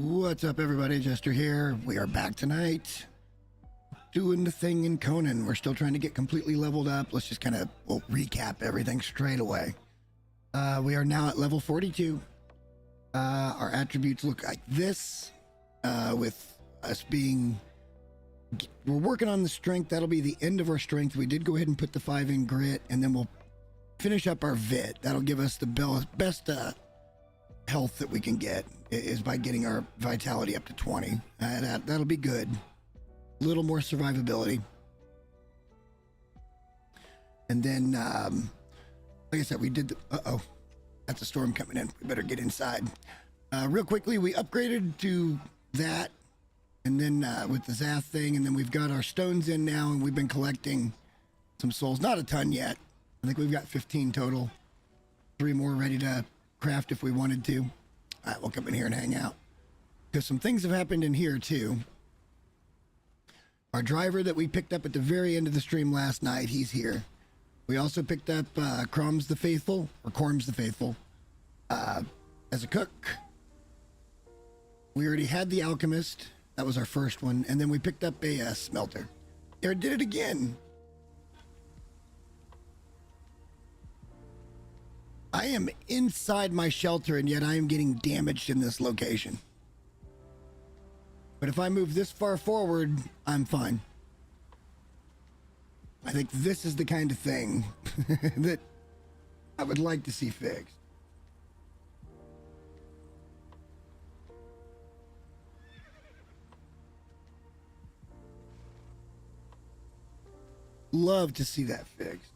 What's up, everybody? Jester here. We are back tonight doing the thing in Conan. We're still trying to get completely leveled up. Let's just kind of recap everything straight away. We are now at level 42. Our attributes look like this, with us being... We're working on the strength. That'll be the end of our strength. We did go ahead and put the 5 in grit, and then we'll finish up our vit. That'll give us the best health that we can get is by getting our vitality up to 20. That'll be good. A little more survivability. And then, like I said, we did the... Uh-oh. That's a storm coming in. We better get inside. Real quickly, we upgraded to that. And then with the Zath thing, and then we've got our stones in now, and we've been collecting some souls. Not a ton yet. I think we've got 15 total. 3 more ready to craft if we wanted to. All right, we'll come in here and hang out. Because some things have happened in here, too. Our driver that we picked up at the very end of the stream last night, he's here. We also picked up Corms the Faithful, as a cook. We already had the Alchemist. That was our first one. And then we picked up a smelter. There, did it again. I am inside my shelter, and yet I am getting damaged in this location. But if I move this far forward, I'm fine. I think this is the kind of thing that I would like to see fixed. Love to see that fixed.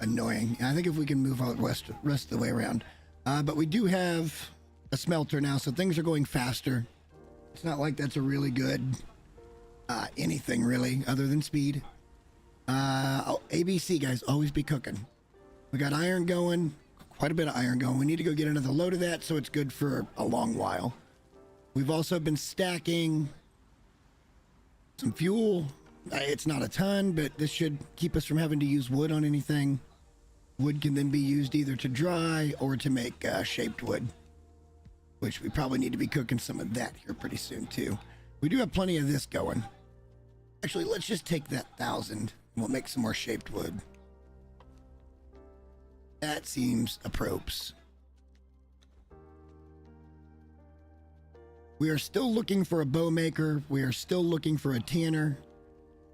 Annoying. I think if we can move out rest of the way around. But we do have a smelter now, so things are going faster. It's not like that's a really good anything, really, other than speed. ABC, guys, always be cooking. We got iron going, quite a bit of iron going. We need to go get another load of that so it's good for a long while. We've also been stacking some fuel. It's not a ton, but this should keep us from having to use wood on anything. Wood can then be used either to dry or to make shaped wood, which we probably need to be cooking some of that here pretty soon too. We do have plenty of this going. Actually, let's just take that 1,000 and we'll make some more shaped wood. That seems appropriate. We are still looking for a bow maker. We are still looking for a tanner.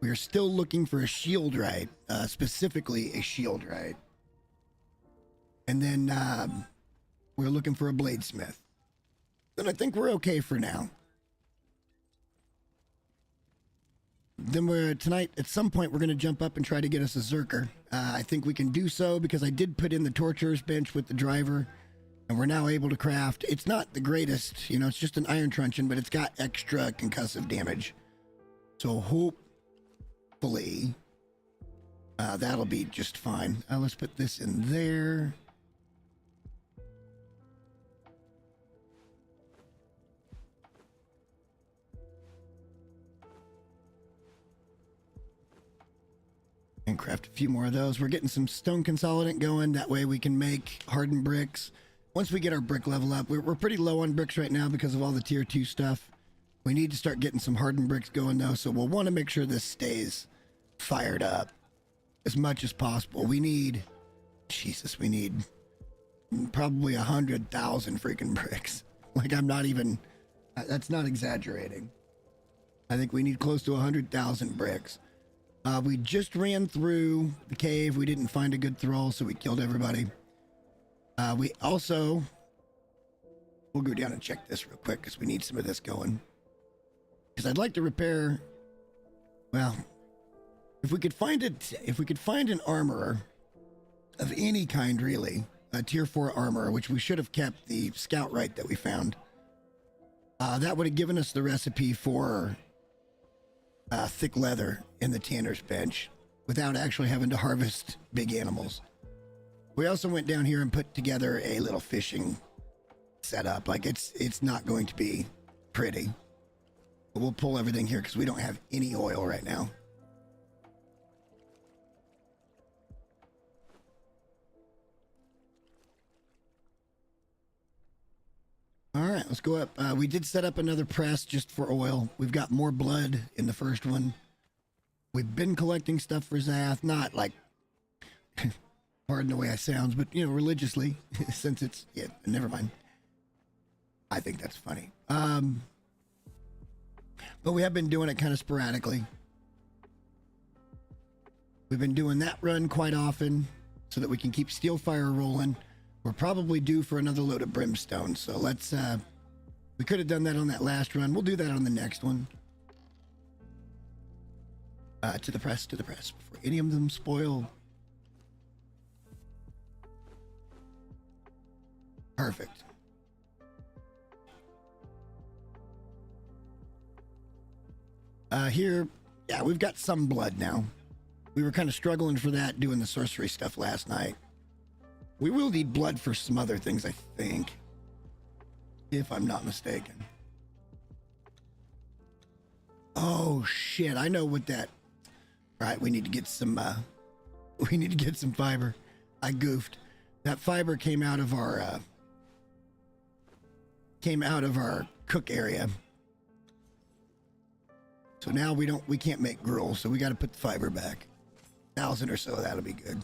We are still looking for a shield right, specifically a shield right. And then we're looking for a bladesmith. And I think we're okay for now. Then tonight, at some point, we're going to jump up and try to get us a Zerker. I think we can do so because I did put in the torturer's bench with the driver. And we're now able to craft. It's not the greatest, you know, it's just an iron truncheon, but it's got extra concussive damage. So hopefully that'll be just fine. Let's put this in there. And craft a few more of those. We're getting some stone consolidant going. That way we can make hardened bricks. Once we get our brick level up, we're pretty low on bricks right now because of all the tier 2 stuff. We need to start getting some hardened bricks going though, so we'll want to make sure this stays fired up as much as possible. We need, Jesus, we need probably 100,000 freaking bricks. Like, I'm not even, that's not exaggerating. I think we need close to 100,000 bricks. We just ran through the cave. We didn't find a good thrall, so we killed everybody. We also, we'll go down and check this real quick because we need some of this going. Because I'd like to repair, well, if we could find it, if we could find an armorer of any kind, really, a tier 4 armorer, which we should have kept the scout right that we found. That would have given us the recipe for thick leather in the tanner's bench without actually having to harvest big animals. We also went down here and put together a little fishing setup. Like, it's not going to be pretty. But we'll pull everything here because we don't have any oil right now. let's go up. We did set up another press just for oil. We've got more blood in the first one. We've been collecting stuff for Zath, not like, pardon the way I sounds, but, you know, religiously, since it's, yeah, never mind. I think that's funny. But we have been doing it kind of sporadically. We've been doing that run quite often so that we can keep Steelfire rolling. We're probably due for another load of brimstone, so let's, we could have done that on that last run. We'll do that on the next one. To the press, before any of them spoil. Perfect. Here, yeah, we've got some blood now. We were kind of struggling for that doing the sorcery stuff last night. We will need blood for some other things, I think. If I'm not mistaken. Oh, shit. I know what that... Right, we need to get some, we need to get some fiber. I goofed. That fiber came out of our cook area. So now we can't make gruel, so we got to put the fiber back. 1,000 or so, that'll be good.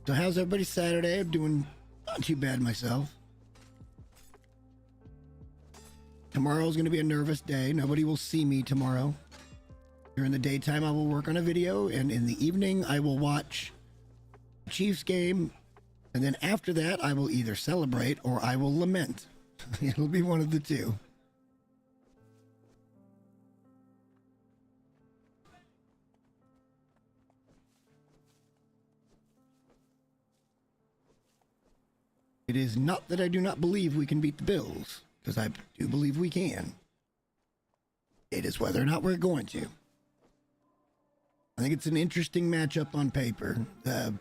So how's everybody Saturday? I'm doing not too bad myself. Tomorrow's going to be a nervous day. Nobody will see me tomorrow. During the daytime, I will work on a video, and in the evening, I will watch the Chiefs game, and then after that, I will either celebrate or I will lament. It'll be one of the two. It is not that I do not believe we can beat the Bills, because I do believe we can. It is whether or not we're going to. I think it's an interesting matchup on paper. The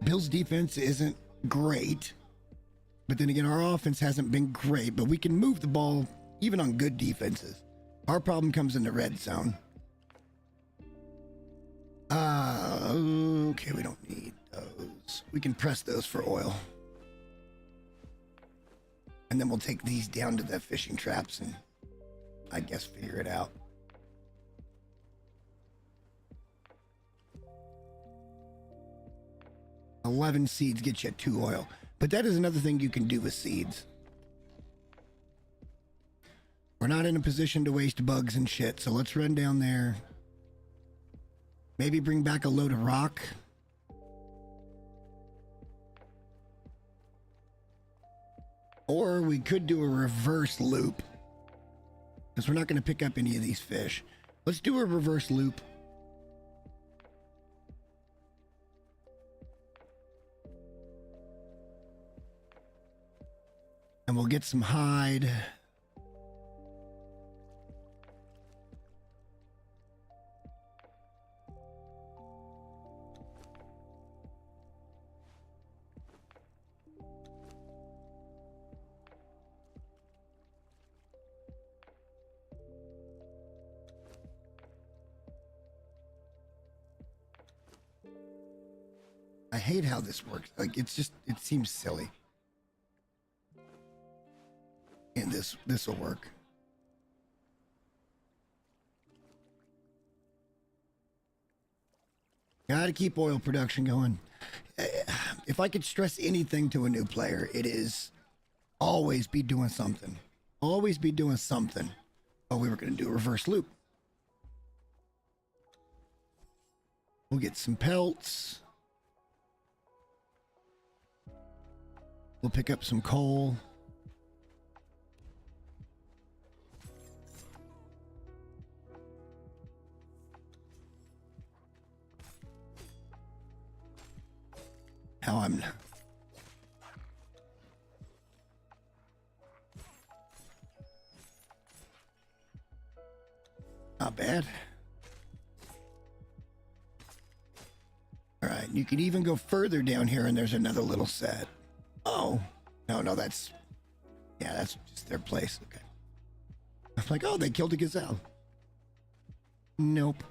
Bills defense isn't great, but then again, our offense hasn't been great, but we can move the ball even on good defenses. Our problem comes in the red zone. Okay, we don't need those. We can press those for oil. And then we'll take these down to the fishing traps and I guess figure it out. $11 seeds get you 2 oil. But that is another thing you can do with seeds. We're not in a position to waste bugs and shit, so let's run down there. Maybe bring back a load of rock. Or we could do a reverse loop. Because we're not going to pick up any of these fish. Let's do a reverse loop. And we'll get some hide. I hate how this works. Like, it's just, it seems silly. And this will work. Gotta keep oil production going. If I could stress anything to a new player, it is always be doing something. Always be doing something. Oh, we were going to do a reverse loop. We'll get some pelts. We'll pick up some coal. How I'm... Not bad. All right, you can even go further down here and there's another little set. Oh, no, that's... Yeah, that's just their place. Okay. I'm like, oh, they killed a gazelle. Nope.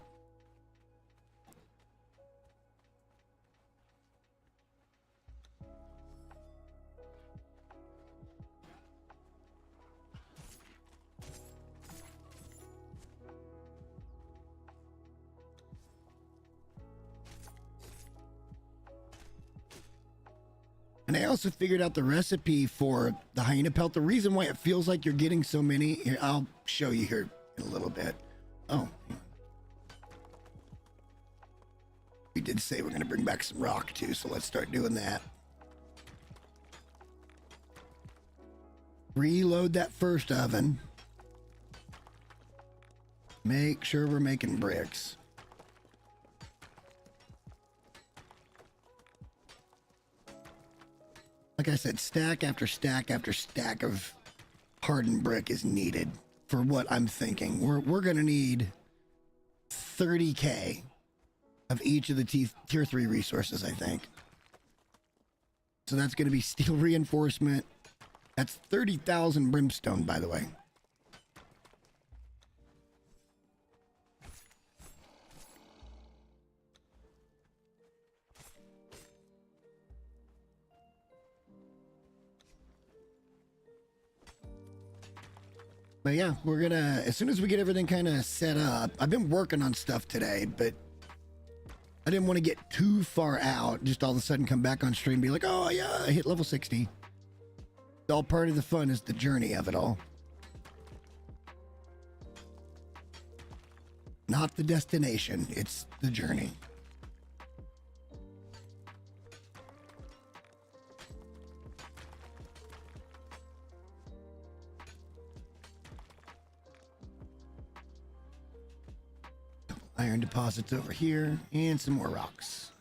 And I also figured out the recipe for the hyena pelt. The reason why it feels like you're getting so many, here, I'll show you here in a little bit. Oh, we did say we're going to bring back some rock too, so let's start doing that. Reload that first oven. Make sure we're making bricks. Like I said, stack after stack after stack of hardened brick is needed for what I'm thinking. We're going to need 30K of each of the tier 3 resources, I think. So that's going to be steel reinforcement. That's 30,000 brimstone, by the way. But yeah, we're gonna, as soon as we get everything kind of set up, I've been working on stuff today, but I didn't want to get too far out, just all of a sudden come back on stream and be like, oh yeah, I hit level 60. It's all part of the fun, is the journey of it all. Not the destination, it's the journey. Iron deposits over here, and some more rocks.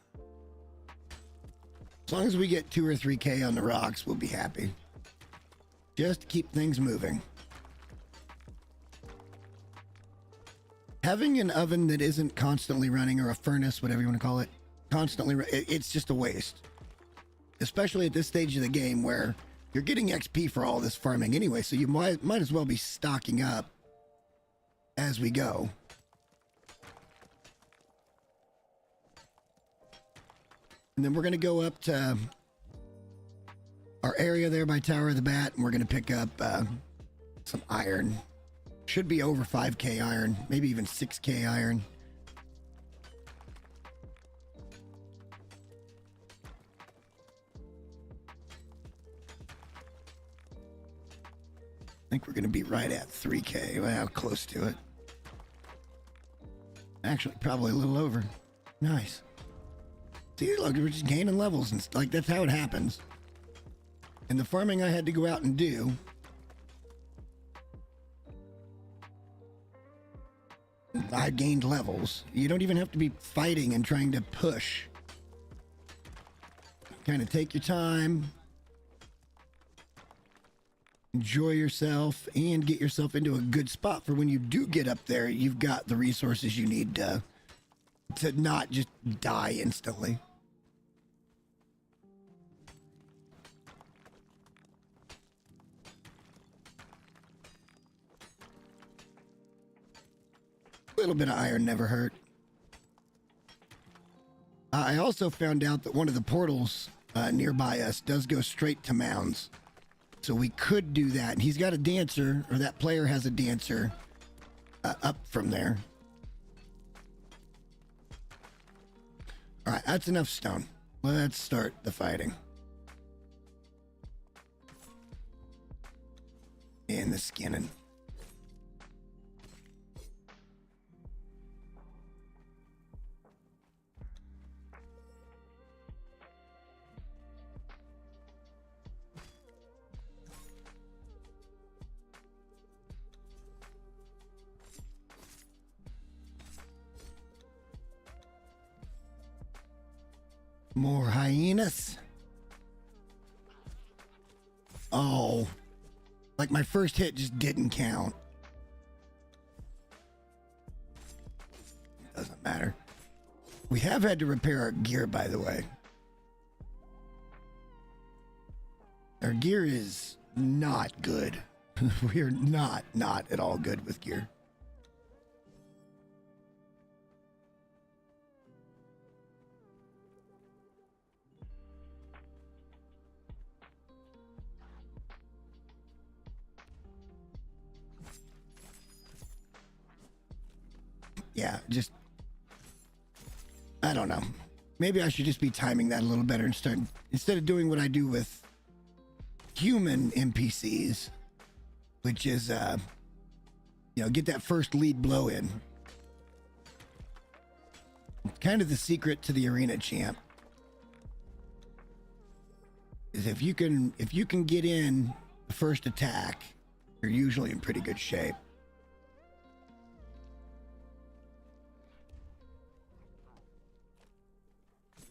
As long as we get 2 or 3K on the rocks, we'll be happy. Just to keep things moving. Having an oven that isn't constantly running, or a furnace, whatever you want to call it, constantly, it's just a waste. Especially at this stage of the game where you're getting XP for all this farming anyway, so you might as well be stocking up as we go. And then we're going to go up to our area there by Tower of the Bat, and we're going to pick up some iron. Should be over 5K iron, maybe even 6K iron. I think we're going to be right at 3K, well, close to it. Actually, probably a little over. Nice. See, look, we're just gaining levels, and like, that's how it happens. And the farming I had to go out and do, I gained levels. You don't even have to be fighting and trying to push. Kind of take your time, enjoy yourself, and get yourself into a good spot for when you do get up there. You've got the resources you need to not just die instantly. A little bit of iron never hurt. I also found out that one of the portals nearby us does go straight to mounds. So we could do that. And he's got a dancer, or that player has a dancer up from there. All right, that's enough stone. Let's start the fighting. And the skinning. More hyenas. Oh, like my first hit just didn't count. Doesn't matter. We have had to repair our gear, by the way. Our gear is not good. We are not at all good with gear. yeah, just, I don't know. Maybe I should just be timing that a little better and start, instead of doing what I do with human NPCs, which is, you know, get that first lead blow in. Kind of the secret to the arena champ is if you can get in the first attack, you're usually in pretty good shape.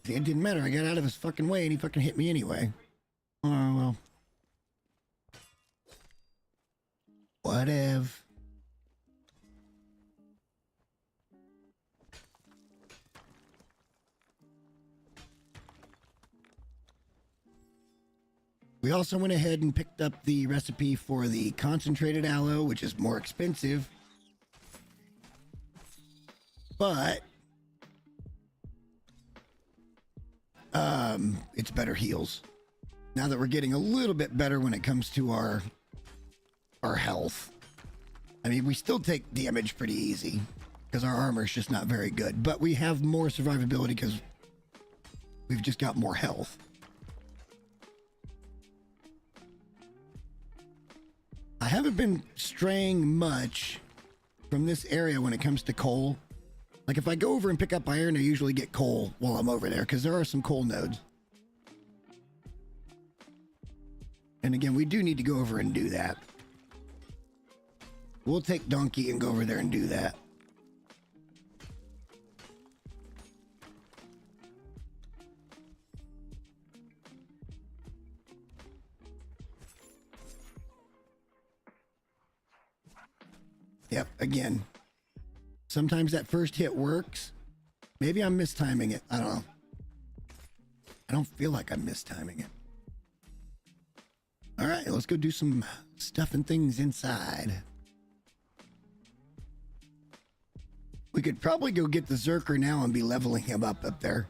See, it didn't matter. I got out of his fucking way and he fucking hit me anyway. Oh, well. Whatever. We also went ahead and picked up the recipe for the concentrated aloe, which is more expensive. But it's better heals. Now that we're getting a little bit better when it comes to our health. I mean, we still take damage pretty easy because our armor is just not very good, but we have more survivability because we've just got more health. I haven't been straying much from this area when it comes to coal. Like if I go over and pick up iron, I usually get coal while I'm over there because there are some coal nodes. And again, we do need to go over and do that. We'll take Donkey and go over there and do that. Yep, again. Sometimes that first hit works. Maybe I'm mistiming it. I don't know. I don't feel like I'm mistiming it. All right, let's go do some stuff and things inside. We could probably go get the Zerker now and be leveling him up there.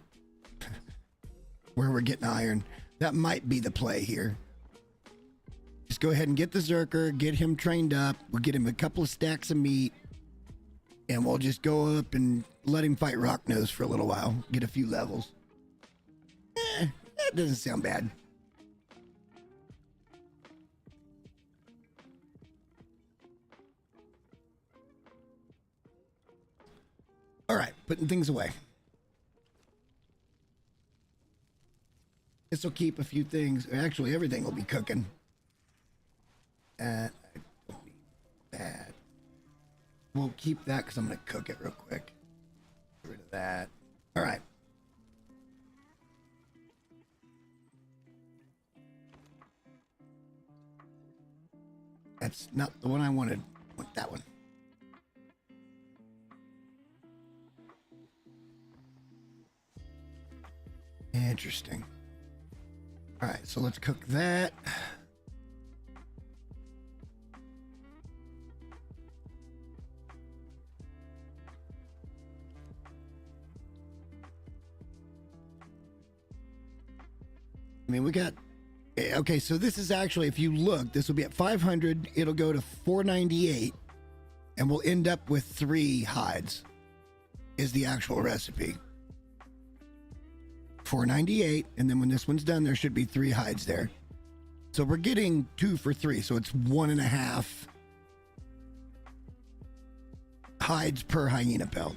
Where we're getting iron. That might be the play here. Just go ahead and get the Zerker, get him trained up. We'll get him a couple of stacks of meat. And we'll just go up and let him fight Rocknose for a little while. Get a few levels. That doesn't sound bad. All right, putting things away. This will keep a few things. Actually, everything will be cooking. I don't need that. We'll keep that because I'm going to cook it real quick. Get rid of that. All right. That's not the one I wanted. I want that one. Interesting. All right, so let's cook that. I mean, we got, okay, so this is actually, if you look, this will be at 500, it'll go to 498, and we'll end up with 3 hides, is the actual recipe. 498, and then when this one's done, there should be 3 hides there. So we're getting 2 for 3, so it's 1.5 hides per hyena pelt.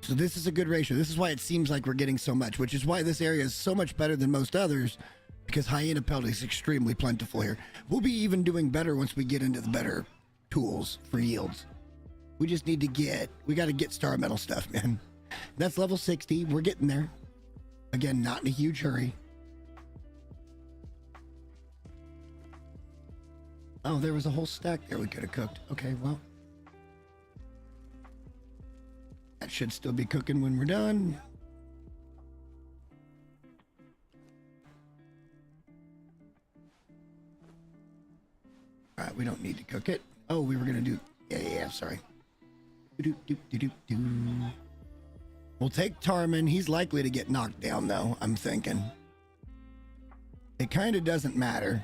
So this is a good ratio. This is why it seems like we're getting so much, which is why this area is so much better than most others, because hyena pelt is extremely plentiful here. We'll be even doing better once we get into the better tools for yields. We just need to we got to get star metal stuff, man. That's level 60. We're getting there. Again, not in a huge hurry. Oh, there was a whole stack there we could have cooked. Okay, well. That should still be cooking when we're done. All right, we don't need to cook it. Oh, we were going to do... Yeah, sorry. We'll take Tarman. He's likely to get knocked down, though, I'm thinking. It kind of doesn't matter.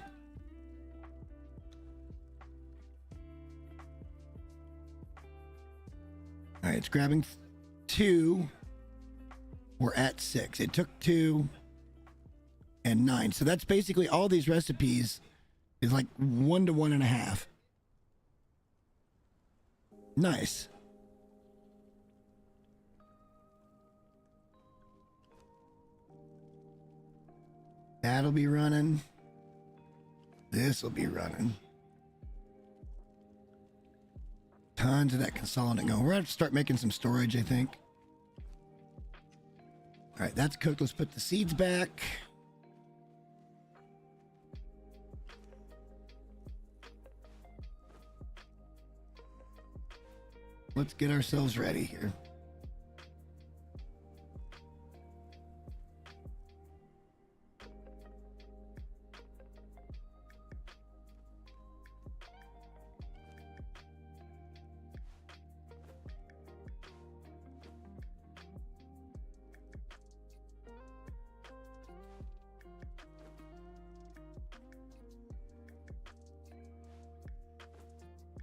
right, it's grabbing 2. We're at 6. It took 2 and 9. So that's basically all these recipes is like 1 to 1.5. Nice. That'll be running. This will be running. Tons of that consolidate going. We're going to have to start making some storage, I think. All right, that's cooked. Let's put the seeds back. Let's get ourselves ready here.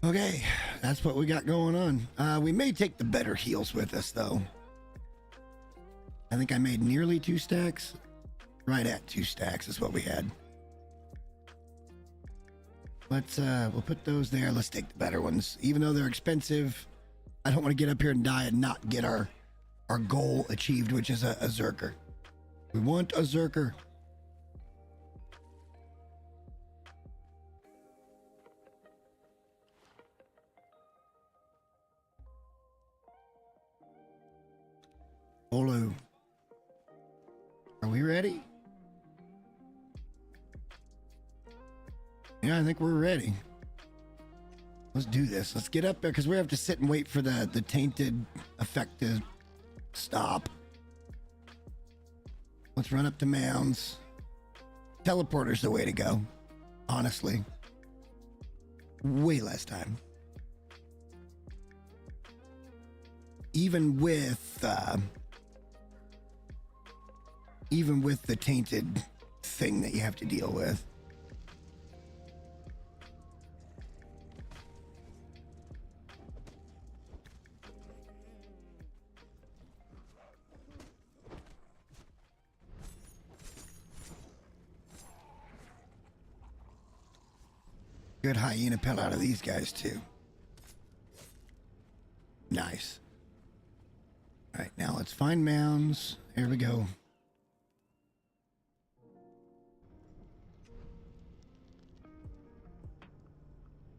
Okay, that's what we got going on. We may take the better heals with us, though. I think I made nearly 2 stacks. Right at 2 stacks is what we had. Let's, we'll put those there. Let's take the better ones. Even though they're expensive, I don't want to get up here and die and not get our goal achieved, which is a Zerker. We want a Zerker. Olu. Are we ready? Yeah, I think we're ready. Let's do this. Let's get up there because we have to sit and wait for the tainted effect to stop. Let's run up to mounds. Teleporter's the way to go, honestly. Way less time. Even with the tainted thing that you have to deal with. Good hyena pelt out of these guys too. Nice. All right, now let's find mounds. Here we go.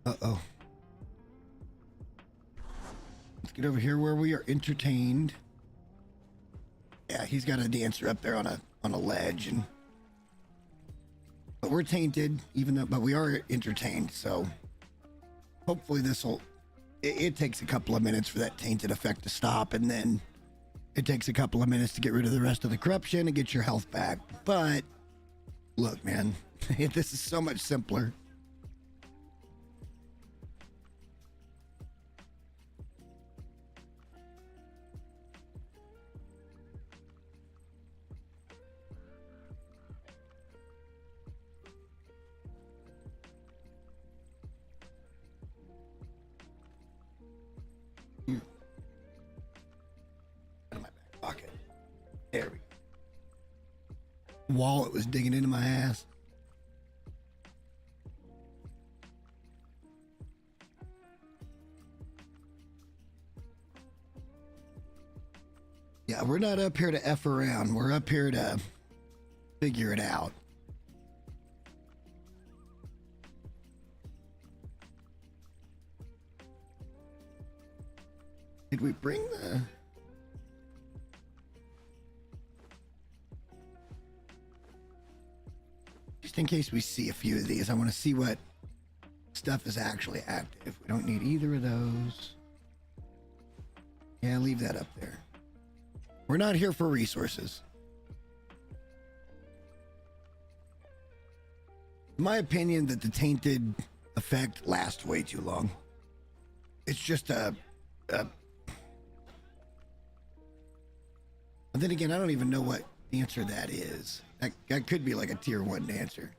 Uh-oh. Let's get over here where we are entertained. Yeah, he's got a dancer up there on a ledge, but we're tainted, but we are entertained, so hopefully this'll. It takes a couple of minutes for that tainted effect to stop, and then it takes a couple of minutes to get rid of the rest of the corruption and get your health back. But look, man, this is so much simpler. There we go. Wallet was digging into my ass. Yeah, we're not up here to F around. We're up here to figure it out. Did we bring the... Just in case we see a few of these, I want to see what stuff is actually active. We don't need either of those. Yeah, leave that up there. We're not here for resources. In my opinion, that the tainted effect lasts way too long. It's just a but then again, I don't even know what dancer that is. That could be like a tier 1 dancer.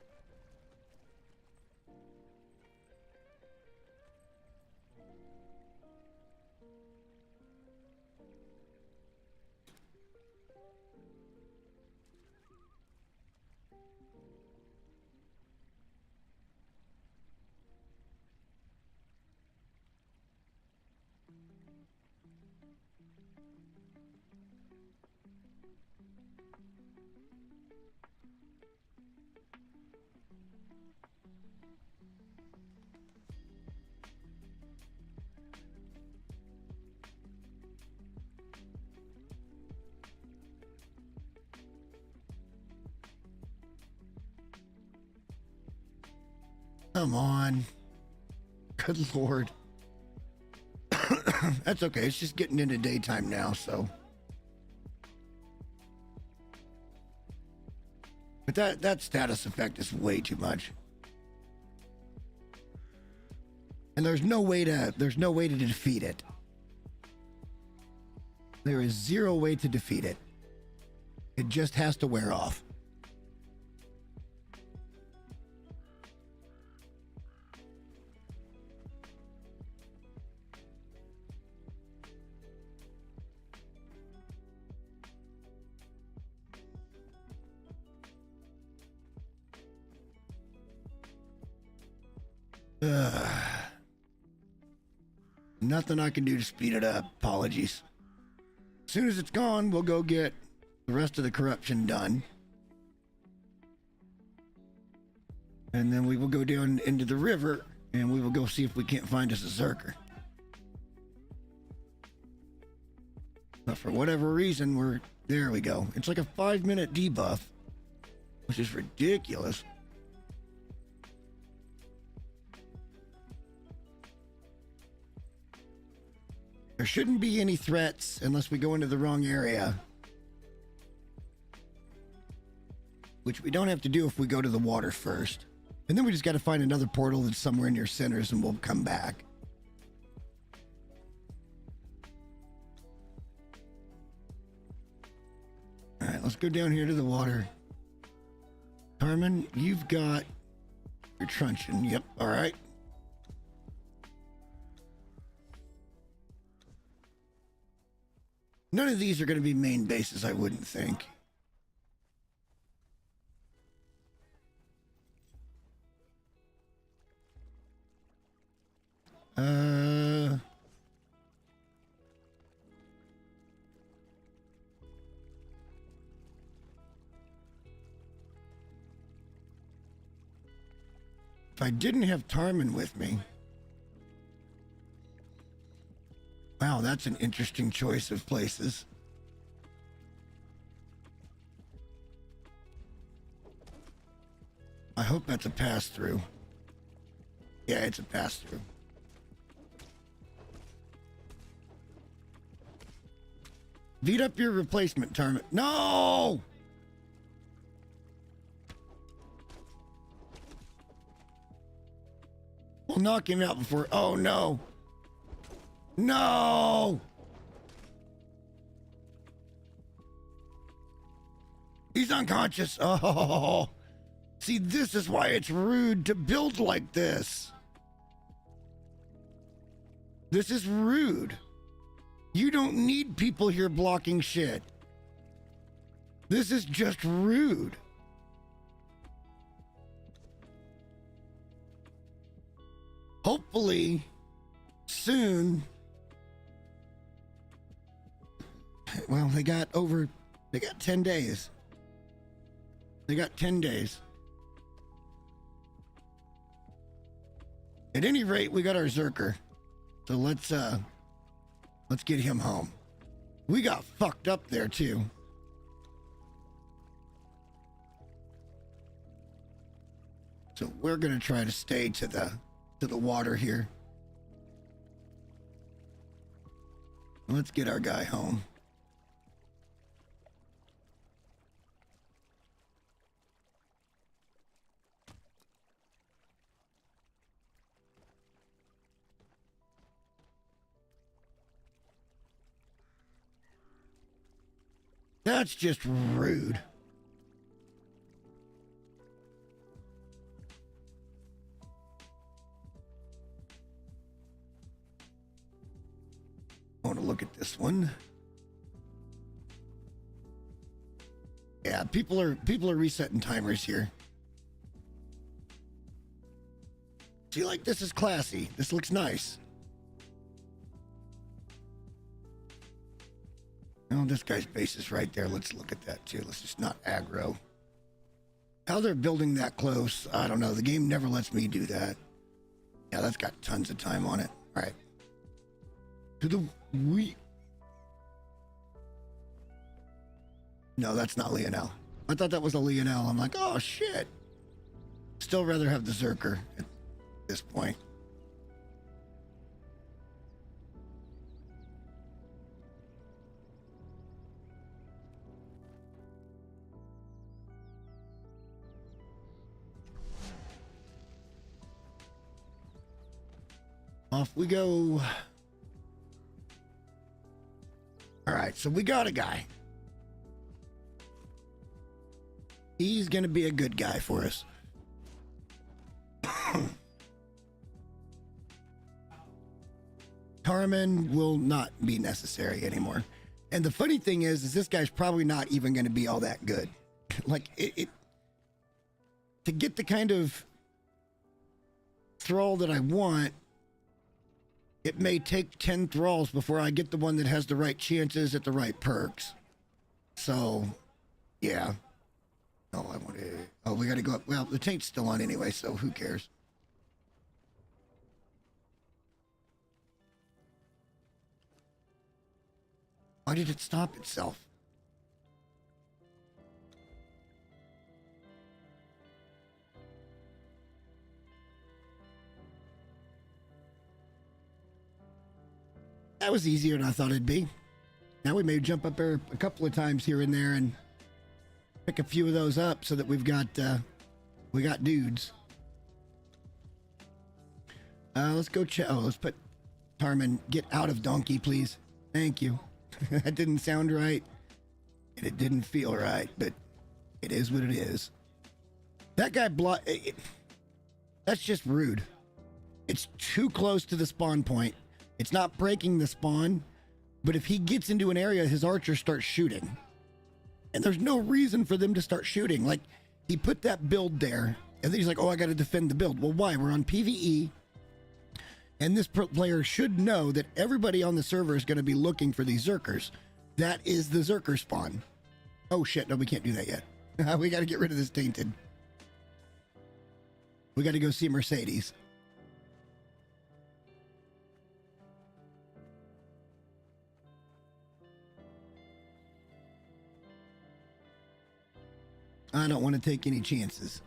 Come on. Good Lord. That's okay. It's just getting into daytime now, so. But that status effect is way too much. And there's no way to defeat it. There is zero way to defeat it. It just has to wear off. Nothing I can do to speed it up. Apologies. As soon as it's gone, we'll go get the rest of the corruption done. And then we will go down into the river and we will go see if we can't find us a Zerker. But for whatever reason, there we go. It's like a 5-minute debuff, which is ridiculous. There shouldn't be any threats unless we go into the wrong area. Which we don't have to do if we go to the water first. And then we just got to find another portal that's somewhere near Sinners and we'll come back. Alright, let's go down here to the water. Carmen, you've got your truncheon. Yep, alright. None of these are going to be main bases, I wouldn't think. If I didn't have Tarman with me... Wow, that's an interesting choice of places. I hope that's a pass-through. Yeah, it's a pass-through. Beat up your replacement, Tarman. No! We'll knock him out before... Oh, no! No! He's unconscious. Oh, see, this is why it's rude to build like this. This is rude. You don't need people here blocking shit. This is just rude. Hopefully, soon... Well, they got 10 days. They got 10 days. At any rate, we got our Zerker. So let's get him home. We got fucked up there too. So we're gonna try to stay to the water here. Let's get our guy home. That's just rude. I want to look at this one. Yeah, people are resetting timers here. See, like, this is classy. This looks nice. Oh, this guy's base is right there. Let's look at that too. Let's just not aggro. How they're building that close, I don't know. The game never lets me do that. Yeah, that's got tons of time on it. All right. No, that's not Lionel. I thought that was a Lionel. I'm like, oh shit. Still rather have the Zerker. at this point. Off we go. All right, so we got a guy. He's going to be a good guy for us. Tarman will not be necessary anymore. And the funny thing is this guy's probably not even going to be all that good. Like, to get the kind of thrall that I want, it may take 10 thralls before I get the one that has the right chances at the right perks. So, yeah. Oh, I want to... Oh, we got to go up. Well, the taint's still on anyway, so who cares? Why did it stop itself? That was easier than I thought it'd be. Now we may jump up there a couple of times here and there and pick a few of those up so that we got dudes. Let's go check. Oh, let's put Tarman, get out of donkey, please. Thank you. That didn't sound right. And it didn't feel right, but it is what it is. That guy that's just rude. It's too close to the spawn point. It's not breaking the spawn, but if he gets into an area, his archers start shooting. And there's no reason for them to start shooting. Like, he put that build there, and then he's like, oh, I got to defend the build. Well, why? We're on PvE, and this player should know that everybody on the server is going to be looking for these Zerkers. That is the Zerker spawn. Oh, shit. No, we can't do that yet. We got to get rid of this tainted. We got to go see Mercedes. I don't want to take any chances.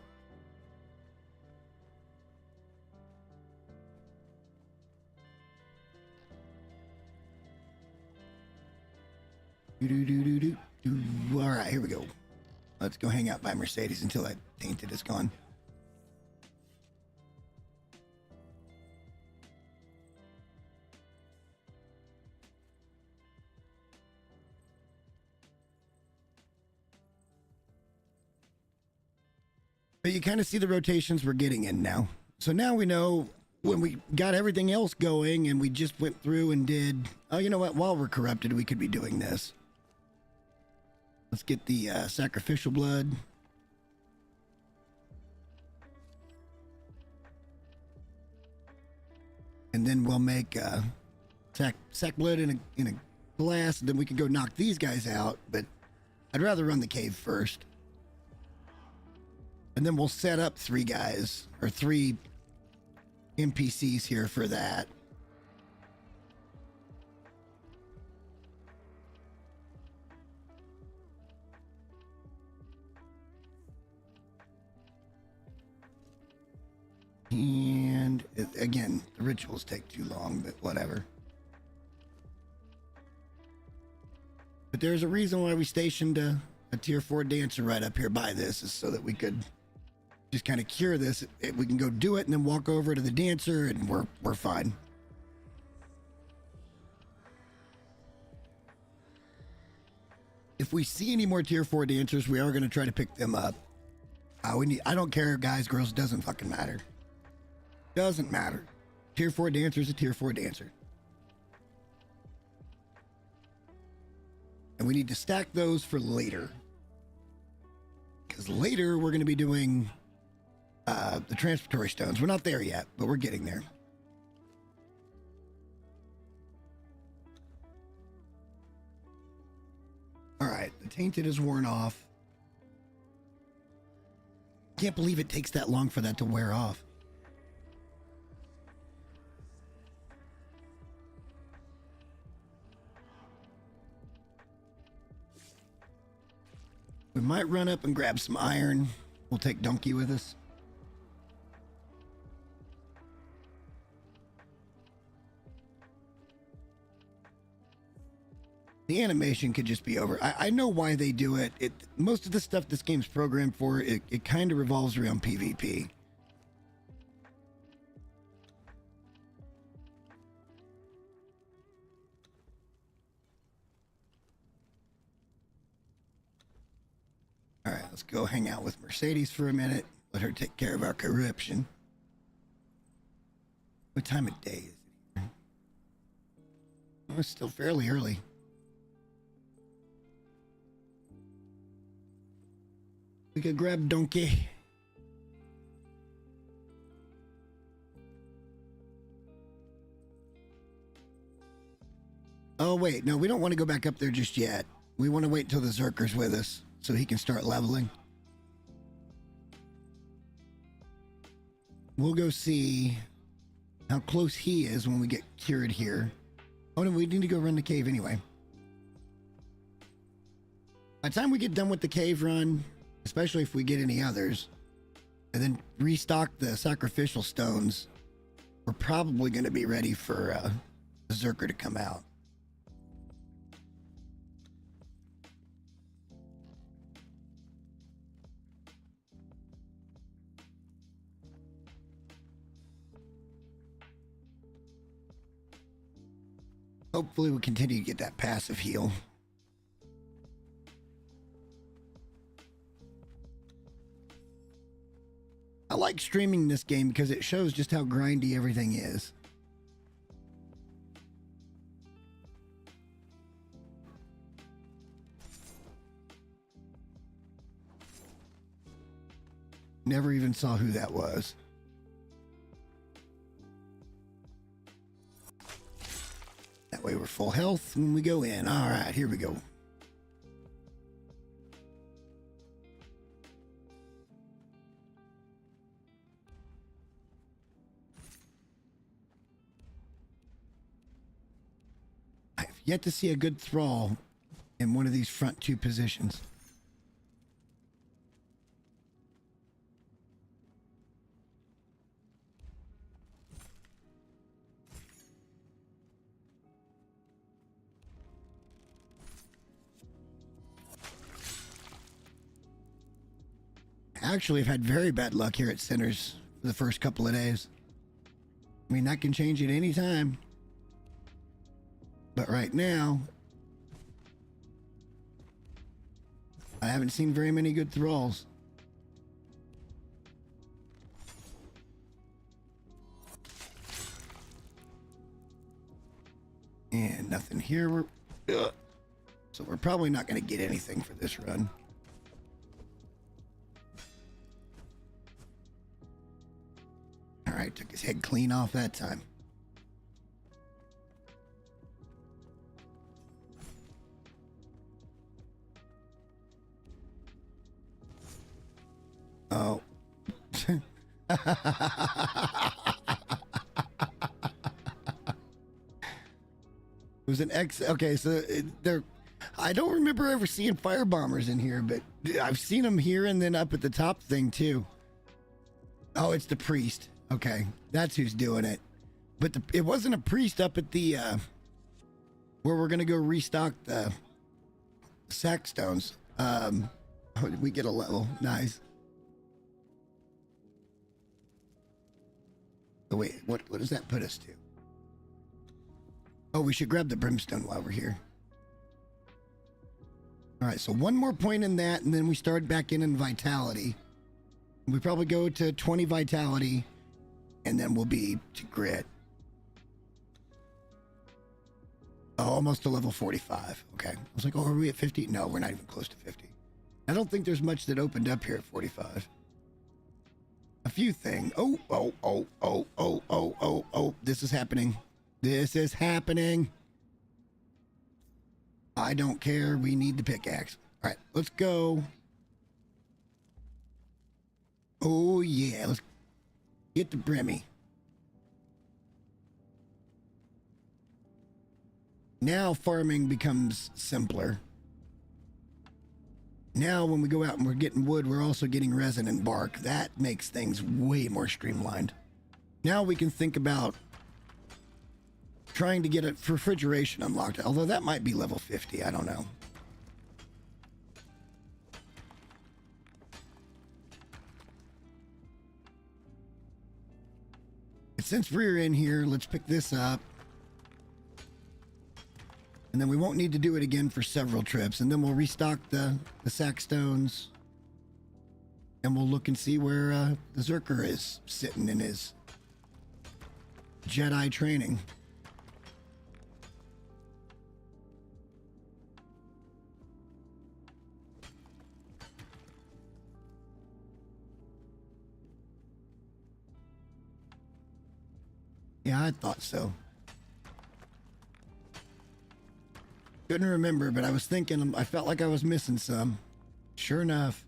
All right, here we go. Let's go hang out by Mercedes until that tainted is gone. But you kind of see the rotations we're getting in now. So now we know when we got everything else going and we just went through and did, oh, you know what? While we're corrupted, we could be doing this. Let's get the sacrificial blood. And then we'll make sac blood in a glass, and then we can go knock these guys out. But I'd rather run the cave first. And then we'll set up 3 guys, or 3 NPCs here for that. And again, the rituals take too long, but whatever. But there's a reason why we stationed a tier 4 dancer right up here by this, is so that we could just kind of cure this. We can go do it and then walk over to the dancer and we're fine. If we see any more tier 4 dancers, we are going to try to pick them up. I don't care, guys, girls, doesn't fucking matter. Doesn't matter. Tier 4 dancer is a tier 4 dancer. And we need to stack those for later. Because later we're going to be doing the transitory stones. We're not there yet, but we're getting there. All right, the tainted is worn off. Can't believe it takes that long for that to wear off. We might run up and grab some iron. We'll take Donkey with us. The animation could just be over. I know why they do it. Most of the stuff this game's programmed for, it kind of revolves around PvP. All right, let's go hang out with Mercedes for a minute. Let her take care of our corruption. What time of day is it here? Oh, it's still fairly early. We could grab Donkey. Oh, wait. No, we don't want to go back up there just yet. We want to wait until the Zerker's with us so he can start leveling. We'll go see how close he is when we get cured here. Oh, no, we need to go run the cave anyway. By the time we get done with the cave run, especially if we get any others, and then restock the sacrificial stones, we're probably going to be ready for the Zerker to come out. Hopefully we'll continue to get that passive heal. I like streaming this game because it shows just how grindy everything is. Never even saw who that was. That way we're full health when we go in. All right, here we go. I've yet to see a good Thrall in one of these front two positions. Actually, I've had very bad luck here at Centers for the first couple of days. I mean, that can change at any time. But right now, I haven't seen very many good Thralls. And nothing here. So we're probably not going to get anything for this run. All right, took his head clean off that time. Oh. It was an X. Okay, so they're. I don't remember ever seeing fire bombers in here, but I've seen them here and then up at the top thing too. Oh, it's the priest. Okay, that's who's doing it. But it wasn't a priest up at the where we're gonna go restock the sack stones. We get a level. Nice. Oh wait, what does that put us to? Oh, we should grab the brimstone while we're here. All right, so one more point in that, and then we start back in vitality. We probably go to 20 vitality, and then we'll be to grit. Oh, almost to level 45. Okay. I was like, oh, are we at 50? No, we're not even close to 50. I don't think there's much that opened up here at 45. A few things. Oh. This is happening. This is happening. I don't care. We need the pickaxe. All right, let's go. Oh, yeah. Let's get the Brimmy. Now farming becomes simpler. Now when we go out and we're getting wood, we're also getting resin and bark. That makes things way more streamlined. Now we can think about trying to get a refrigeration unlocked, although that might be level 50. I don't know. Since we're in here, let's pick this up. And then we won't need to do it again for several trips. And then we'll restock the sack stones. And we'll look and see where the Zerker is sitting in his Jedi training. Yeah, I thought so. Couldn't remember, but I was thinking, I felt like I was missing some. Sure enough.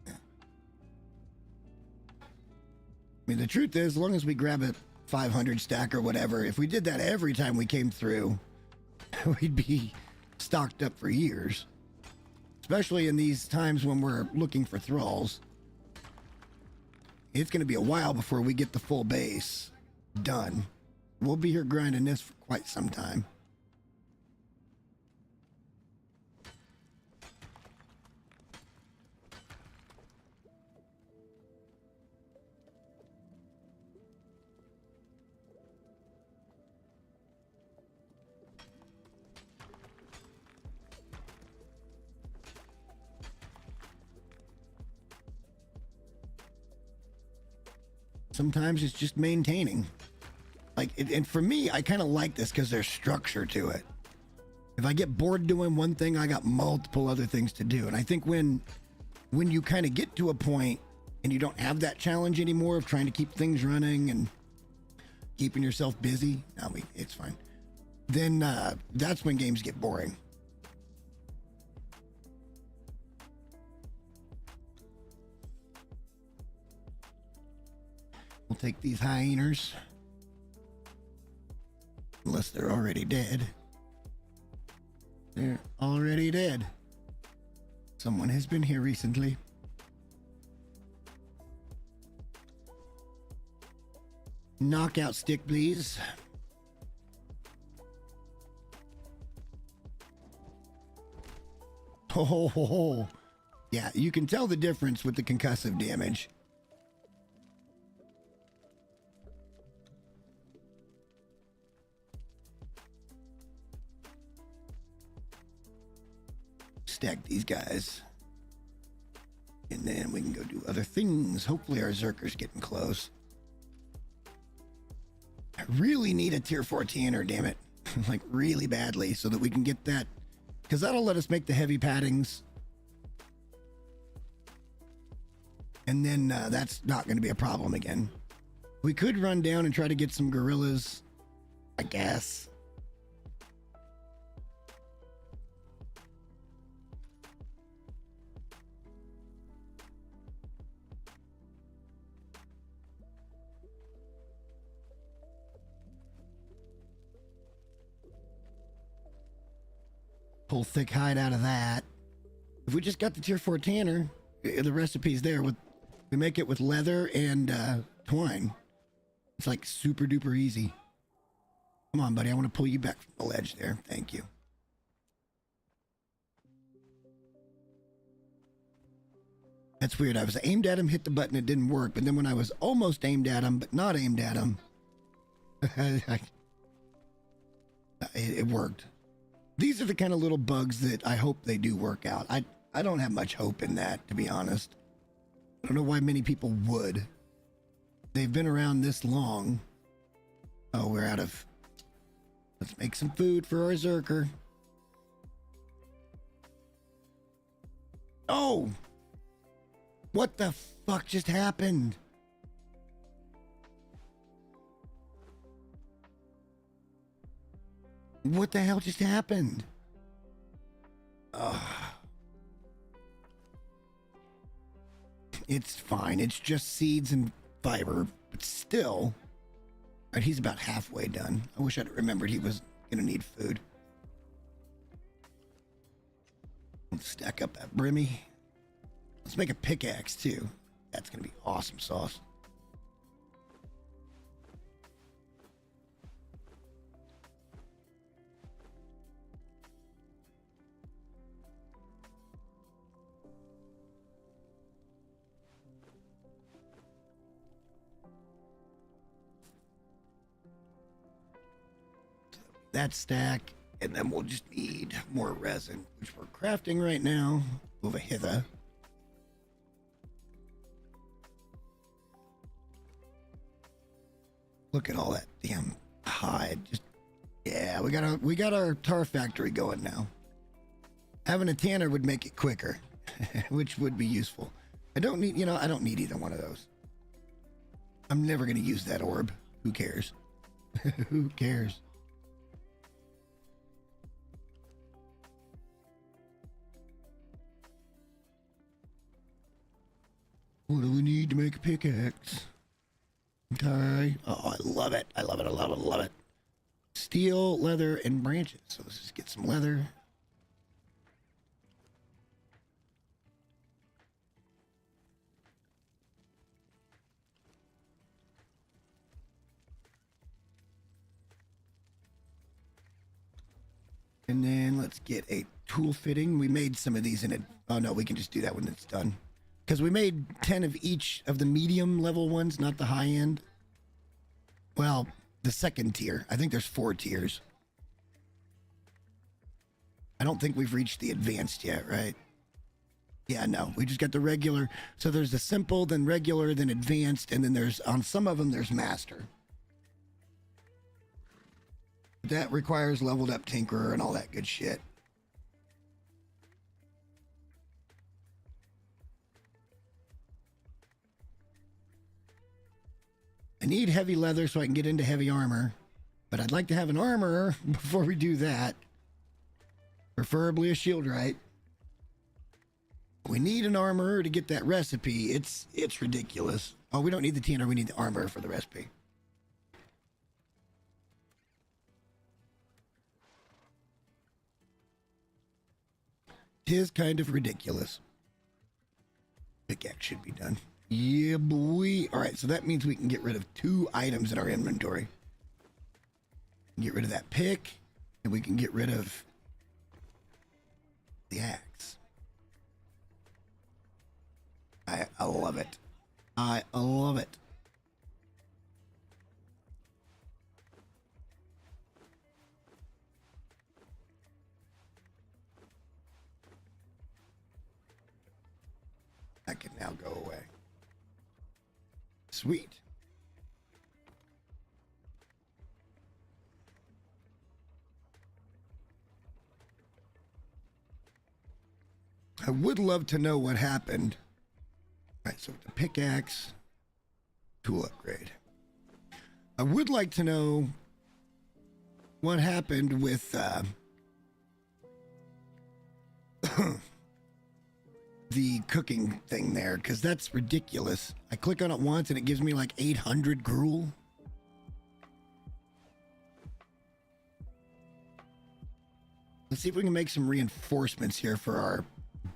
I mean, the truth is, as long as we grab a 500 stack or whatever, if we did that every time we came through, we'd be stocked up for years, especially in these times when we're looking for thralls. It's going to be a while before we get the full base done. We'll be here grinding this for quite some time. Sometimes it's just maintaining. Like, and for me, I kind of like this because there's structure to it. If I get bored doing one thing, I got multiple other things to do. And I think when you kind of get to a point and you don't have that challenge anymore of trying to keep things running and keeping yourself busy, it's fine. Then that's when games get boring. We'll take these hyenas. Unless they're already dead. They're already dead. Someone has been here recently. Knockout stick, please. Oh, yeah, you can tell the difference with the concussive damage. Stack these guys. And then we can go do other things. Hopefully our Zerker's getting close. I really need a tier 4 tanner, damn it. Like really badly, so that we can get that. Because that'll let us make the heavy paddings. And then that's not going to be a problem again. We could run down and try to get some gorillas, I guess. Pull thick hide out of that. If we just got the tier 4 tanner, the recipe's there. We make it with leather and twine. It's like super duper easy. Come on, buddy. I want to pull you back from the ledge there. Thank you. That's weird. I was aimed at him, hit the button, it didn't work. But then when I was almost aimed at him, but not aimed at him, it worked. These are the kind of little bugs that I hope they do work out. I don't have much hope in that, to be honest. I don't know why many people would. They've been around this long. Oh, we're out of... Let's make some food for our Zerker. Oh! What the fuck just happened? What the hell just happened? It's fine. It's just seeds and fiber. But still. Alright, he's about halfway done. I wish I'd remembered he was going to need food. Stack up that brimmy. Let's make a pickaxe too. That's gonna be awesome sauce. That stack, and then we'll just need more resin, which we're crafting right now. Move a hither. Look at all that damn hide. Just yeah, we got our tar factory going now. Having a tanner would make it quicker, which would be useful. I don't need, I don't need either one of those. I'm never gonna use that orb. Who cares? Who cares? What do we need to make a pickaxe? Okay. Oh, I love it. I love it. I love it. I love it. Steel, leather, and branches. So let's just get some leather. And then let's get a tool fitting. We made some of these in it. Oh no, we can just do that when it's done. Because we made 10 of each of the medium level ones, not the high end. Well, the second tier. I think there's 4 tiers. I don't think we've reached the advanced yet, right? Yeah, no. We just got the regular. So there's the simple, then regular, then advanced, and then there's, on some of them, there's master. That requires leveled up tinkerer and all that good shit. I need heavy leather so I can get into heavy armor, but I'd like to have an armorer before we do that. Preferably a shieldwright. We need an armorer to get that recipe. It's ridiculous. Oh, we don't need the tanner, we need the armorer for the recipe. Tis kind of ridiculous. Pickaxe should be done. Yeah, boy. All right, so that means we can get rid of 2 items in our inventory. Get rid of that pick, and we can get rid of the axe. I love it. I love it. That can now go away. Sweet. I would love to know what happened. All right, so the pickaxe, tool upgrade. I would like to know what happened with the cooking thing there, because that's ridiculous. I click on it once and it gives me like 800 gruel. Let's see if we can make some reinforcements here for our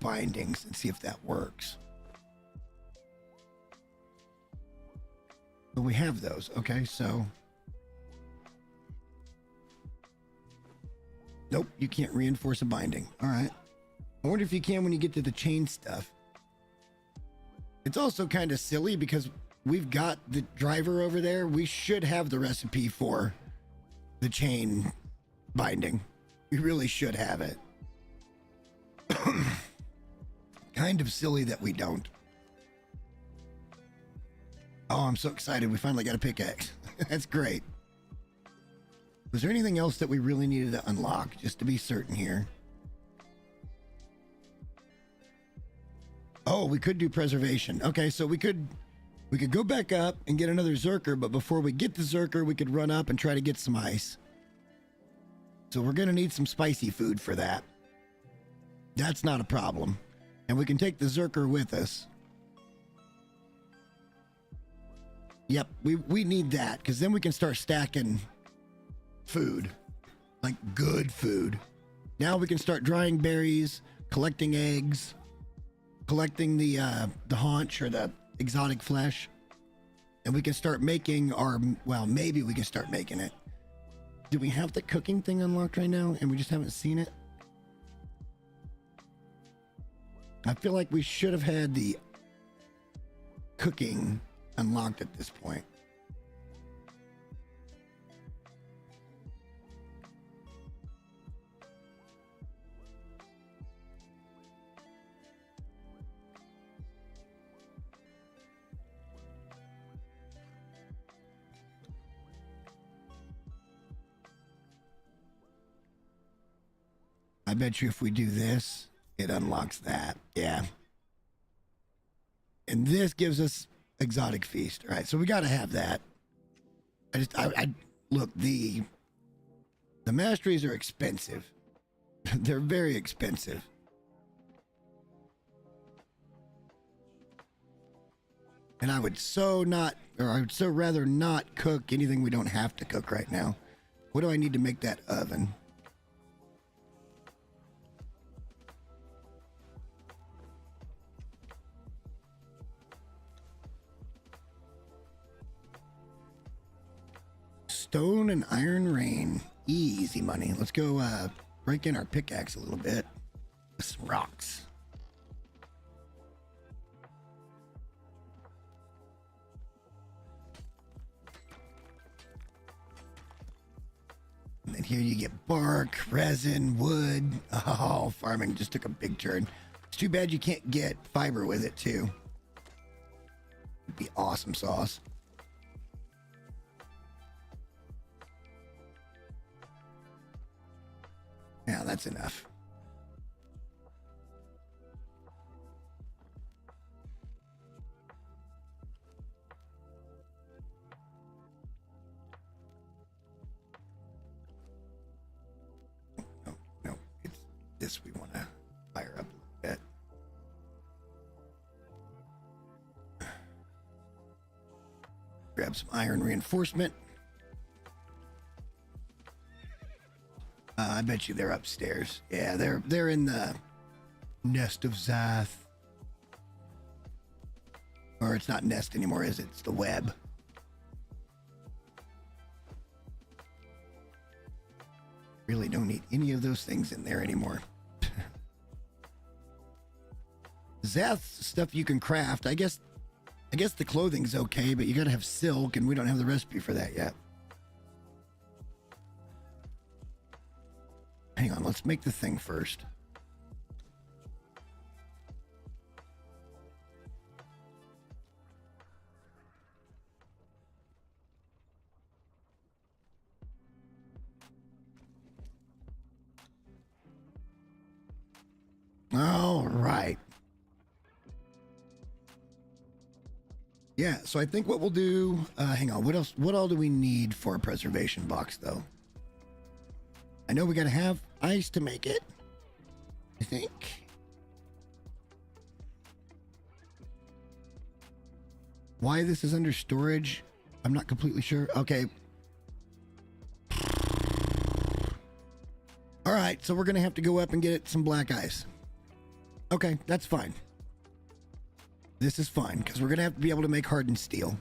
bindings and see if that works. But we have those. Okay, so nope, you can't reinforce a binding. All right. I wonder if you can when you get to the chain stuff. It's also kind of silly because we've got the driver over there. We should have the recipe for the chain binding. We really should have it. Kind of silly that we don't. Oh, I'm so excited. We finally got a pickaxe. That's great. Was there anything else that we really needed to unlock just to be certain here? Oh, we could do preservation. Okay, so we could go back up and get another Zerker, but before we get the Zerker, we could run up and try to get some ice. So we're going to need some spicy food for that. That's not a problem. And we can take the Zerker with us. Yep, we need that, because then we can start stacking food. Like good food. Now we can start drying berries, collecting eggs, collecting the haunch or the exotic flesh, and we can start making our, well, maybe we can start making it. Do we have the cooking thing unlocked right now and we just haven't seen it? I feel like we should have had the cooking unlocked at this point. I bet you if we do this, it unlocks that. Yeah. And this gives us exotic feast. All right, so we got to have that. I look, the masteries are expensive. They're very expensive. And I would so rather not cook anything we don't have to cook right now. What do I need to make that oven? Stone and iron rain. Easy money. Let's go break in our pickaxe a little bit with some rocks. And then here you get bark, resin, wood. Oh, farming just took a big turn. It's too bad you can't get fiber with it too. It'd be awesome sauce. Yeah, that's enough. No, it's this we want to fire up a little bit. Grab some iron reinforcement. I bet you they're upstairs. Yeah, they're in the nest of Zath. Or it's not nest anymore, is it? It's the web. Really don't need any of those things in there anymore. Zath stuff you can craft. I guess the clothing's okay, but you gotta have silk, and we don't have the recipe for that yet. Hang on, let's make the thing first. All right. Yeah, so I think what we'll do, hang on, what all do we need for a preservation box though? I know we gotta have ice to make it, I think. Why this is under storage, I'm not completely sure. Okay. All right, so we're gonna have to go up and get some black ice. Okay, that's fine. This is fine, because we're gonna have to be able to make hardened steel.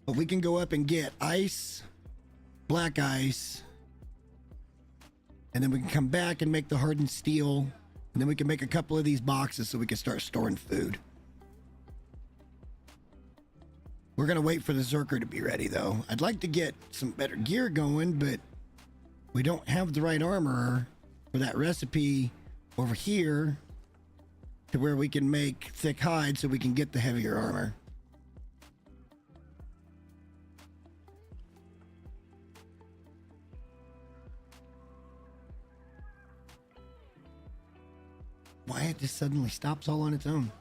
But we can go up and get ice, black ice, and then we can come back and make the hardened steel, and then we can make a couple of these boxes so we can start storing food. We're gonna wait for the Zerker to be ready though. I'd like to get some better gear going, but we don't have the right armor for that recipe over here to where we can make thick hide so we can get the heavier armor. Why it just suddenly stops all on its own.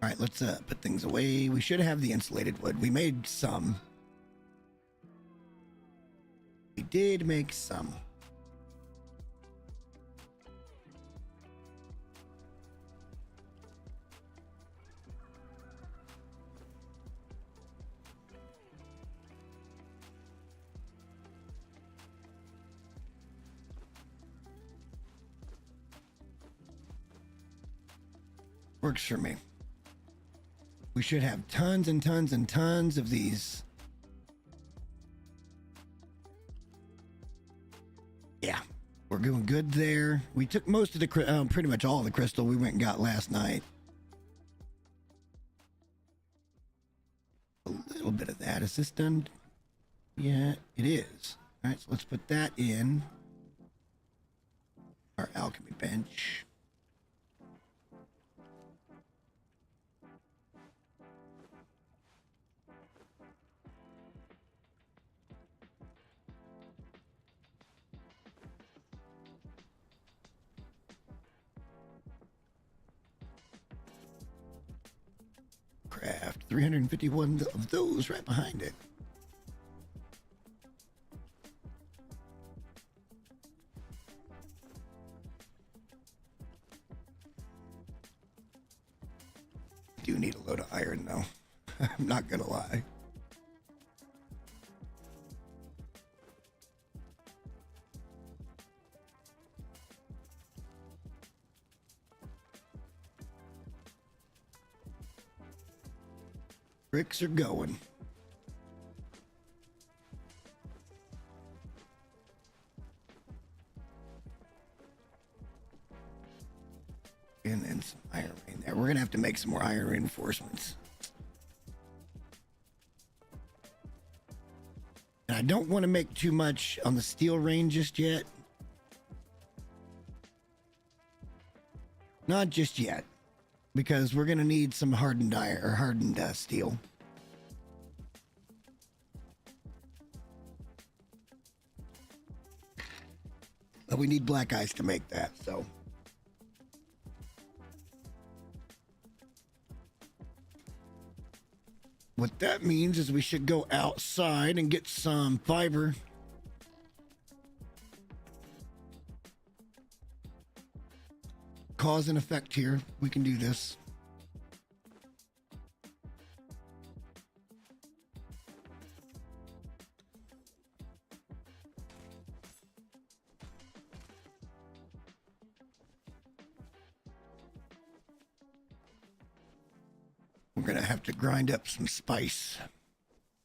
All right, let's put things away. We should have the insulated wood. We made some. We did make some. Works for me. We should have tons and tons and tons of these. Yeah, we're doing good there. We took most of the, pretty much all the crystal we went and got last night. A little bit of that. Is this done? Yeah, it is. All right, so let's put that in our alchemy bench. Craft 351 of those right behind it. Do need a load of iron though. I'm not gonna lie. Bricks are going. And then some iron in there. We're gonna have to make some more iron reinforcements. And I don't want to make too much on the steel rain just yet. Not just yet. Because we're gonna need some hardened iron or hardened steel. But we need black ice to make that, so. What that means is we should go outside and get some fiber. Cause and effect here. We can do this. We're going to have to grind up some spice.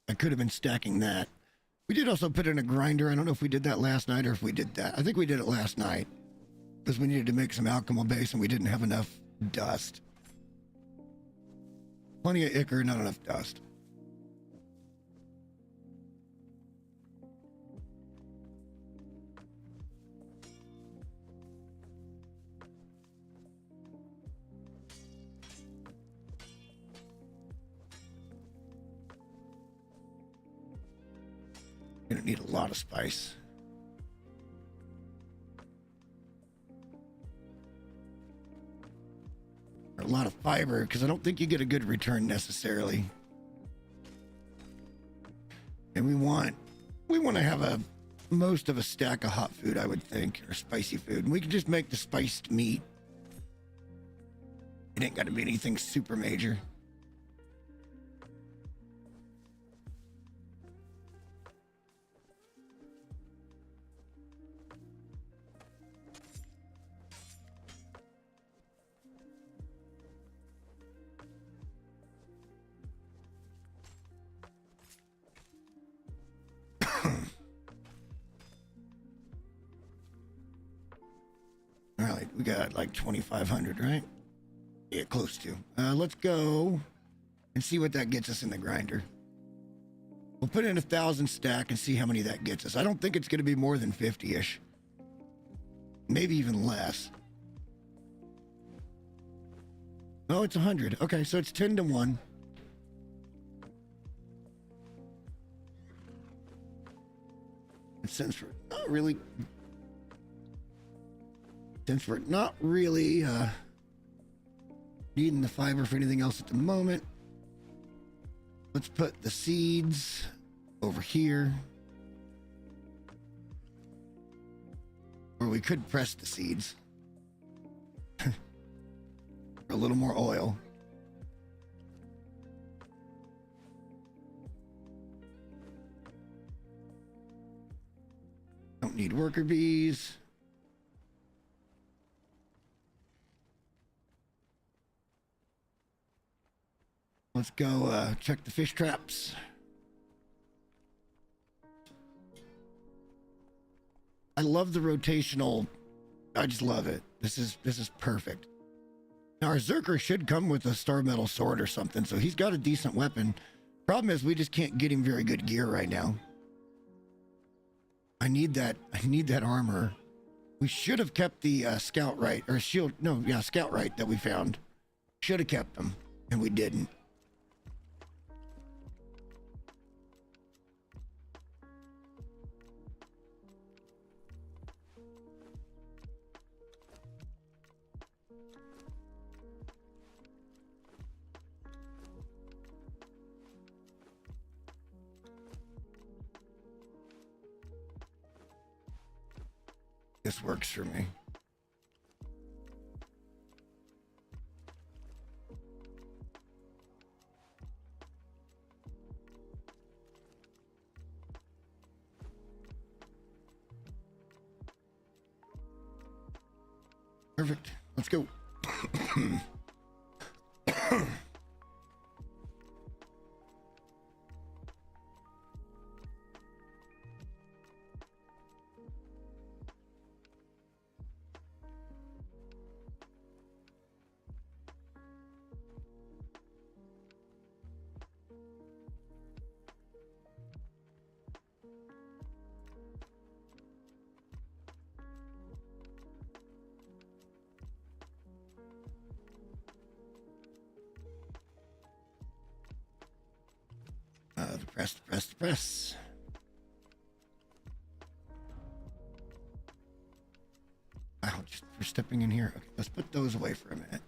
I could have been stacking that. We did also put in a grinder. I don't know if we did that last night or if we did that. I think we did it last night because we needed to make some alchemy base and we didn't have enough dust. Plenty of ichor, not enough dust. Gonna need a lot of spice. Or a lot of fiber, because I don't think you get a good return necessarily. And we want to have most of a stack of hot food, I would think, or spicy food. And we can just make the spiced meat. It ain't got to be anything super major. All right, we got like 2,500, right? Yeah, close to. Let's go and see what that gets us in the grinder. We'll put in 1,000 stack and see how many that gets us. I don't think it's going to be more than 50-ish. Maybe even less. Oh, it's 100. Okay, so it's 10 to 1. And since we're not really needing the fiber for anything else at the moment, let's put the seeds over here. Or we could press the seeds for a little more oil. Don't need worker bees. Let's go check the fish traps. I love the rotational. I just love it. This is perfect. Now our Zerker should come with a star metal sword or something, so he's got a decent weapon. Problem is we just can't get him very good gear right now. I need that armor. We should have kept the scout right or shield. No, yeah, scout right that we found. Should have kept them, and we didn't. This works for me. Perfect. Let's go. The press. Ouch, for stepping in here. Okay, let's put those away for a minute.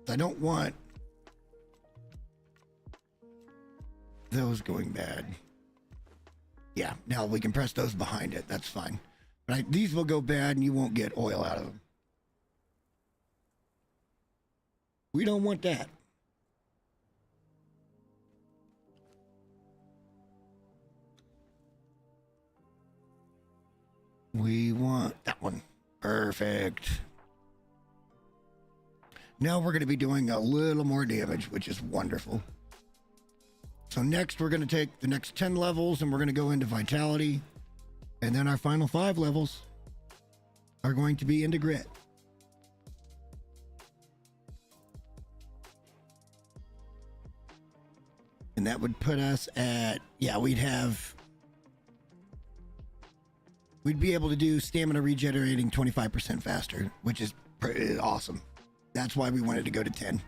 I don't want those going bad. Yeah, now we can press those behind it. That's fine. But these will go bad and you won't get oil out of them. We don't want that. We want that one. Perfect. Now we're going to be doing a little more damage, which is wonderful. So next we're going to take the next 10 levels and we're going to go into vitality. And then our final 5 levels are going to be into grit. And that would put us at, yeah, we'd be able to do stamina regenerating 25% faster, which is pretty awesome. That's why we wanted to go to 10.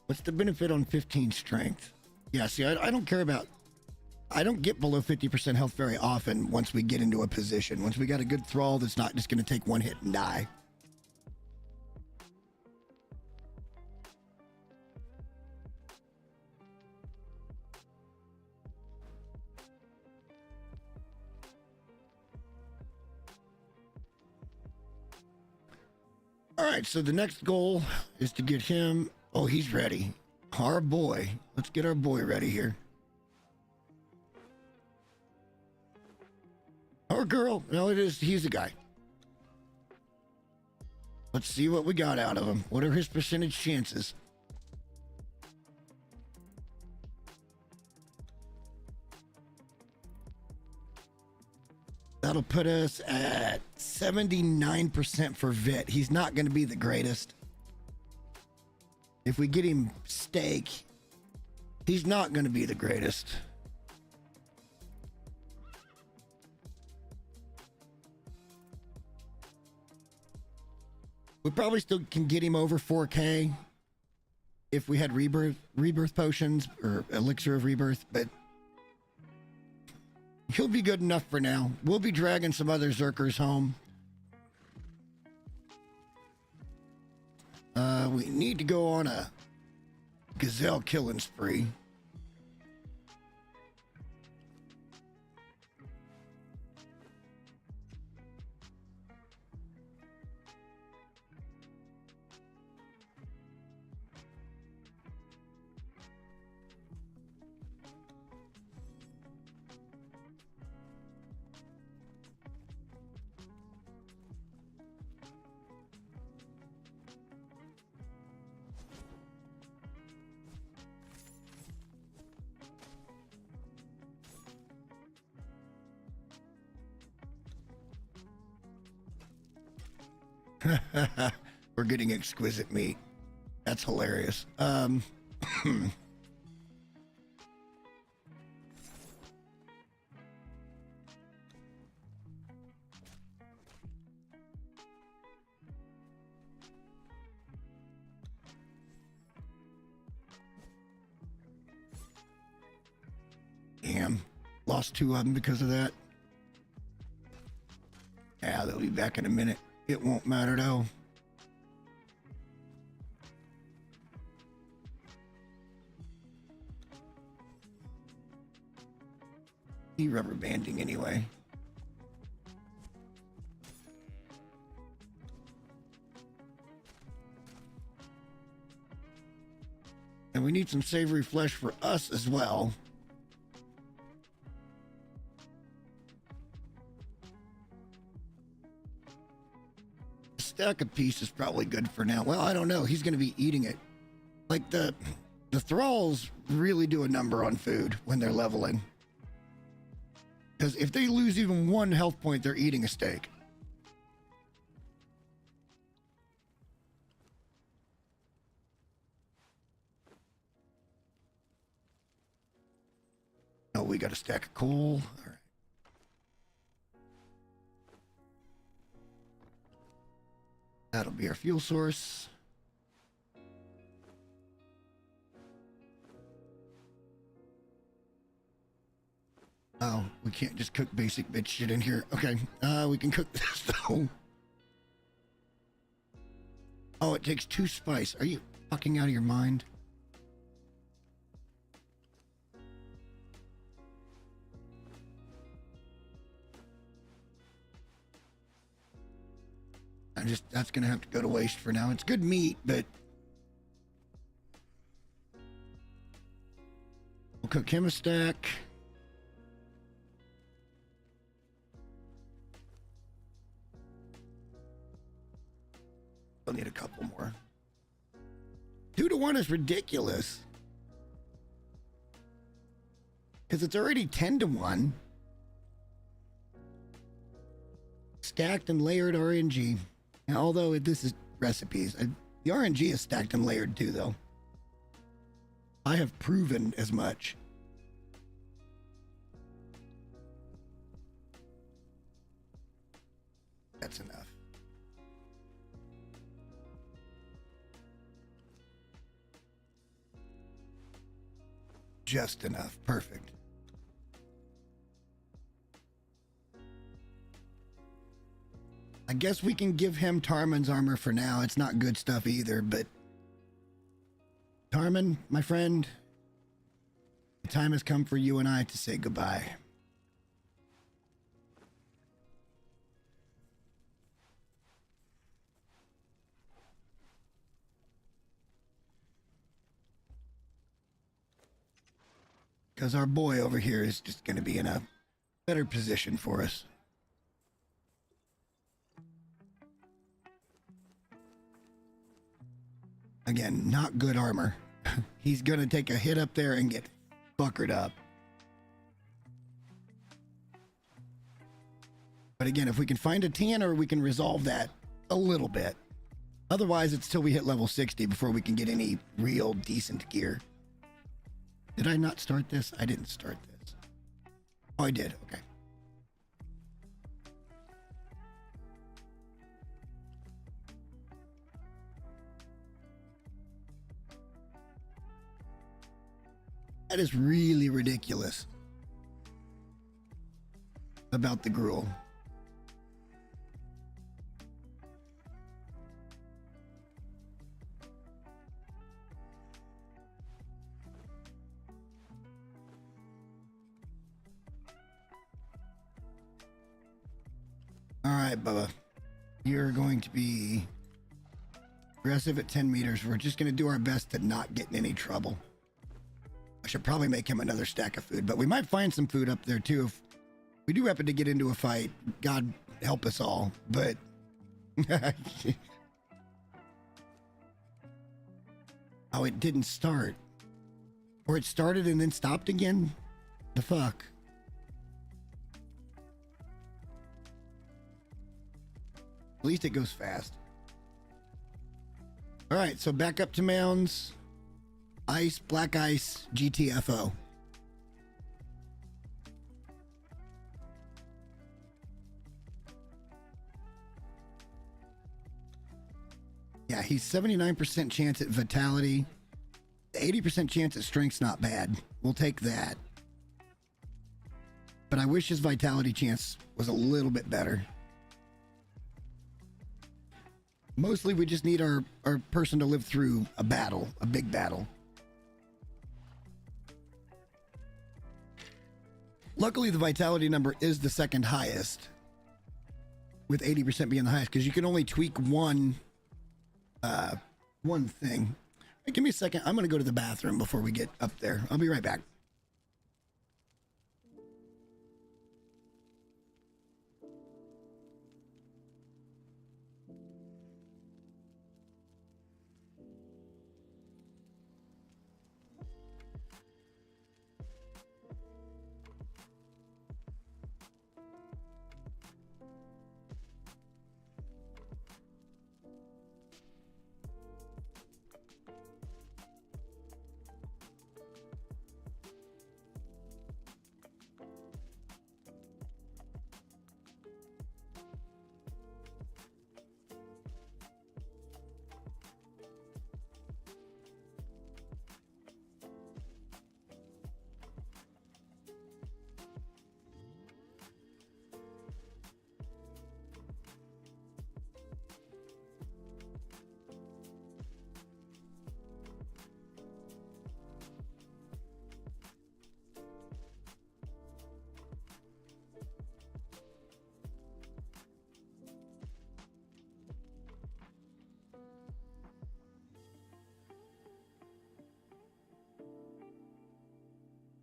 What's the benefit on 15 strength? Yeah, see, I don't care about... I don't get below 50% health very often once we get into a position. Once we got a good thrall that's not just going to take one hit and die. All right, so the next goal is to get him... Oh, he's ready. Our boy. Let's get our boy ready here. Or girl. No, he's a guy. Let's see what we got out of him. What are his percentage chances? That'll put us at 79% for Vit. He's not going to be the greatest. If we get him steak, he's not going to be the greatest. We probably still can get him over 4K if we had rebirth potions or elixir of rebirth, but he'll be good enough for now. We'll be dragging some other Zerkers home. We need to go on a gazelle killing spree. We're getting exquisite meat. That's hilarious. Damn. Lost 2 of them because of that. Yeah, they'll be back in a minute. It won't matter though. He rubber banding anyway. And we need some savory flesh for us as well. A stack of piece is probably good for now. Well, I don't know. He's going to be eating it. Like the thralls really do a number on food when they're leveling. Because if they lose even 1 health point, they're eating a steak. Oh, we got a stack of coal. All right. That'll be our fuel source. Oh, we can't just cook basic bitch shit in here. Okay, we can cook this though. Oh, it takes 2 spice. Are you fucking out of your mind? That's gonna have to go to waste for now. It's good meat, but we'll cook him a stack. I'll need a couple more. 2 to 1 is ridiculous. Because it's already 10 to 1. Stacked and layered RNG. Now, although this is recipes, the RNG is stacked and layered too, though. I have proven as much. That's enough. Just enough. Perfect. I guess we can give him Tarman's armor for now. It's not good stuff either, but Tarman, my friend, the time has come for you and I to say goodbye. Because our boy over here is just going to be in a better position for us. Again, not good armor. He's going to take a hit up there and get fuckered up. But again, if we can find a tanner, we can resolve that a little bit. Otherwise, it's till we hit level 60 before we can get any real decent gear. Did I not start this? I didn't start this. Oh, I did. Okay. That is really ridiculous about the gruel. All right, Bubba. You're going to be aggressive at 10 meters. We're just going to do our best to not get in any trouble. I should probably make him another stack of food, but we might find some food up there too. If we do happen to get into a fight, God help us all, but oh, it didn't start. Or it started and then stopped again? The fuck? At least it goes fast. All right, so back up to mounds. Ice, black ice, GTFO. Yeah, he's 79% chance at vitality. 80% chance at strength's not bad. We'll take that. But I wish his vitality chance was a little bit better. Mostly we just need our person to live through a battle, a big battle. Luckily, the vitality number is the second highest, with 80% being the highest, because you can only tweak one thing. Hey, give me a second. I'm going to go to the bathroom before we get up there. I'll be right back.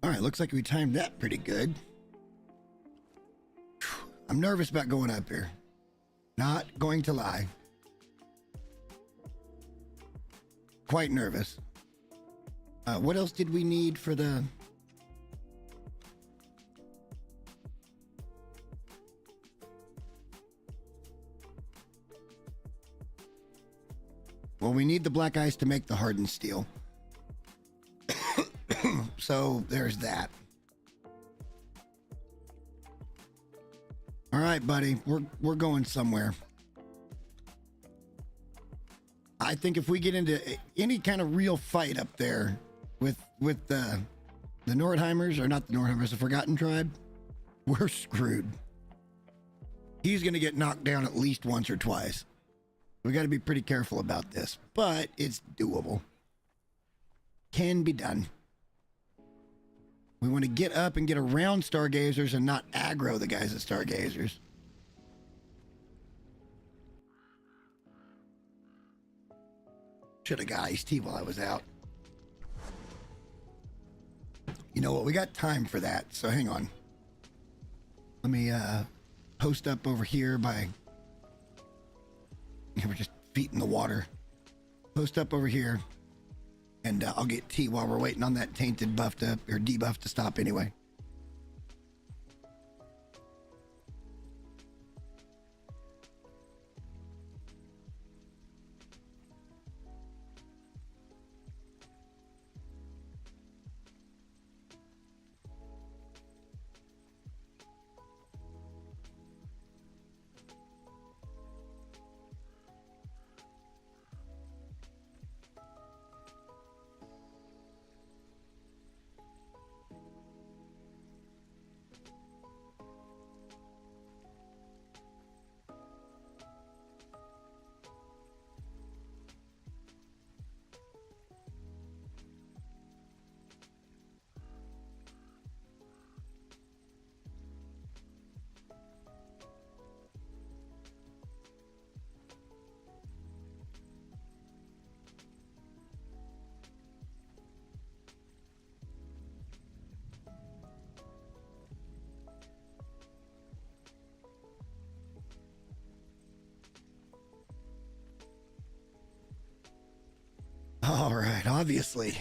All right, looks like we timed that pretty good. I'm nervous about going up here. Not going to lie. Quite nervous. What else did we need for the... Well, we need the black ice to make the hardened steel. So there's that. All right, buddy, we're going somewhere. I think if we get into any kind of real fight up there with the Nordheimers, or not the Nordheimers, the Forgotten Tribe, we're screwed. He's gonna get knocked down at least once or twice. We got to be pretty careful about this, but it's doable. Can be done. We want to get up and get around Stargazers and not aggro the guys at Stargazers. Should have got iced tea while I was out. You know what? We got time for that, so hang on. Let me post up over here by... We're just feet in the water. Post up over here. And I'll get tea while we're waiting on that tainted buff to, or debuff to stop anyway. All right, obviously.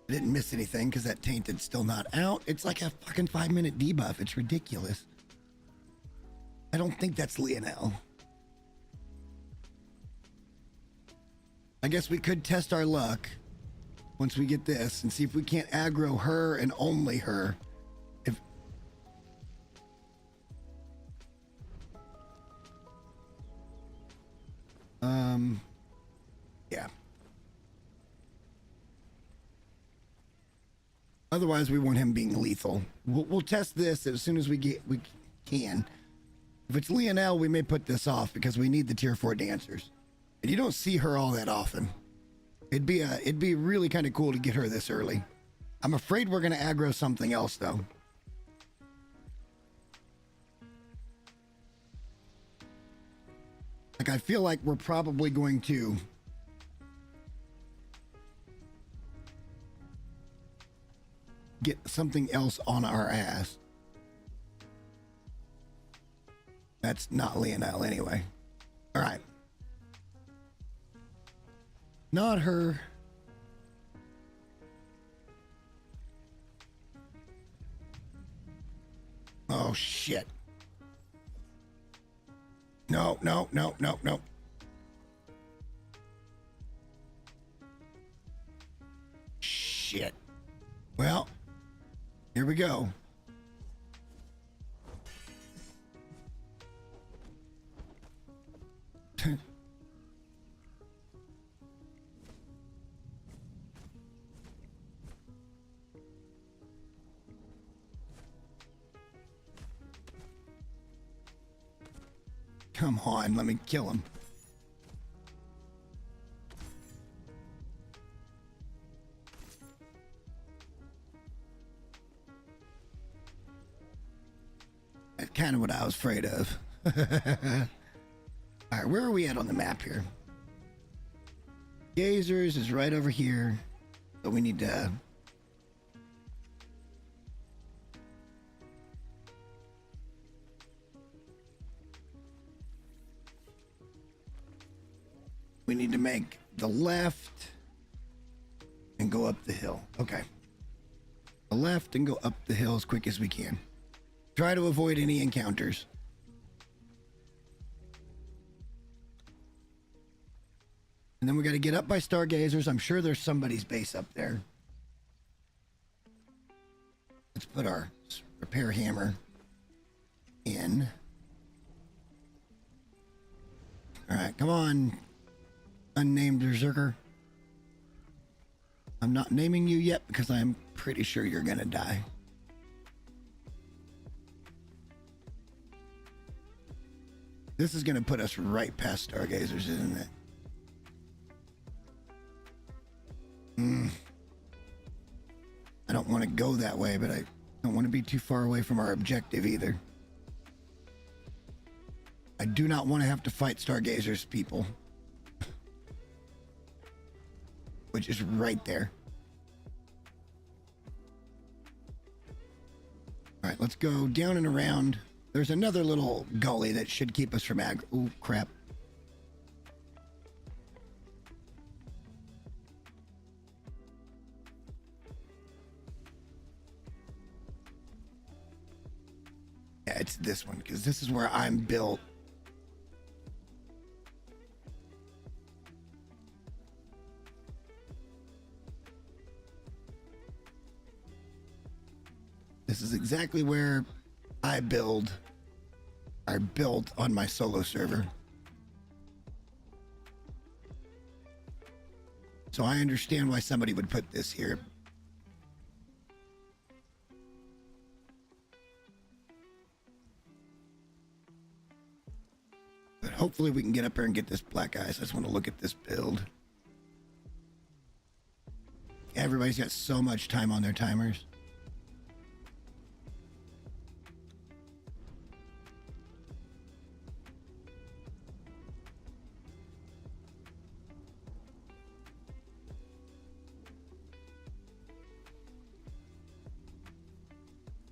I didn't miss anything because that tainted's still not out. It's like a fucking 5-minute debuff. It's ridiculous. I don't think that's Lionel. I guess we could test our luck once we get this and see if we can't aggro her and only her. If yeah. Otherwise, we want him being lethal. We'll test this as soon as we can. If it's Lionel, we may put this off because we need the tier 4 dancers. And you don't see her all that often. It'd be really kind of cool to get her this early. I'm afraid we're going to aggro something else, though. Like, I feel like we're probably going to get something else on our ass. That's not Lionel anyway. All right. Not her. Oh, shit. No. Shit. Well, here we go. Come on, let me kill him. That's kind of what I was afraid of. All right, where are we at on the map here? Gazers is right over here. So we need to... We need to make the left and go up the hill. Okay. The left and go up the hill as quick as we can. Try to avoid any encounters. And then we got to get up by stargazers. I'm sure there's somebody's base up there. Let's put our repair hammer in. All right, come on, unnamed berserker. I'm not naming you yet because I'm pretty sure you're gonna die. This is gonna put us right past stargazers, isn't it? I don't want to go that way, but I don't want to be too far away from our objective either. I do not want to have to fight stargazers, people. Which is right there. All right, let's go down and around. There's another little gully that should keep us from Ooh, crap. Yeah, it's this one, because this is where I'm built. This is exactly where I built on my solo server. So I understand why somebody would put this here. But hopefully we can get up here and get this black ice. I just want to look at this build. Everybody's got so much time on their timers.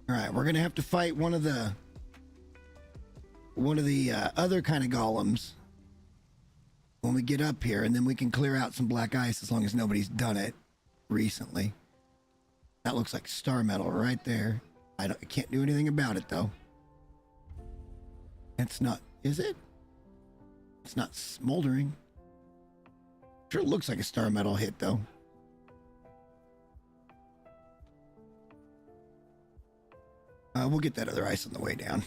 All right, we're gonna have to fight one of the other kind of golems when we get up here, and then we can clear out some black ice as long as nobody's done it recently. That looks like star metal right there. I can't do anything about it though. It's not, is it? It's not smoldering. Sure looks like a star metal hit, though. We'll get that other ice on the way down.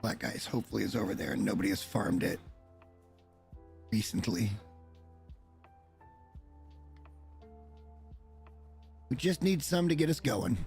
Black ice hopefully is over there and nobody has farmed it recently. We just need some to get us going.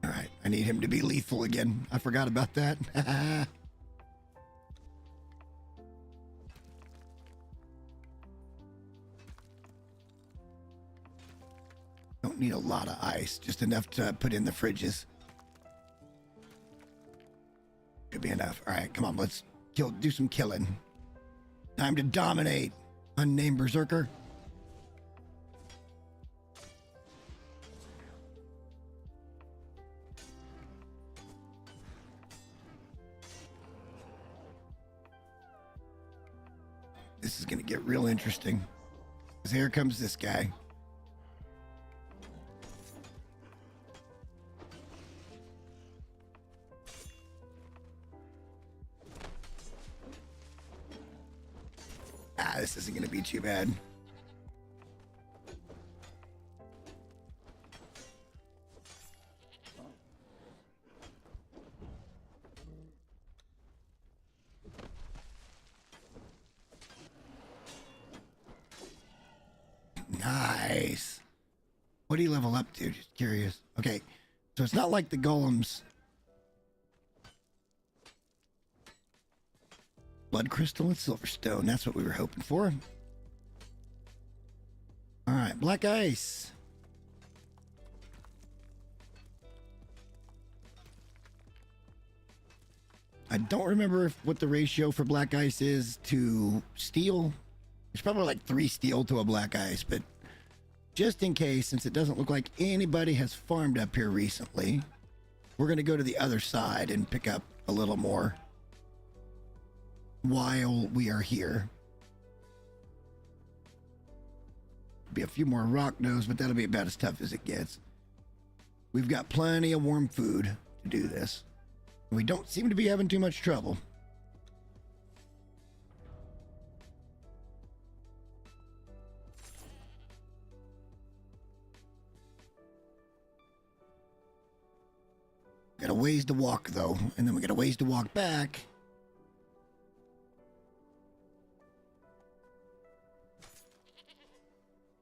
All right, I need him to be lethal again. I forgot about that. Don't need a lot of ice, just enough to put in the fridges. Should be enough. All right, come on, let's do some killing. Time to dominate, unnamed berserker. This is going to get real interesting. Because here comes this guy. This isn't going to be too bad. Nice. What do you level up to? Just curious. Okay, so it's not like the golems. Blood crystal and silverstone. That's what we were hoping for. All right, black ice. I don't remember what the ratio for black ice is to steel. It's probably like 3 steel to a black ice, but just in case, since it doesn't look like anybody has farmed up here recently, we're going to go to the other side and pick up a little more while we are here. Be a few more rock nose, but that'll be about as tough as it gets. We've got plenty of warm food to do this. We don't seem to be having too much trouble. Got a ways to walk though, and then we got a ways to walk back.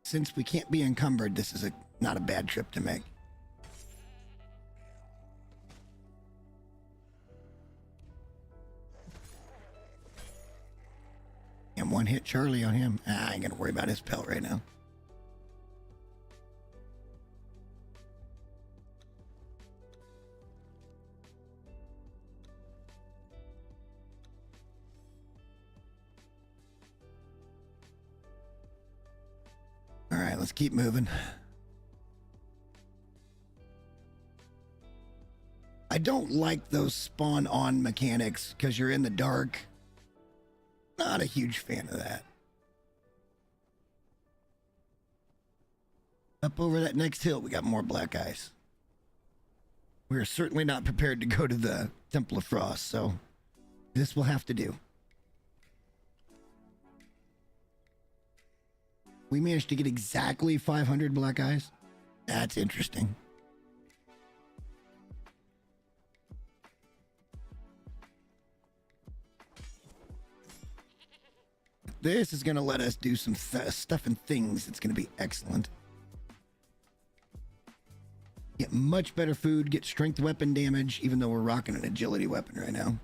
Since we can't be encumbered, this is not a bad trip to make. And one hit Charlie on him. I ain't gonna worry about his pelt right now. All right, let's keep moving. I don't like those spawn on mechanics because you're in the dark. Not a huge fan of that. Up over that next hill, we got more black ice. We're certainly not prepared to go to the Temple of Frost, so this will have to do. We managed to get exactly 500 black ice. That's interesting. This is going to let us do some stuff and things. It's going to be excellent. Get much better food, get strength weapon damage, even though we're rocking an agility weapon right now.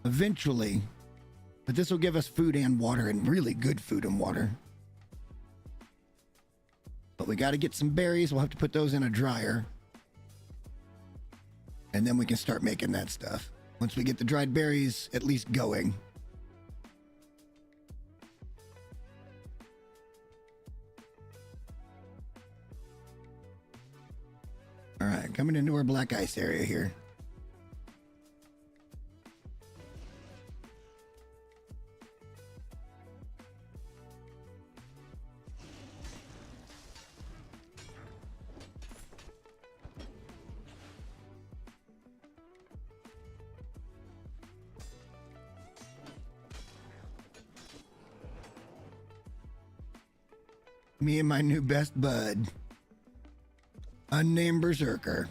Eventually, but this will give us food and water, and really good food and water. But we got to get some berries. We'll have to put those in a dryer. And then we can start making that stuff. Once we get the dried berries at least going. All right, coming into our black ice area here. Me and my new best bud, unnamed berserker.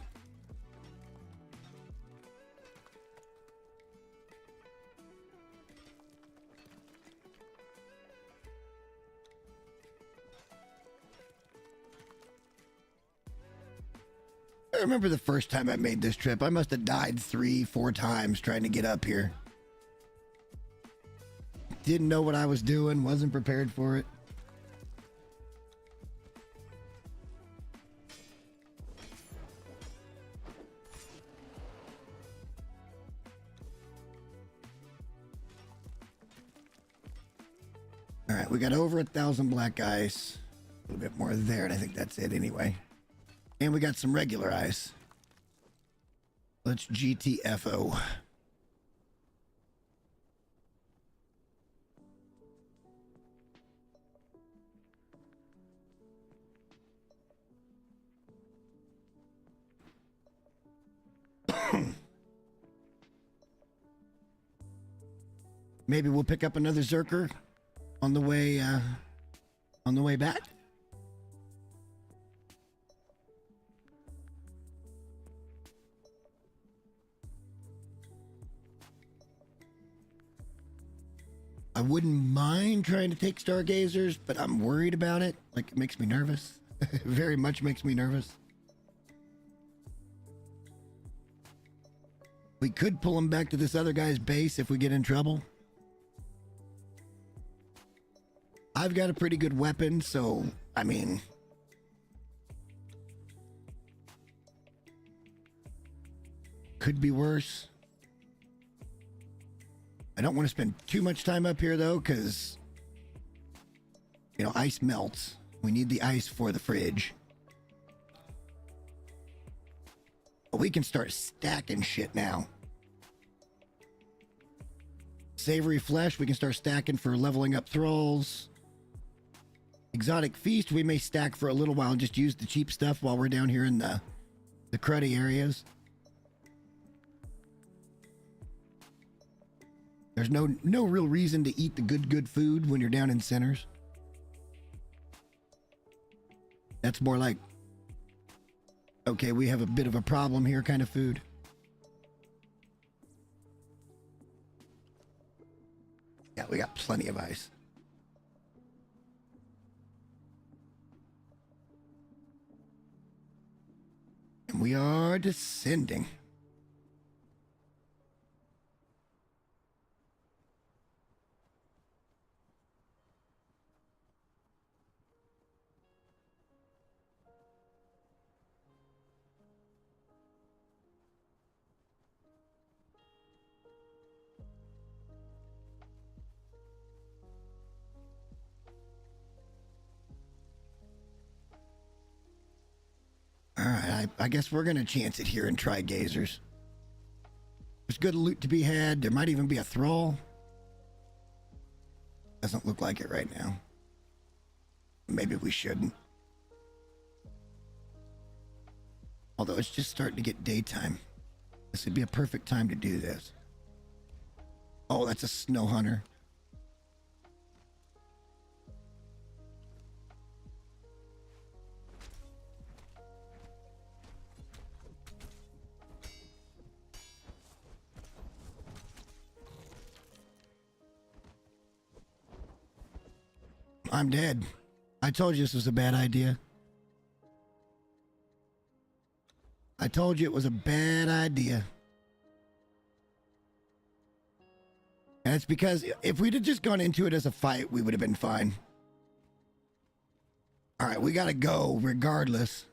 I remember the first time I made this trip, I must have died 3-4 times trying to get up here. Didn't know what I was doing, wasn't prepared for it. All right, we got over 1,000 black ice. A little bit more there, and I think that's it anyway. And we got some regular ice. Let's GTFO. Maybe we'll pick up another Zerker on the way back. I wouldn't mind trying to take stargazers, but I'm worried about it. Like, it makes me nervous. Very much makes me nervous. We could pull him back to this other guy's base if we get in trouble. I've got a pretty good weapon, so, I mean... could be worse. I don't want to spend too much time up here, though, because... you know, ice melts. We need the ice for the fridge. But we can start stacking shit now. Savory flesh, we can start stacking for leveling up thralls. Exotic feast, we may stack for a little while and just use the cheap stuff while we're down here in the cruddy areas. There's no real reason to eat the good food when you're down in centers. That's more like, okay, we have a bit of a problem here kind of food. Yeah, we got plenty of ice. And we are descending. All right, I guess we're going to chance it here and try gazers. There's good loot to be had. There might even be a thrall. Doesn't look like it right now. Maybe we shouldn't. Although it's just starting to get daytime. This would be a perfect time to do this. Oh, that's a snow hunter. I'm dead. I told you this was a bad idea. I told you it was a bad idea. And it's because if we'd have just gone into it as a fight, we would have been fine. All right, we gotta go regardless.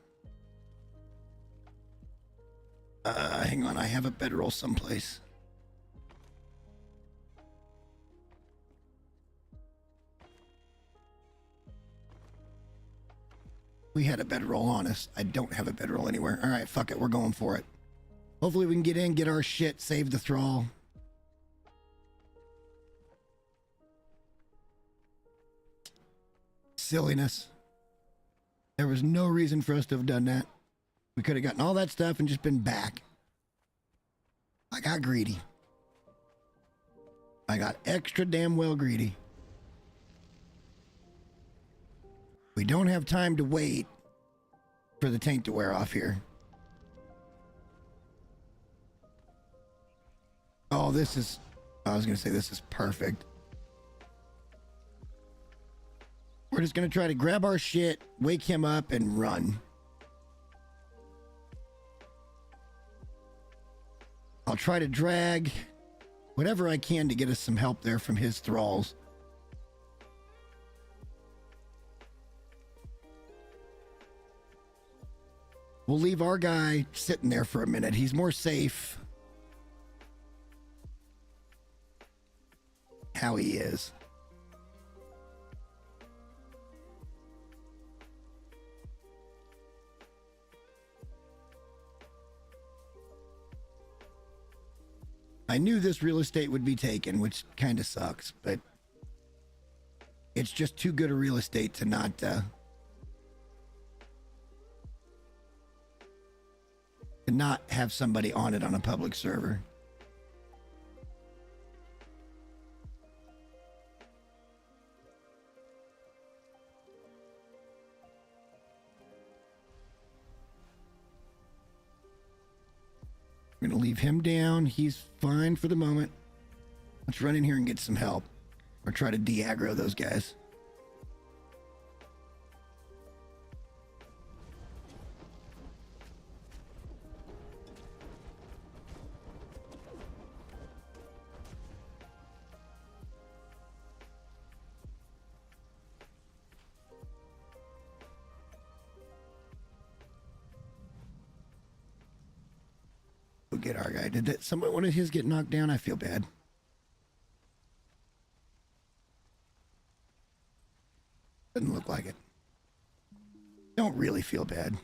Hang on, I have a bedroll someplace. We had a bedroll on us. I don't have a bedroll anywhere. All right, fuck it. We're going for it. Hopefully we can get in, get our shit, save the thrall. Silliness. There was no reason for us to have done that. We could have gotten all that stuff and just been back. I got greedy. I got extra damn well greedy. We don't have time to wait for the taint to wear off here. Oh, this is... I was going to say this is perfect. We're just going to try to grab our shit, wake him up, and run. I'll try to drag whatever I can to get us some help there from his thralls. We'll leave our guy sitting there for a minute. He's more safe. How he is. I knew this real estate would be taken, which kind of sucks, but it's just too good a real estate to not have somebody on it on a public server. I'm going to leave him down. He's fine for the moment. Let's run in here and get some help. Or try to de-aggro those guys. We'll get our guy. Did that someone, one of his get knocked down? I feel bad. Doesn't look like it. Don't really feel bad.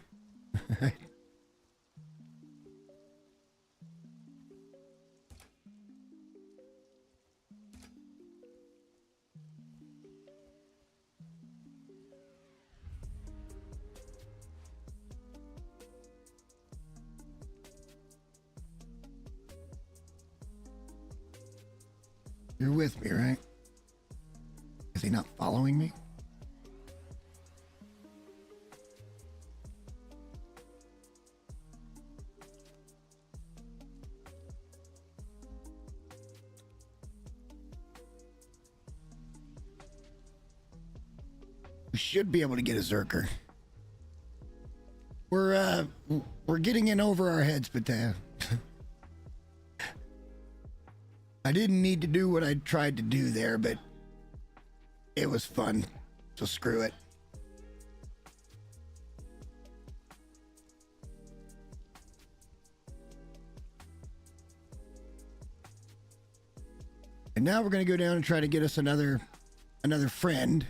You're with me, right? Is he not following me? We should be able to get a Zerker. We're getting in over our heads, but I didn't need to do what I tried to do there, but it was fun, so screw it. And now we're going to go down and try to get us another friend.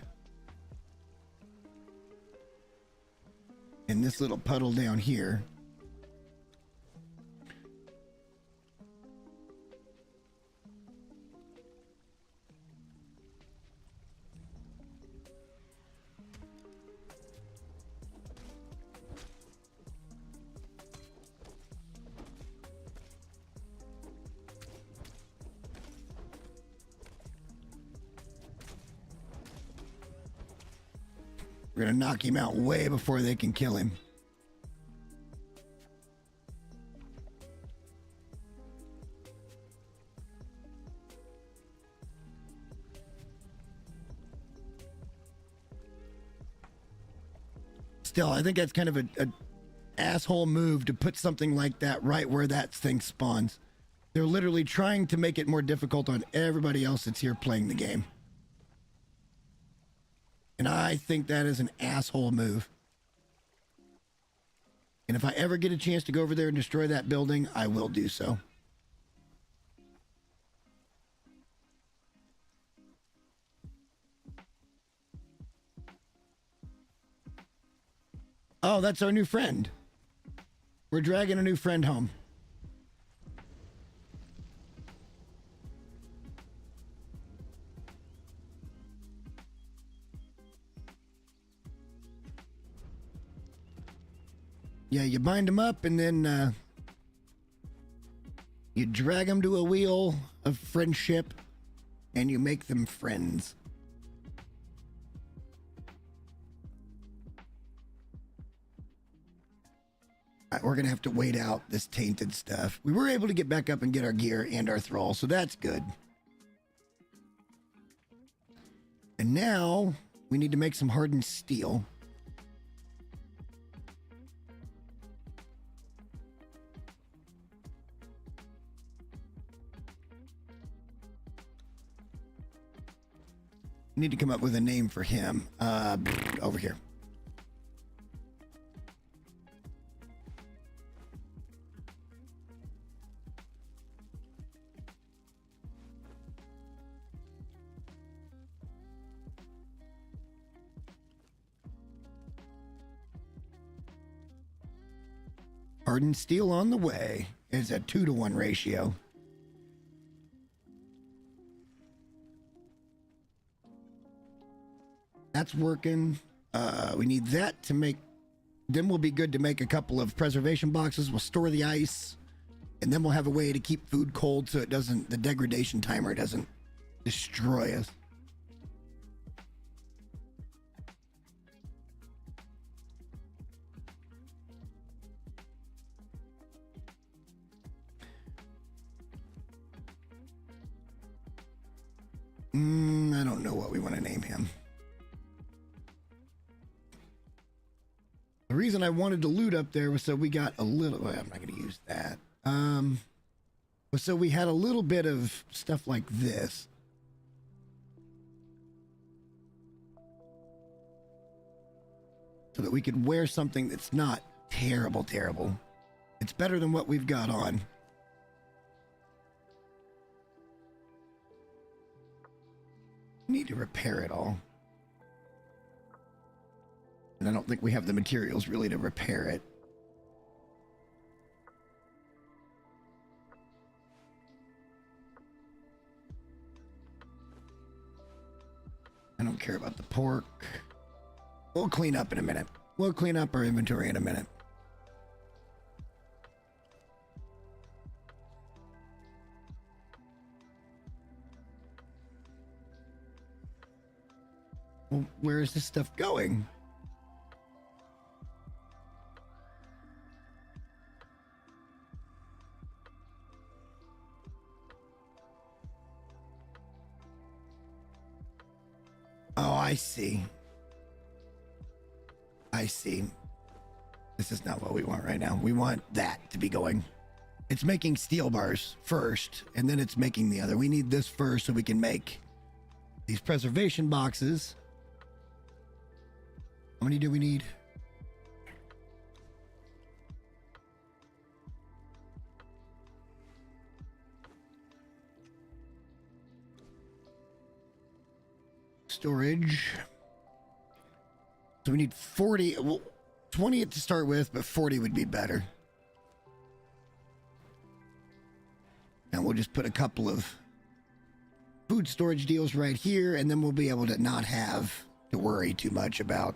In this little puddle down here. We're gonna knock him out way before they can kill him. Still, I think that's kind of a asshole move to put something like that right where that thing spawns. They're literally trying to make it more difficult on everybody else that's here playing the game. And I think that is an asshole move. And if I ever get a chance to go over there and destroy that building, I will do so. Oh, that's our new friend. We're dragging a new friend home. Yeah, you bind them up and then you drag them to a wheel of friendship and you make them friends. All right, we're going to have to wait out this tainted stuff. We were able to get back up and get our gear and our thrall, so that's good. And now we need to make some hardened steel. Need to come up with a name for him. Over here. Hardened steel on the way. It's a 2-to-1 ratio. That's working. We need that to make... Then we'll be good to make a couple of preservation boxes. We'll store the ice. And then we'll have a way to keep food cold so it doesn't... The degradation timer doesn't destroy us. I don't know what we want to name him. The reason I wanted to loot up there was so we got a little... Well, I'm not going to use that. Was so we had a little bit of stuff like this. So that we could wear something that's not terrible, terrible. It's better than what we've got on. Need to repair it all. And I don't think we have the materials really to repair it. I don't care about the pork. We'll clean up in a minute. We'll clean up our inventory in a minute. Well, where is this stuff going? Oh, I see. I see. This is not what we want right now. We want that to be going. It's making steel bars first, and then it's making the other. We need this first so we can make these preservation boxes. How many do we need? Storage. So we need 40. Well, 20 to start with, but 40 would be better. And we'll just put a couple of food storage deals right here, and then we'll be able to not have to worry too much about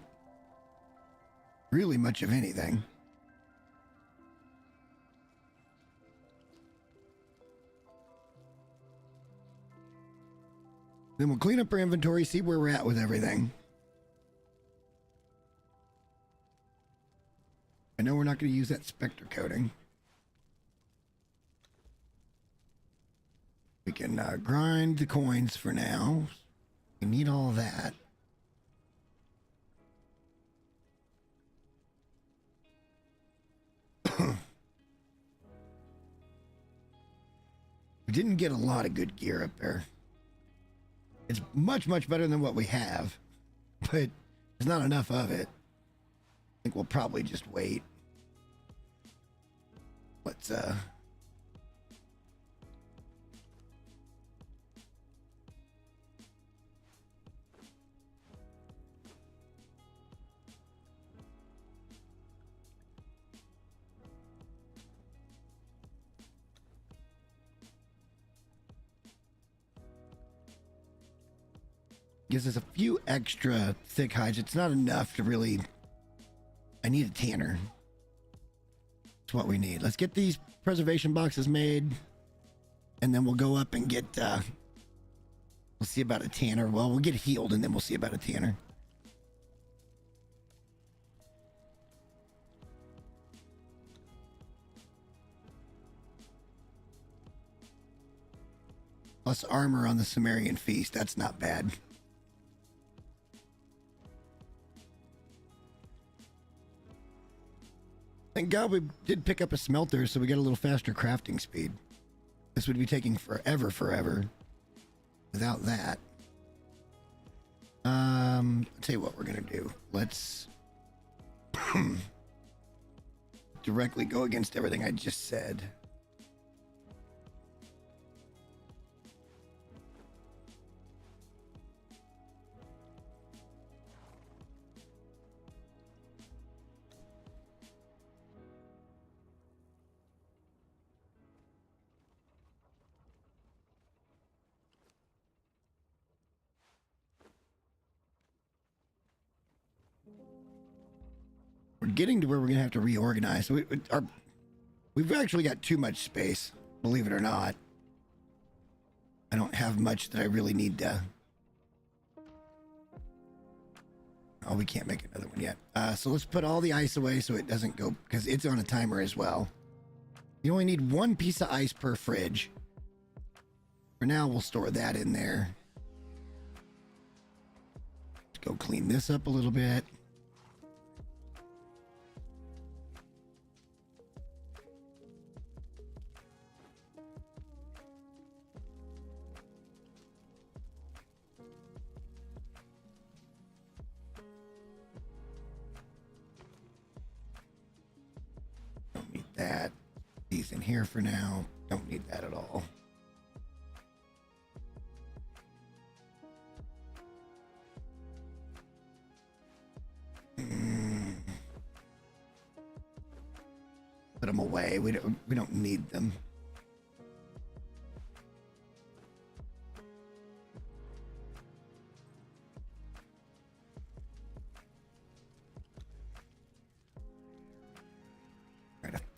really much of anything. Then we'll clean up our inventory, see where we're at with everything. I know we're not going to use that Spectre coating. We can grind the coins for now. We need all that. We didn't get a lot of good gear up there. It's much, much better than what we have, but there's not enough of it. I think we'll probably just wait. Let's Gives us a few extra thick hides. It's not enough to really... I need a tanner. That's what we need. Let's get these preservation boxes made. And then we'll go up and get... we'll see about a tanner. Well, we'll get healed and then we'll see about a tanner. Plus armor on the Sumerian feast. That's not bad. Thank God we did pick up a smelter, so we get a little faster crafting speed. This would be taking forever without that. I'll tell you what we're gonna do. Let's directly go against everything I just said. We're getting to where we're gonna have to reorganize. So we've actually got too much space, believe it or not. I don't have much that I really need to. Oh, we can't make another one yet. So let's put all the ice away so it doesn't go, because it's on a timer as well. You only need one piece of ice per fridge. For now, we'll store that in there. Let's go clean this up a little bit. That. These in here for now. Don't need that at all. Put them away. We don't need them.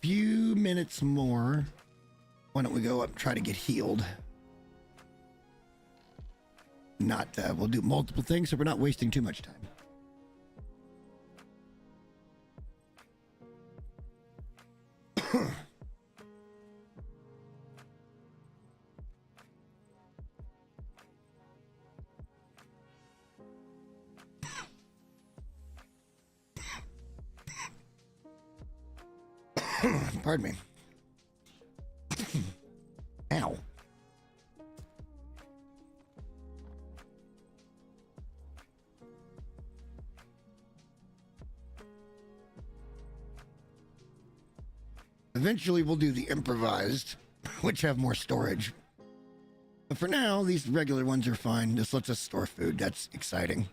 Few minutes more. Why don't we go up and try to get healed? Not, we'll do multiple things so we're not wasting too much time. Pardon me. Ow. Eventually we'll do the improvised, which have more storage. But for now, these regular ones are fine. This lets us store food. That's exciting.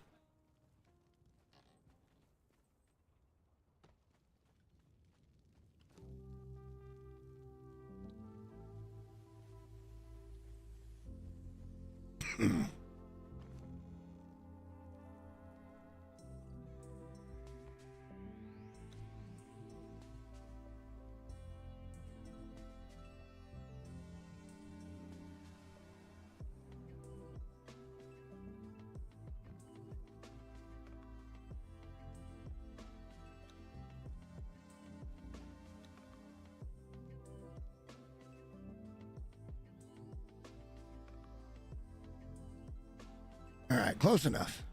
All right, close enough.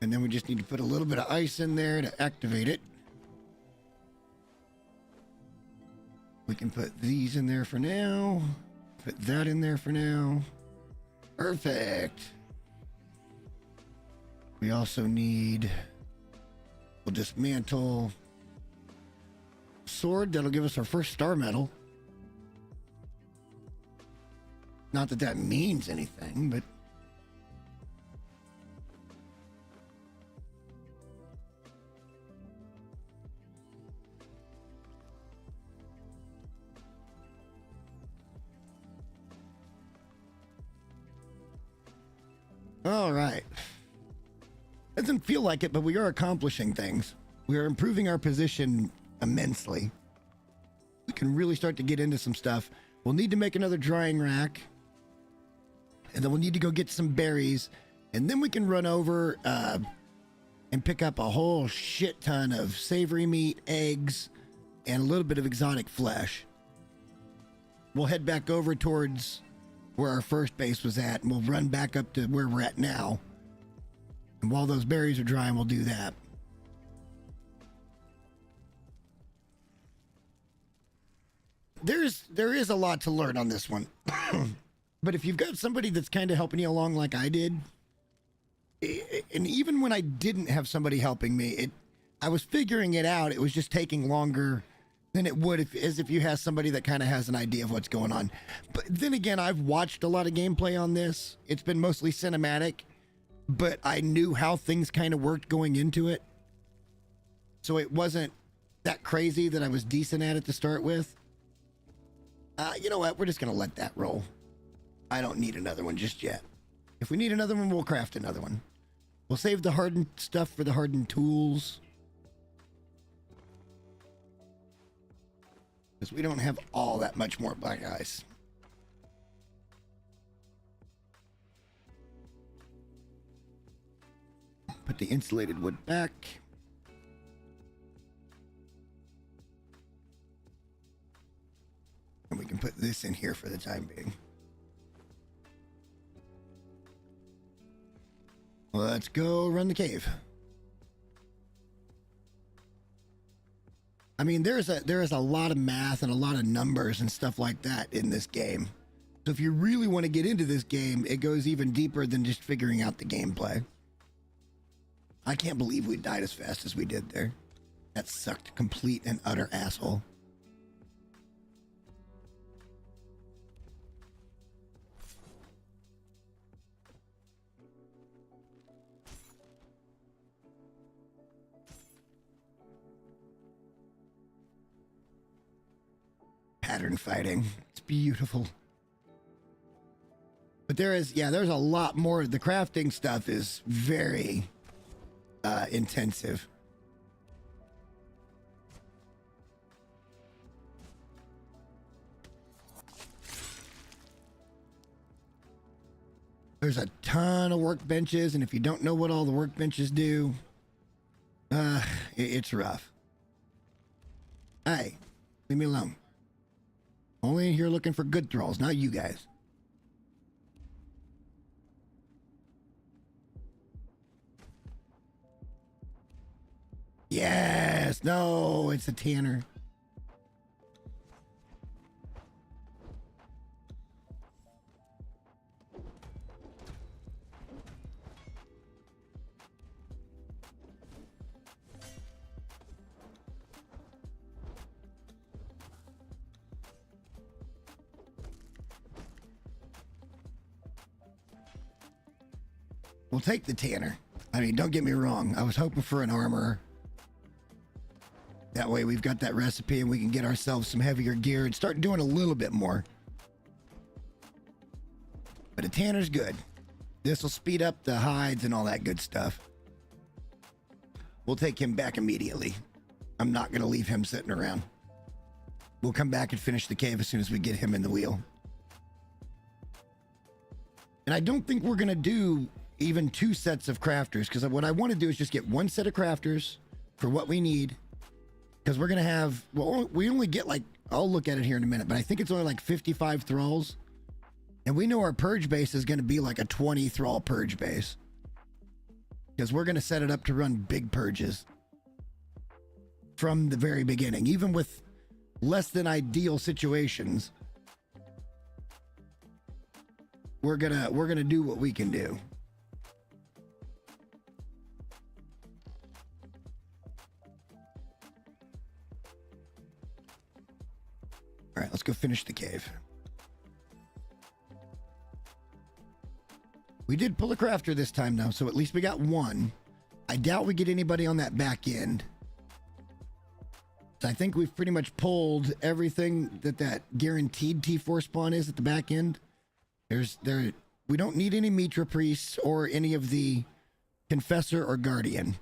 And then we just need to put a little bit of ice in there to activate it. We can put these in there for now. Put that in there for now. Perfect. We also need, we'll dismantle sword. That'll give us our first star medal. Not that that means anything, but All right. Doesn't feel like it, but we are accomplishing things. We are improving our position immensely. We can really start to get into some stuff. We'll need to make another drying rack. And then we'll need to go get some berries. And then we can run over and pick up a whole shit ton of savory meat, eggs, and a little bit of exotic flesh. We'll head back over towards where our first base was at, and we'll run back up to where we're at now. And while those berries are drying, we'll do that. There is a lot to learn on this one. But if you've got somebody that's kind of helping you along like I did, and even when I didn't have somebody helping me, I was figuring it out. It was just taking longer than it would as if you have somebody that kind of has an idea of what's going on. But then again, I've watched a lot of gameplay on this. It's been mostly cinematic, but I knew how things kind of worked going into it. So it wasn't that crazy that I was decent at it to start with. You know what? We're just going to let that roll. I don't need another one just yet. If we need another one, we'll craft another one. We'll save the hardened stuff for the hardened tools. Because we don't have all that much more black ice. Put the insulated wood back. And we can put this in here for the time being. Let's go run the cave. I mean, there is a lot of math and a lot of numbers and stuff like that in this game. So if you really want to get into this game, it goes even deeper than just figuring out the gameplay. I can't believe we died as fast as we did there. That sucked complete and utter asshole. Pattern fighting. It's beautiful. But there's a lot more. The crafting stuff is very intensive. There's a ton of workbenches, and if you don't know what all the workbenches do, it's rough. Hey, leave me alone. Only here looking for good thralls, not you guys. Yes! No, it's a tanner. We'll take the tanner. I mean, don't get me wrong. I was hoping for an armor. That way we've got that recipe and we can get ourselves some heavier gear and start doing a little bit more. But a tanner's good. This will speed up the hides and all that good stuff. We'll take him back immediately. I'm not going to leave him sitting around. We'll come back and finish the cave as soon as we get him in the wheel. And I don't think we're going to do even 2 sets of crafters, because what I want to do is just get 1 set of crafters for what we need, because we're going to have, well, we only get like, I'll look at it here in a minute, but I think it's only like 55 thralls, and we know our purge base is going to be like a 20 thrall purge base, because we're going to set it up to run big purges from the very beginning, even with less than ideal situations. We're gonna do what we can do. All right, let's go finish the cave. We did pull a crafter this time though, so at least we got 1. I doubt we get anybody on that back end. So I think we've pretty much pulled everything that guaranteed T4 spawn is at the back end. We don't need any Mitra priests or any of the confessor or guardian.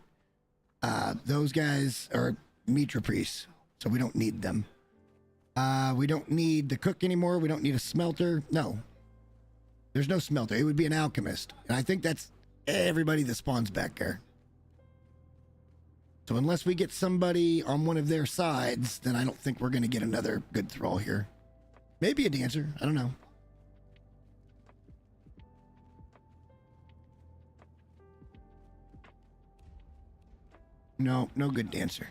Those guys are Mitra priests, so we don't need them. We don't need the cook anymore. We don't need a smelter. No. There's no smelter. It would be an alchemist. And I think that's everybody that spawns back there. So unless we get somebody on one of their sides, then I don't think we're going to get another good thrall here. Maybe a dancer. I don't know. No, no good dancer.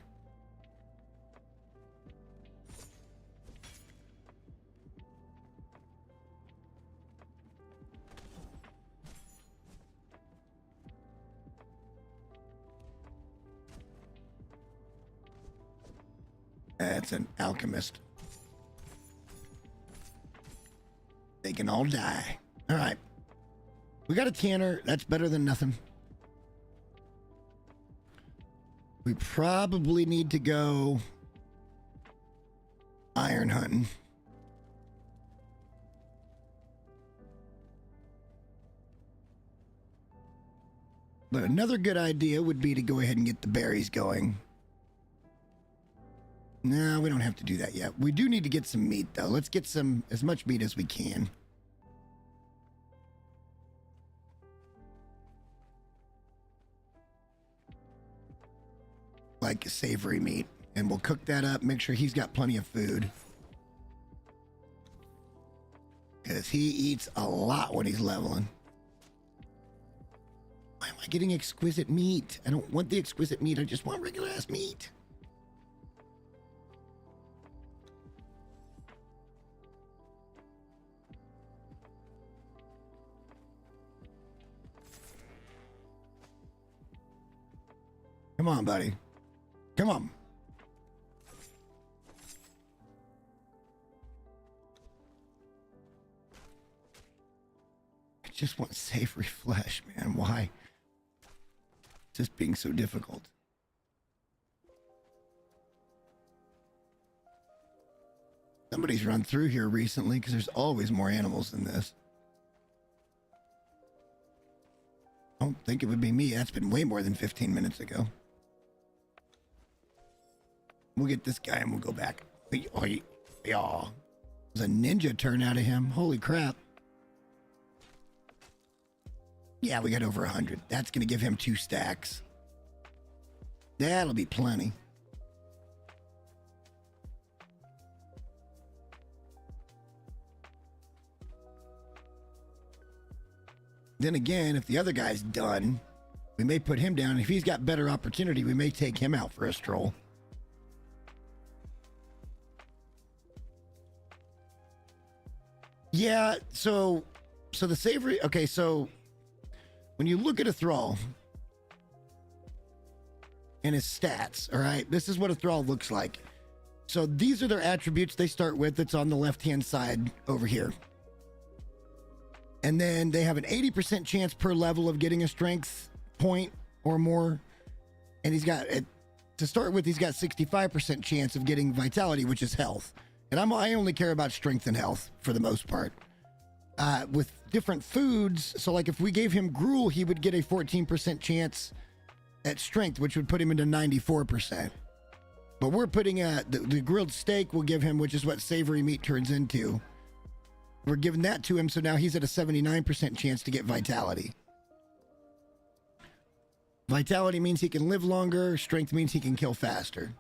That's an alchemist. They can all die. All right. We got a tanner. That's better than nothing. We probably need to go iron hunting. But another good idea would be to go ahead and get the berries going. No, we don't have to do that yet. We do need to get some meat, though. Let's get some, as much meat as we can. Like a savory meat. And we'll cook that up, make sure he's got plenty of food. Because he eats a lot when he's leveling. Why am I getting exquisite meat? I don't want the exquisite meat. I just want regular ass meat. Come on, buddy. Come on. I just want savory flesh, man. Why? It's just being so difficult. Somebody's run through here recently because there's always more animals than this. I don't think it would be me. That's been way more than 15 minutes ago. We'll get this guy and we'll go back. Yeah. There's a ninja turn out of him. Holy crap. Yeah, we got over 100. That's going to give him 2 stacks. That'll be plenty. Then again, if the other guy's done, we may put him down. If he's got better opportunity, we may take him out for a stroll. Yeah, so the savory, okay, so when you look at a thrall and his stats, all right, this is what a thrall looks like. So these are their attributes they start with. It's on the left-hand side over here. And then they have an 80% chance per level of getting a strength point or more. And he's got, to start with, he's got 65% chance of getting vitality, which is health. And I only care about strength and health for the most part. With different foods, so like if we gave him gruel, he would get a 14% chance at strength, which would put him into 94%. But we're putting the grilled steak will give him, which is what savory meat turns into. We're giving that to him, so now he's at a 79% chance to get vitality. Vitality means he can live longer. Strength means he can kill faster.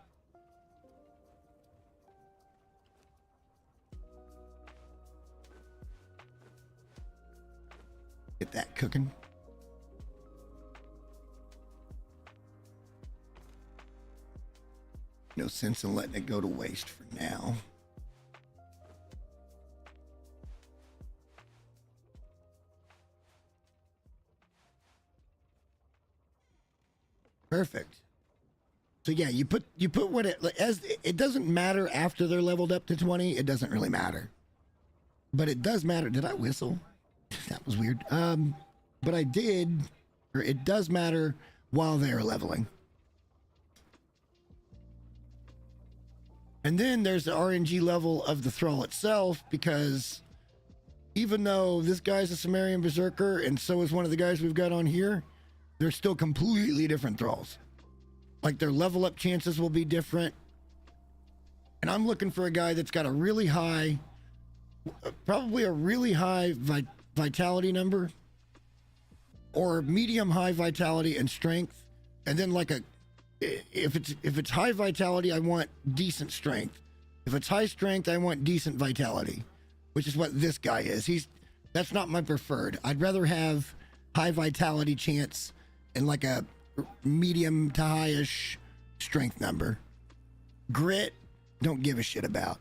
Get that cooking. No sense in letting it go to waste for now. Perfect. So yeah, you put what it doesn't matter after they're leveled up to 20. It doesn't really matter, but it does matter. Did I whistle? That was weird. But I did, or it does matter while they're leveling. And then there's the RNG level of the thrall itself, because even though this guy's a Sumerian Berserker and so is one of the guys we've got on here, they're still completely different Thralls. Like their level up chances will be different. And I'm looking for a guy that's got a really high, probably a really high vitality number, or medium high vitality and strength. And then like if it's high vitality, I want decent strength. If it's high strength, I want decent vitality, which is what this guy is. That's not my preferred. I'd rather have high vitality chance and like a medium to high-ish strength number. Grit, don't give a shit about.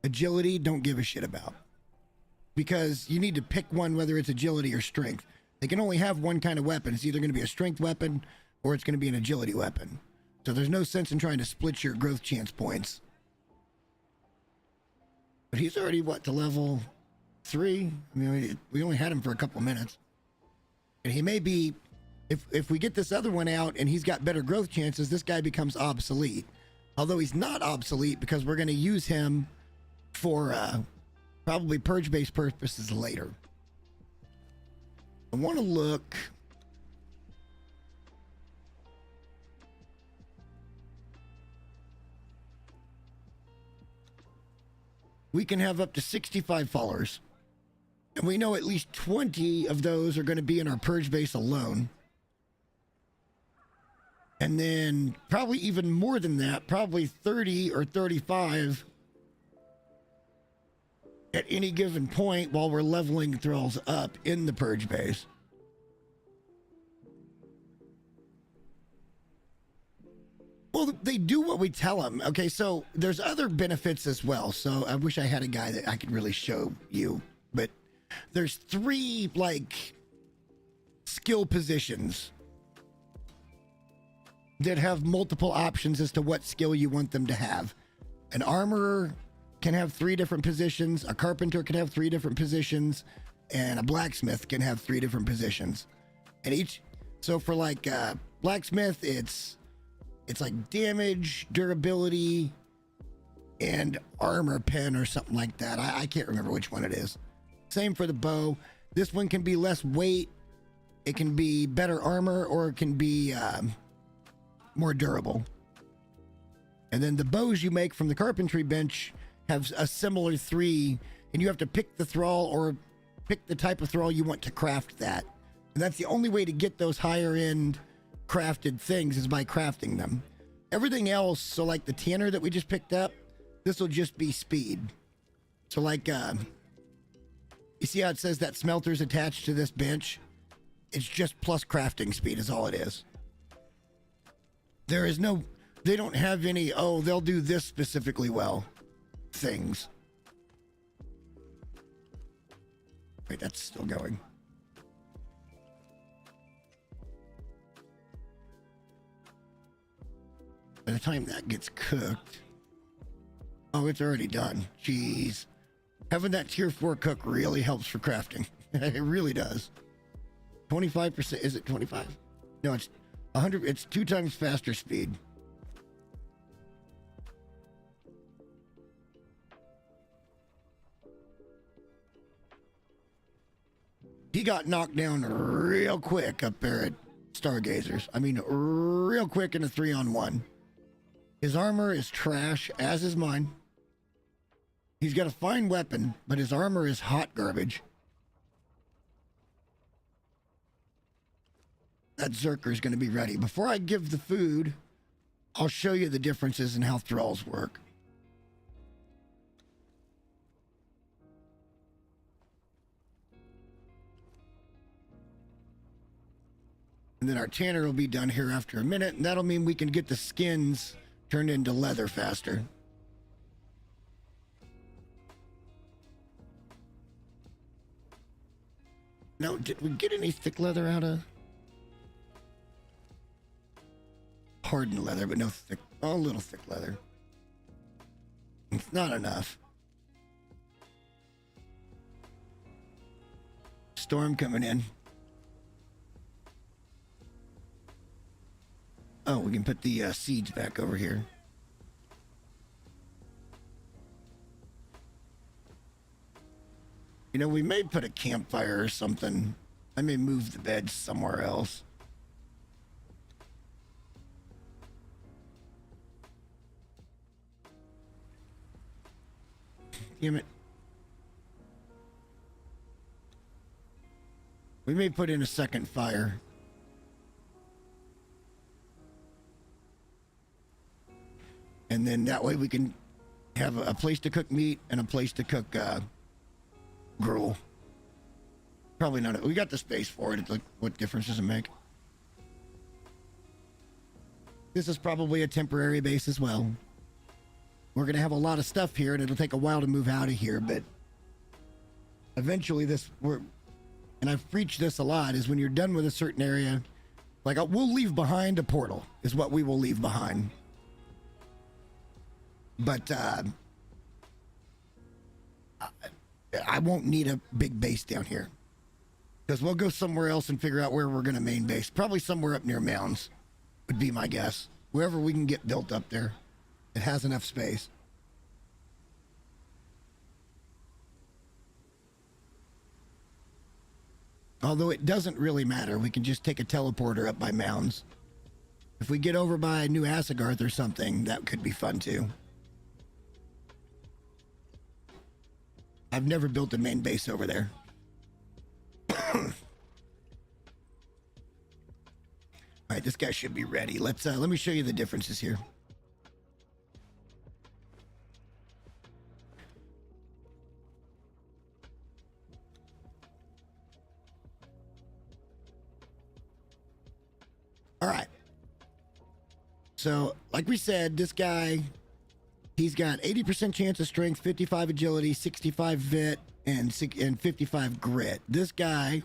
Agility, don't give a shit about. Because you need to pick one, whether it's agility or strength. They can only have one kind of weapon. It's either going to be a strength weapon or it's going to be an agility weapon. So there's no sense in trying to split your growth chance points. But he's already, what, to level 3? I mean, we only had him for a couple minutes. And he may be, if we get this other one out and he's got better growth chances, this guy becomes obsolete. Although he's not obsolete because we're going to use him for probably purge-based purposes later. I want to look. We can have up to 65 followers. And we know at least 20 of those are going to be in our purge base alone. And then probably even more than that, probably 30 or 35 at any given point while we're leveling Thralls up in the purge base. Well, they do what we tell them. Okay, so there's other benefits as well. So I wish I had a guy that I could really show you. But there's 3, like, skill positions that have multiple options as to what skill you want them to have. An armorer can have 3 different positions, a carpenter can have 3 different positions, and a blacksmith can have 3 different positions. And so for like blacksmith, it's like damage, durability, and armor pen or something like that. I can't remember which one it is. Same for the bow. This one can be less weight, it can be better armor, or it can be more durable. And then the bows you make from the carpentry bench have a similar 3, and you have to pick the thrall or pick the type of thrall you want to craft that. And that's the only way to get those higher end crafted things is by crafting them. Everything else, so like the tanner that we just picked up, this will just be speed. So like, you see how it says that smelter's attached to this bench? It's just plus crafting speed is all it is. There is no, they don't have any, oh, they'll do this specifically well things. Wait, that's still going. By the time that gets cooked, oh, it's already done. Jeez. Having that tier 4 cook really helps for crafting. It really does. 25%, is it 25? No, it's 100, it's 2 times faster speed. He got knocked down real quick up there at Stargazers. I mean, real quick in a 3-on-1. His armor is trash, as is mine. He's got a fine weapon, but his armor is hot garbage. That Zerker is going to be ready. Before I give the food, I'll show you the differences in how Thralls work. And then our tanner will be done here after a minute, and that'll mean we can get the skins turned into leather faster. Now, did we get any thick leather out of? Hardened leather, but no thick, oh, a little thick leather. It's not enough. Storm coming in. Oh, we can put the seeds back over here. You know, we may put a campfire or something. I may move the bed somewhere else. Damn it. We may put in a second fire. And then that way we can have a place to cook meat and a place to cook gruel. Probably not. We got the space for it. It's like, what difference does it make? This is probably a temporary base as well. We're going to have a lot of stuff here, and it'll take a while to move out of here, but eventually and I've preached this a lot, is when you're done with a certain area, like we'll leave behind a portal, is what we will leave behind. But I won't need a big base down here, because we'll go somewhere else and figure out where we're going to main base. Probably somewhere up near mounds would be my guess. Wherever we can get built up there. It has enough space. Although it doesn't really matter. We can just take a teleporter up by mounds. If we get over by New Asgard or something, that could be fun too. I've never built a main base over there. All right, this guy should be ready. Let me show you the differences here. All right. So, like we said, this guy, he's got 80% chance of strength, 55 agility, 65 vit, and 55 grit. This guy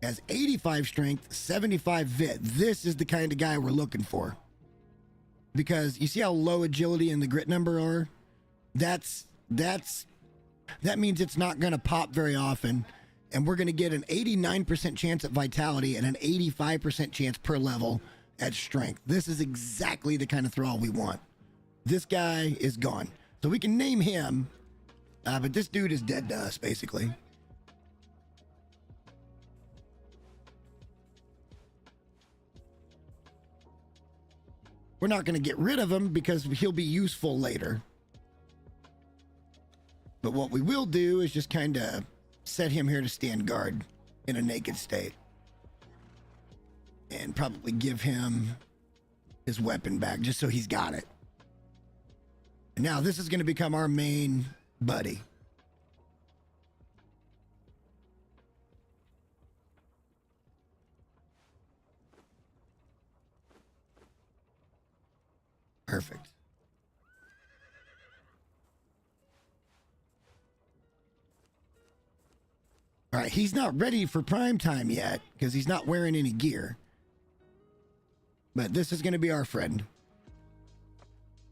has 85 strength, 75 vit. This is the kind of guy we're looking for. Because you see how low agility and the grit number are? That means it's not going to pop very often. And we're going to get an 89% chance at vitality and an 85% chance per level at strength. This is exactly the kind of thrall we want. This guy is gone. So we can name him, but this dude is dead to us, basically. We're not going to get rid of him because he'll be useful later. But what we will do is just kind of set him here to stand guard in a naked state. And probably give him his weapon back just so he's got it. And now this is going to become our main buddy. Perfect. All right, he's not ready for prime time yet because he's not wearing any gear. But this is going to be our friend.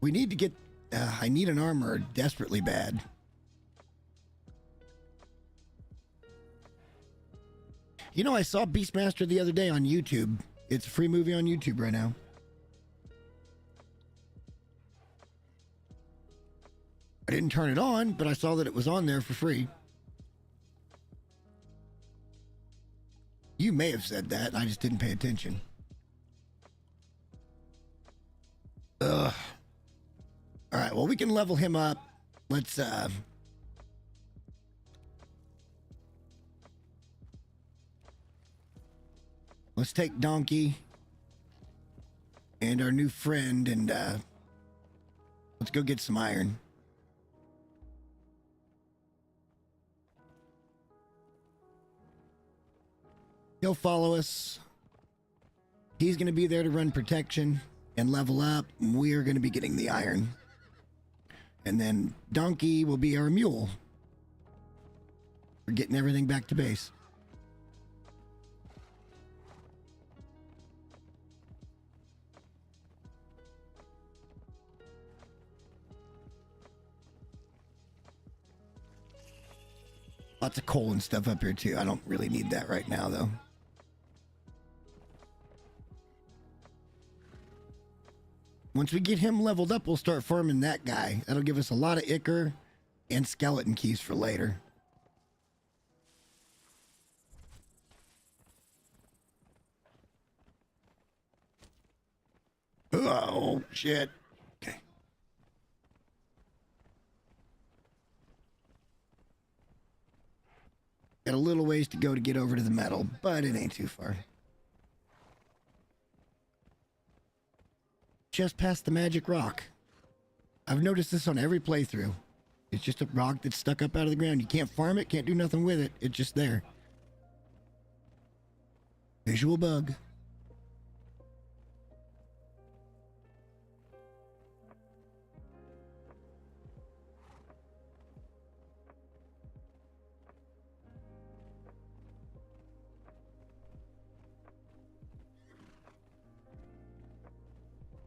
We need to get... I need an armor desperately bad. You know, I saw Beastmaster the other day on YouTube. It's a free movie on YouTube right now. I didn't turn it on, but I saw that it was on there for free. You may have said that. I just didn't pay attention. Ugh. All right, well, we can level him up. Let's take Donkey and our new friend and let's go get some iron. He'll follow us. He's going to be there to run protection and level up. And we are going to be getting the iron. And then Donkey will be our mule. We're getting everything back to base. Lots of coal and stuff up here too. I don't really need that right now though. Once we get him leveled up, we'll start farming that guy. That'll give us a lot of ichor and skeleton keys for later. Oh, shit. Okay. Got a little ways to go to get over to the metal, but it ain't too far. Just past the magic rock. I've noticed this on every playthrough. It's just a rock that's stuck up out of the ground. You can't farm it, can't do nothing with it. It's just there. Visual bug.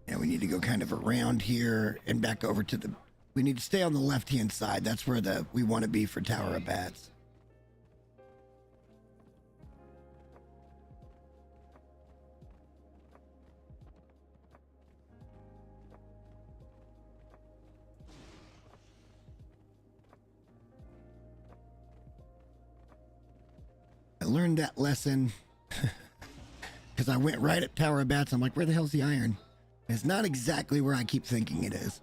Yeah, we need to go kind of around here and back over to the... We need to stay on the left-hand side. That's where we want to be for Tower of Bats. I learned that lesson because I went right at Tower of Bats. I'm like, where the hell's the iron? And it's not exactly where I keep thinking it is.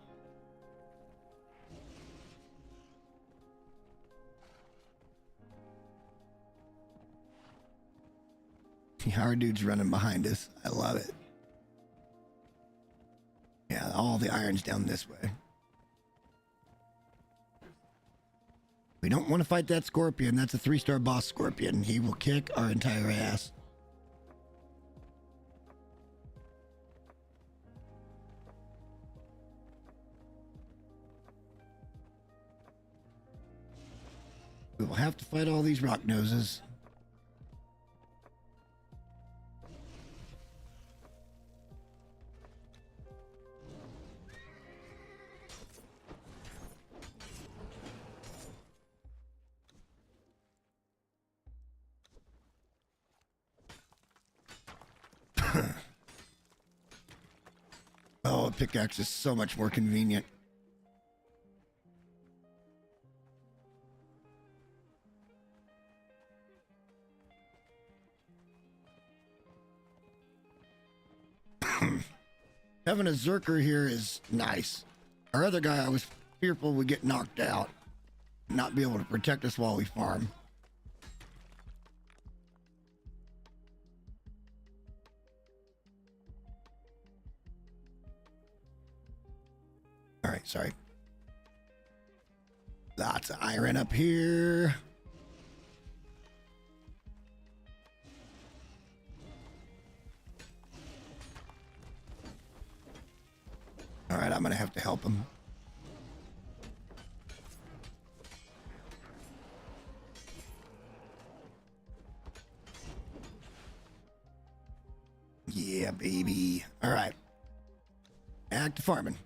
Our dude's running behind us. I love it. Yeah, all the iron's down this way. We don't want to fight that scorpion. That's a 3-star boss scorpion. He will kick our entire ass. We will have to fight all these rock noses. Oh, a pickaxe is so much more convenient. Having a Zerker here is nice. Our other guy, I was fearful would get knocked out, not be able to protect us while we farm. All right, sorry. Lots of iron up here. All right, I'm gonna have to help him. Yeah, baby. All right. Back to farming.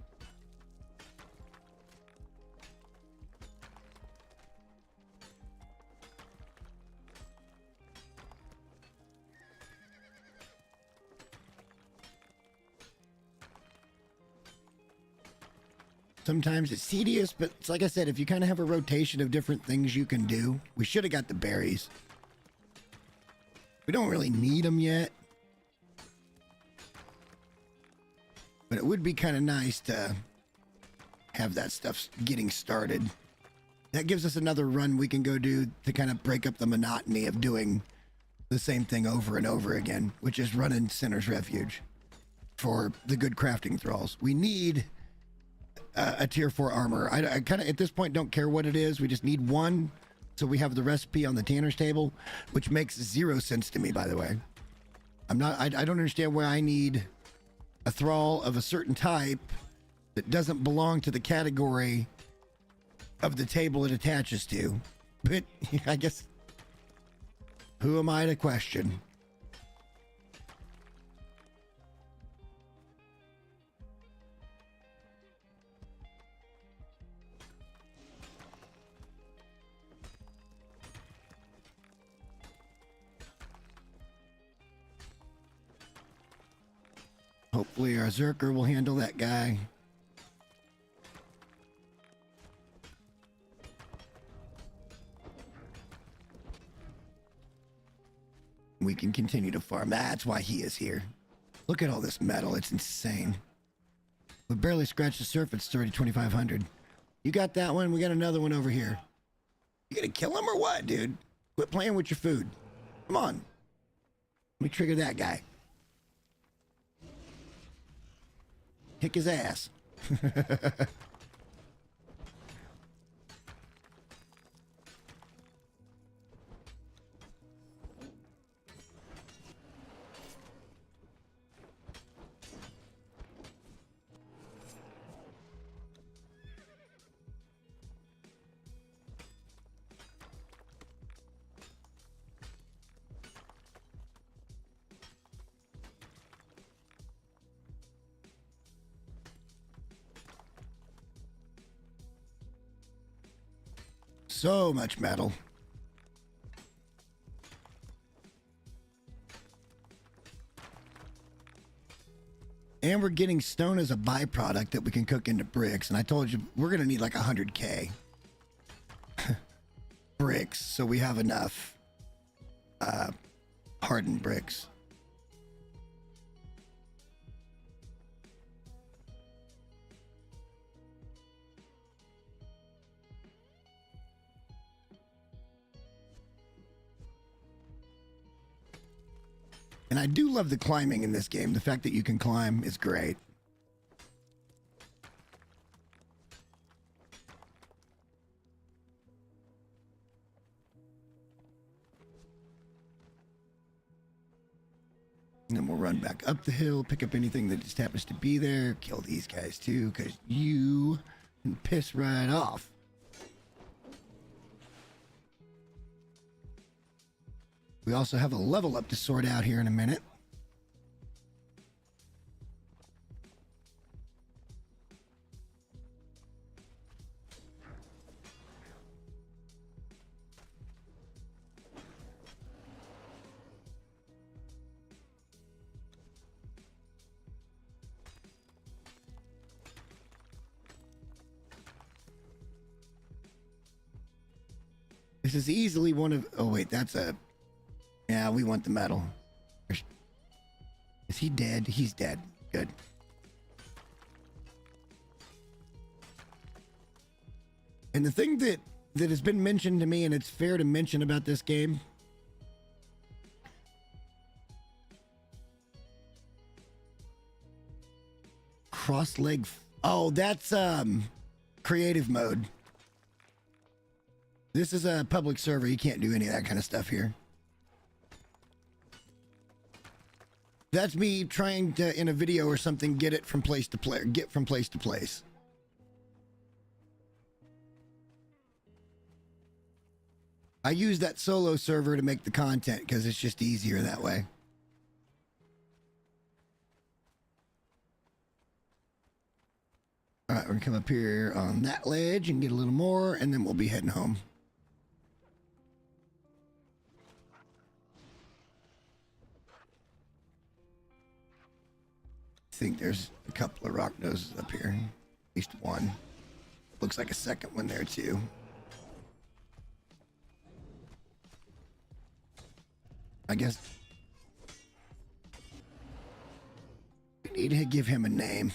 Sometimes it's tedious, but it's like I said, if you kind of have a rotation of different things you can do, we should have got the berries. We don't really need them yet. But it would be kind of nice to have that stuff getting started. That gives us another run we can go do to kind of break up the monotony of doing the same thing over and over again, which is running Sinner's Refuge for the good crafting thralls. We need a tier 4 armor. I kind of, at this point, don't care what it is. We just need one, so we have the recipe on the tanner's table, which makes 0 sense to me, by the way. I don't understand why I need a thrall of a certain type that doesn't belong to the category of the table it attaches to. But I guess, who am I to question? Hopefully our Zerker will handle that guy. We can continue to farm. That's why he is here. Look at all this metal. It's insane. We barely scratched the surface. It's already 2,500. You got that one. We got another one over here. You gonna kill him or what, dude? Quit playing with your food. Come on. Let me trigger that guy. Kick his ass. So much metal. And we're getting stone as a byproduct that we can cook into bricks. And I told you, we're going to need like 100K bricks. So we have enough hardened bricks. And I do love the climbing in this game. The fact that you can climb is great. And then we'll run back up the hill, pick up anything that just happens to be there, kill these guys too, because you can piss right off. We also have a level up to sort out here in a minute. This is easily one of... Oh, wait, that's a... Yeah, we want the metal. Is he dead? He's dead. Good. And the thing that has been mentioned to me, and it's fair to mention about this game, cross-leg... Oh, that's creative mode. This is a public server. You can't do any of that kind of stuff here. That's me trying to, in a video or something, get it from place to place. Get from place to place. I use that solo server to make the content because it's just easier that way. All right, we're gonna come up here on that ledge and get a little more, and then we'll be heading home. I think there's a couple of rock noses up here. At least one. Looks like a second one there too. I guess we need to give him a name.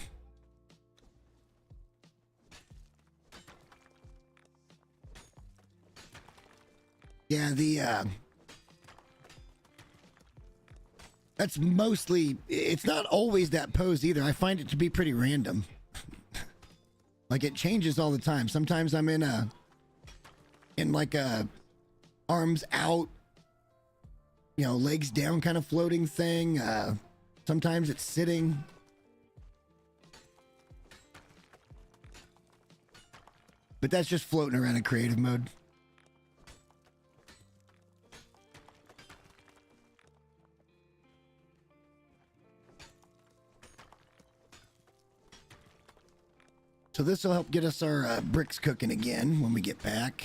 Yeah, that's mostly, it's not always that pose either. I find it to be pretty random. Like it changes all the time. Sometimes I'm in like a arms out, you know, legs down kind of floating thing. Sometimes it's sitting. But that's just floating around in creative mode. So this will help get us our bricks cooking again when we get back.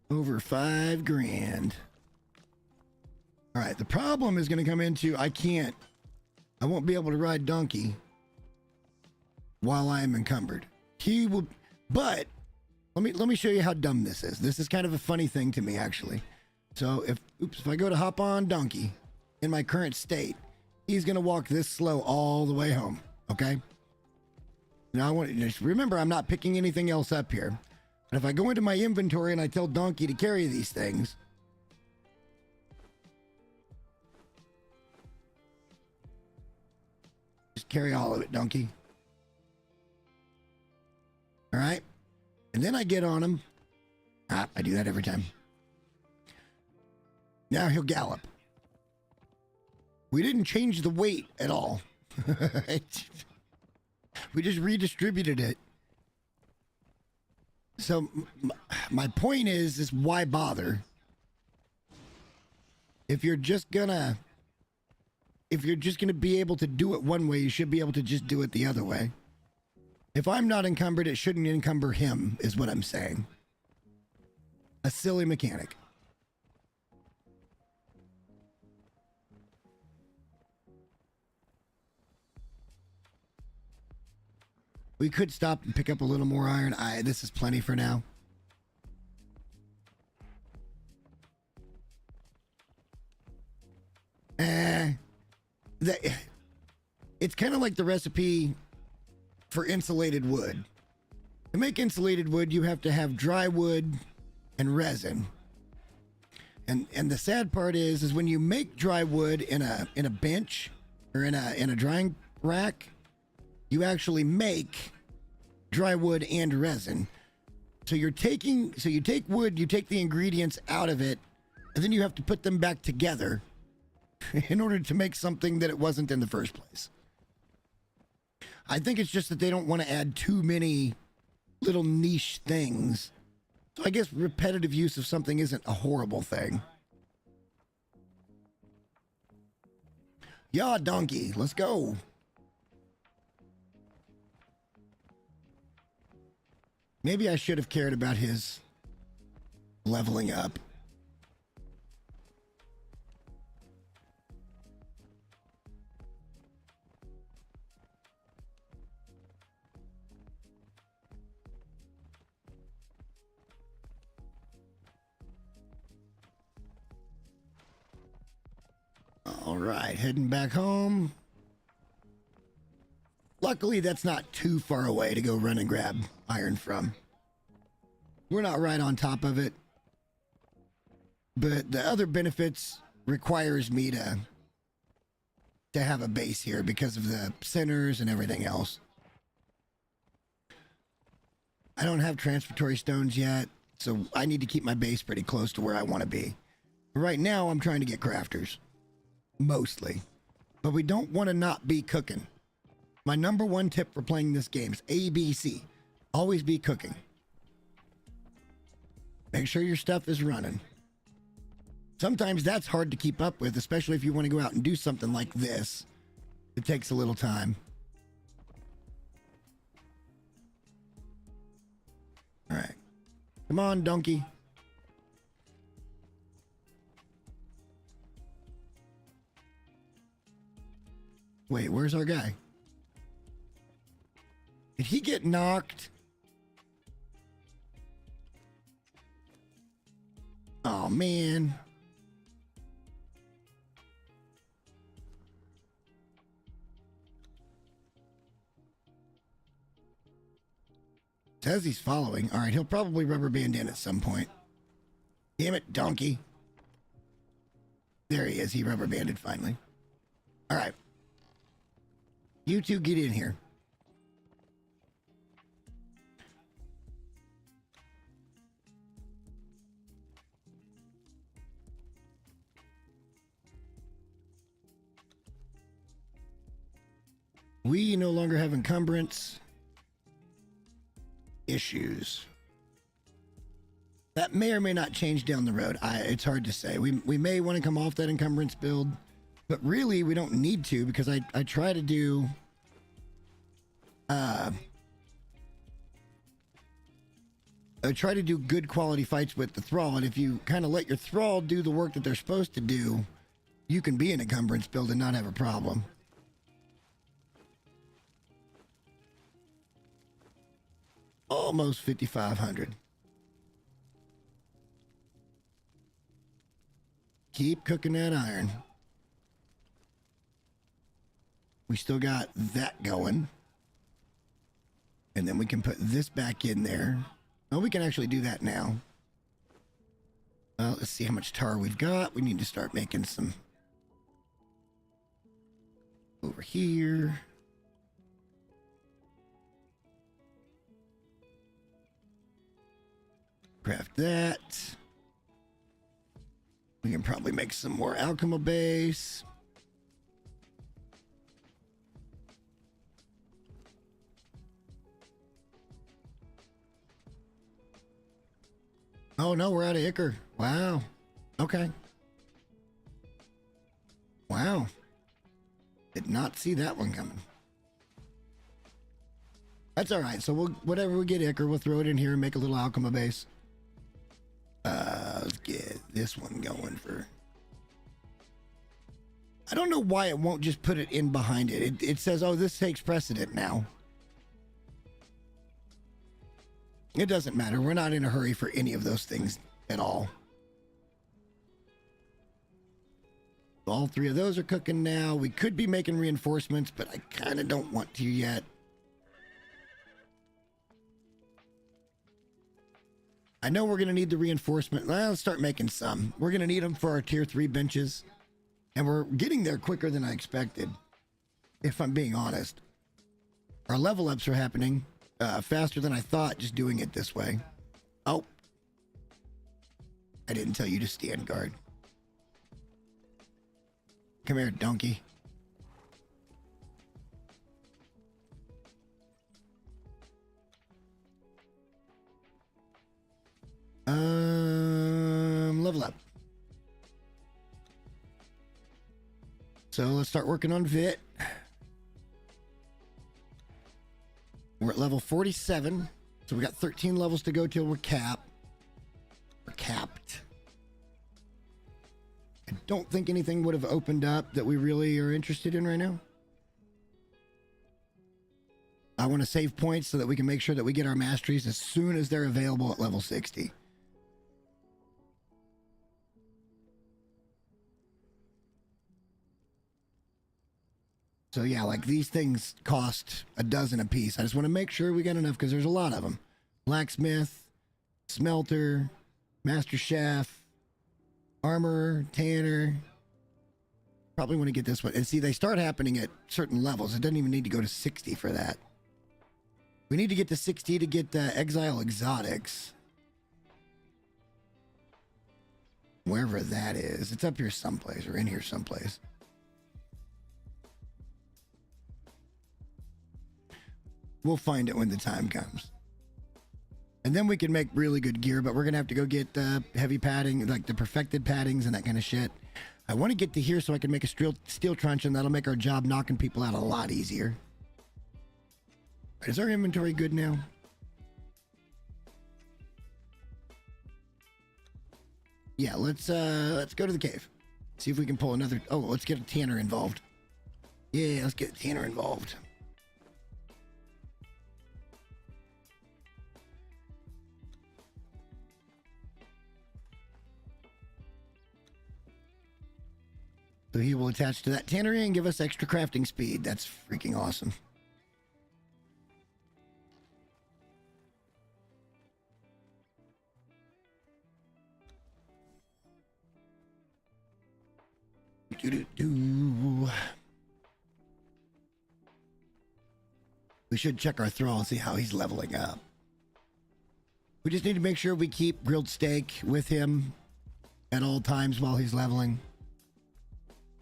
Over 5 grand. All right, the problem is going to come into I won't be able to ride donkey while I am encumbered. He will, but Let me show you how dumb this is. This is kind of a funny thing to me, actually. So if I go to hop on donkey in my current state, he's gonna walk this slow all the way home. Okay. Now I want to just remember I'm not picking anything else up here. But if I go into my inventory and I tell donkey to carry these things, just carry all of it, donkey. All right. And then I get on him. I do that every time. Now he'll gallop. We didn't change the weight at all. We just redistributed it. So my point is why bother? If you're just gonna be able to do it one way, you should be able to just do it the other way. If I'm not encumbered, it shouldn't encumber him, is what I'm saying. A silly mechanic. We could stop and pick up a little more iron. This is plenty for now. It's kind of like the recipe for insulated wood. To make insulated wood, you have to have dry wood and resin. And the sad part is when you make dry wood in a bench or in a drying rack, you actually make dry wood and resin. So you take wood, you take the ingredients out of it, and then you have to put them back together in order to make something that it wasn't in the first place. I think it's just that they don't want to add too many little niche things. So I guess repetitive use of something isn't a horrible thing. Yeah, donkey, let's go. Maybe I should have cared about his leveling up. All right, heading back home. Luckily, that's not too far away to go run and grab iron from. We're not right on top of it. But the other benefits requires me to have a base here because of the centers and everything else. I don't have transfertory stones yet, so I need to keep my base pretty close to where I want to be. Right now, I'm trying to get crafters. Mostly. But we don't want to not be cooking. My number one tip for playing this game is ABC. Always be cooking. Make sure your stuff is running. Sometimes that's hard to keep up with, especially if you want to go out and do something like this. It takes a little time. All right. Come on, donkey. Wait, where's our guy? Did he get knocked? Oh, man. Says he's following. All right, he'll probably rubber band in at some point. Damn it, donkey. There he is. He rubber banded finally. All right. You two get in here. We no longer have encumbrance issues. That may or may not change down the road. It's hard to say. We may want to come off that encumbrance build, but really we don't need to because I try to do I try to do good quality fights with the Thrall, and if you kind of let your Thrall do the work that they're supposed to do, you can be an encumbrance build and not have a problem. Almost 5,500. Keep cooking that iron. We still got that going. And then we can put this back in there. Oh, we can actually do that now. Let's see how much tar we've got. We need to start making some over here. Craft that. We can probably make some more alchemy base. Oh no, we're out of ichor. Wow. Okay. Wow. Did not see that one coming. That's all right. So we'll, whatever we get ichor, we'll throw it in here and make a little alchemy base. Let's get this one going for... I don't know why it won't just put it in behind it. It says, oh, this takes precedent now. It doesn't matter. We're not in a hurry for any of those things at all. All three of those are cooking now. We could be making reinforcements, but I kind of don't want to yet. I know we're going to need the reinforcement. Well, let's start making some. We're going to need them for our tier 3 benches. And we're getting there quicker than I expected, if I'm being honest. Our level ups are happening faster than I thought just doing it this way. Oh. I didn't tell you to stand guard. Come here, donkey. Level up. So let's start working on Vit. We're at level 47. So we got 13 levels to go till we're capped. We're capped. I don't think anything would have opened up that we really are interested in right now. I want to save points so that we can make sure that we get our masteries as soon as they're available at level 60. So yeah, like these things cost a dozen a piece. I just want to make sure we got enough because there's a lot of them. Blacksmith, smelter, master chef, armorer, tanner. Probably want to get this one. And see, they start happening at certain levels. It doesn't even need to go to 60 for that. We need to get to 60 to get exile exotics. Wherever that is. It's up here someplace or in here someplace. We'll find it when the time comes. And then we can make really good gear, but we're going to have to go get heavy padding, like the perfected paddings and that kind of shit. I want to get to here so I can make a steel truncheon. That'll make our job knocking people out a lot easier. Is our inventory good now? Yeah, let's go to the cave. See if we can pull another... Oh, let's get a tanner involved. Yeah, let's get a tanner involved. So he will attach to that tannery and give us extra crafting speed. That's freaking awesome. We should check our thrall and see how he's leveling up. We just need to make sure we keep grilled steak with him at all times while he's leveling.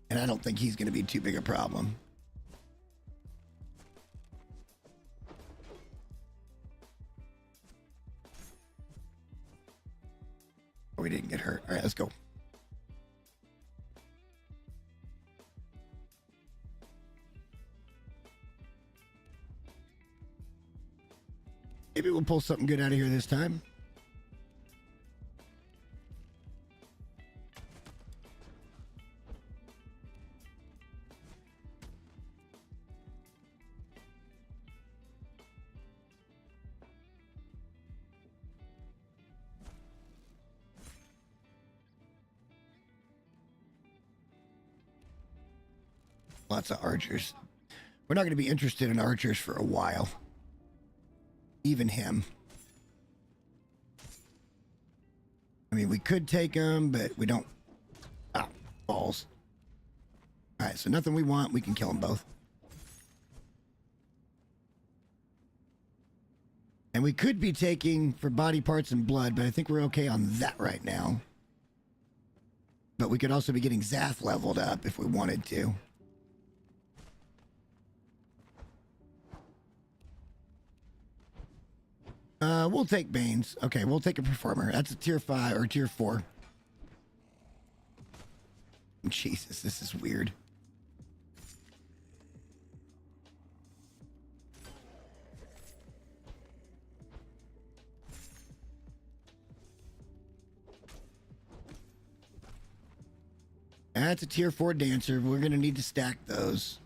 And I don't think he's going to be too big a problem. Oh, we didn't get hurt. All right, let's go. Maybe we'll pull something good out of here this time. Lots of archers. We're not going to be interested in archers for a while. Even him. I mean, we could take him, but we don't. Ah, balls. All right, so nothing we want. We can kill them both. And we could be taking for body parts and blood, but I think we're okay on that right now. But we could also be getting Zath leveled up if we wanted to. We'll take Banes. Okay, we'll take a Performer. That's a tier 5 or tier 4. Jesus, this is weird. That's a tier 4 dancer. We're going to need to stack those.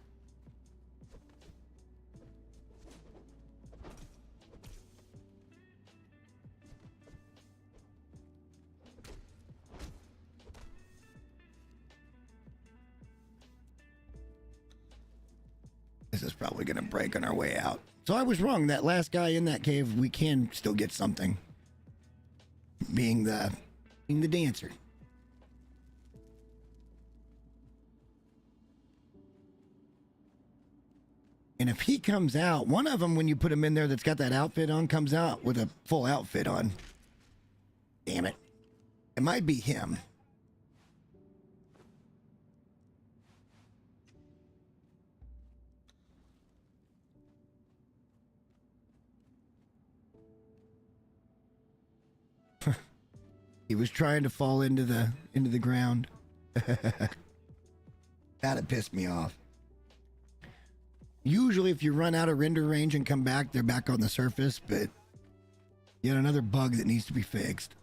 This is probably going to break on our way out. So I was wrong. That last guy in that cave, we can still get something. Being the dancer. And if he comes out, one of them, when you put him in there that's got that outfit on, comes out with a full outfit on. Damn it. It might be him. He was trying to fall into the ground. That'd piss me off. Usually if you run out of render range and come back, they're back on the surface, but yet another bug that needs to be fixed.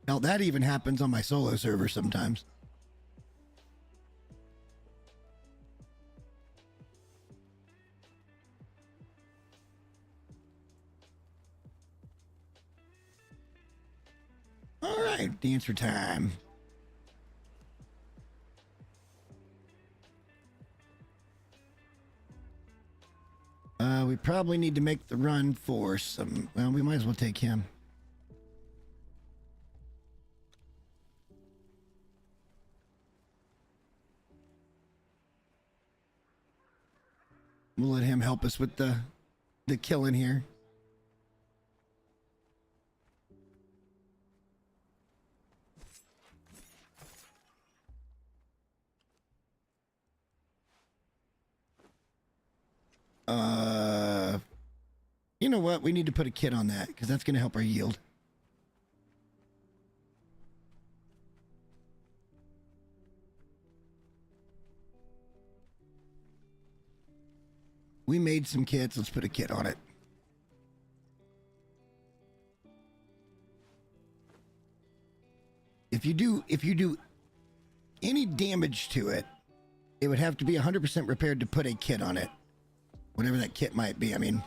Now that even happens on my solo server sometimes. All right, dancer time. We probably need to make the run for some... Well, we might as well take him. We'll let him help us with the killing here. You know what? We need to put a kit on that because that's going to help our yield. We made some kits. Let's put a kit on it. If you do any damage to it, it would have to be 100% repaired to put a kit on it. Whatever that kit might be. I mean,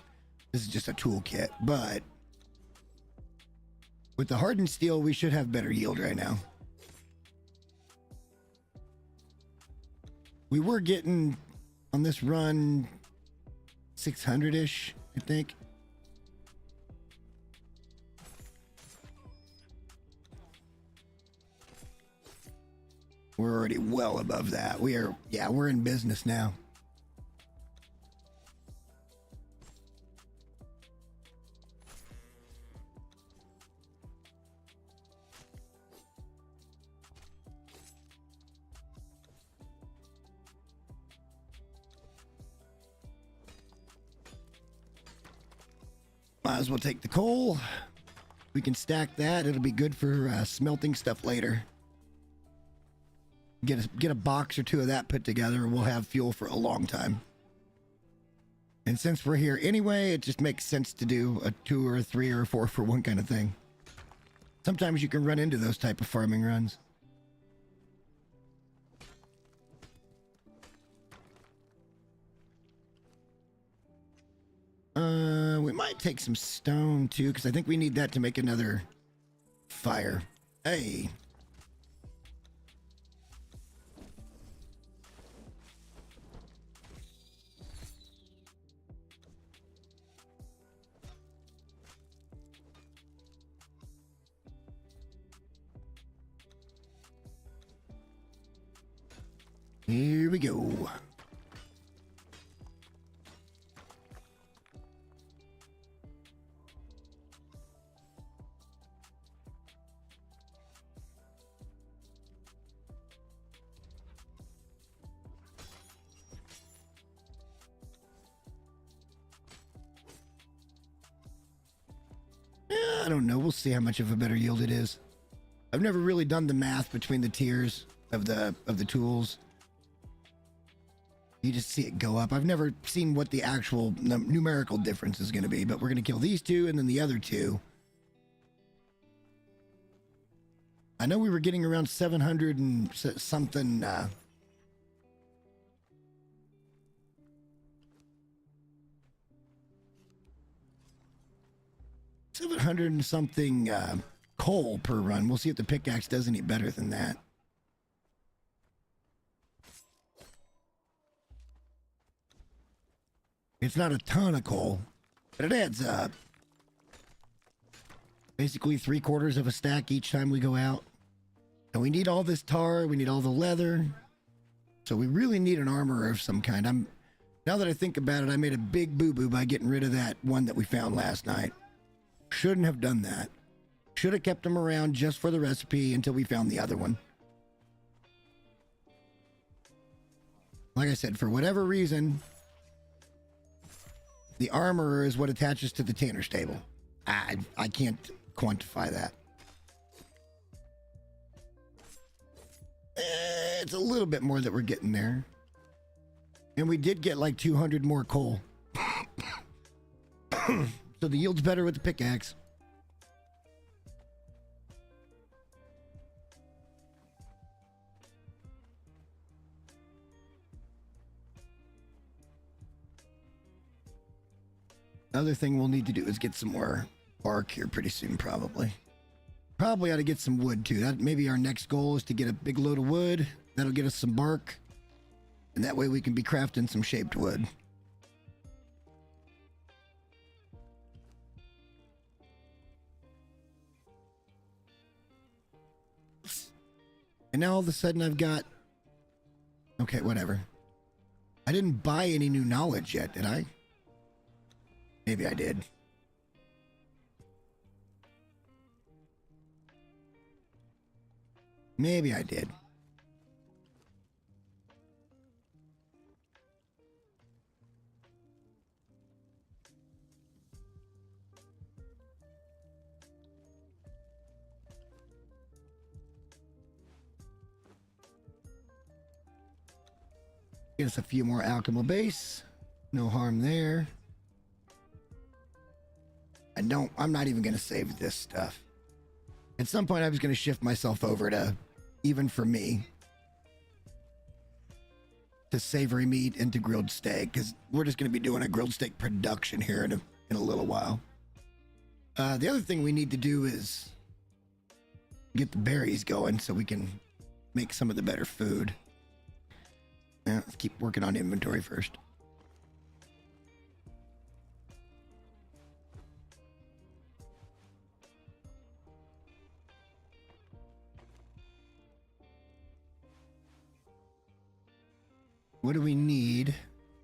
this is just a tool kit, but with the hardened steel, we should have better yield right now. We were getting on this run 600-ish, I think. We're already well above that. We're in business now. Might as well take the coal. We can stack that. It'll be good for smelting stuff later. Get a box or two of that put together and we'll have fuel for a long time. And since we're here anyway, it just makes sense to do a 2 or a 3 or a 4 for 1 kind of thing. Sometimes you can run into those type of farming runs. We might take some stone too, because I think we need that to make another fire. Hey. Here we go. I don't know. We'll see how much of a better yield it is. I've never really done the math between the tiers of the tools. You just see it go up. I've never seen what the actual numerical difference is going to be, but we're going to kill these two and then the other two. I know we were getting around 700 and something. 700 and something coal per run. We'll see if the pickaxe does any better than that. It's not a ton of coal, but it adds up. Basically 3/4 of a stack each time we go out. And we need all this tar, we need all the leather. So we really need an armorer of some kind. Now that I think about it, I made a big boo-boo by getting rid of that one that we found last night. Shouldn't have done that. Should have kept him around just for the recipe until we found the other one. Like I said, for whatever reason, the armorer is what attaches to the tanner's table. I can't quantify that. It's a little bit more that we're getting there. And we did get like 200 more coal. So the yield's better with the pickaxe. Another thing we'll need to do is get some more bark here pretty soon, probably. Probably ought to get some wood too. That maybe our next goal is to get a big load of wood. That'll get us some bark. And that way we can be crafting some shaped wood. And now all of a sudden I've got... Okay, whatever. I didn't buy any new knowledge yet, did I? Maybe I did. Maybe I did. Get us a few more alchemy base. No harm there. I'm not even going to save this stuff. At some point, I was going to shift myself over to, even for me, to savory meat and to grilled steak, because we're just going to be doing a grilled steak production here in a little while. The other thing we need to do is get the berries going so we can make some of the better food. Now, let's keep working on inventory first. What do we need?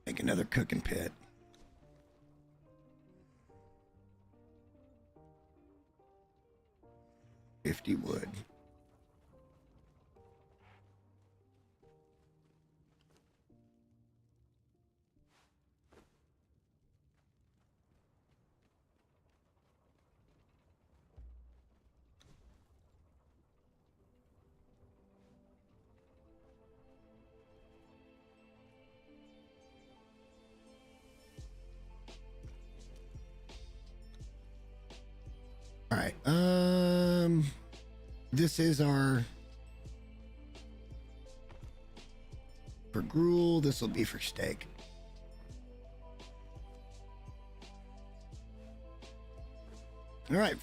Make another cooking pit. $50 wood. All right. This is our for gruel. This will be for steak. All right.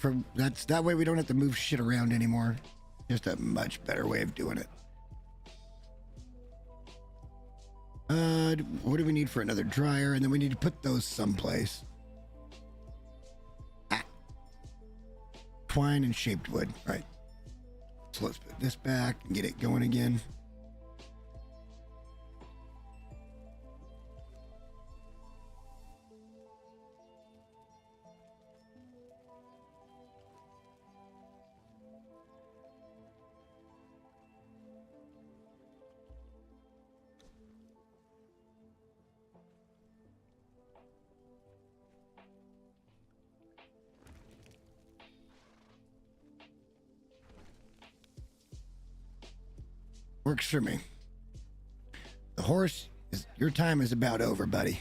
That way we don't have to move shit around anymore. Just a much better way of doing it. What do we need for another dryer? And then we need to put those someplace. Twine and shaped wood. All right. So let's put this back and get it going again. Works for me. The horse, your time is about over, buddy.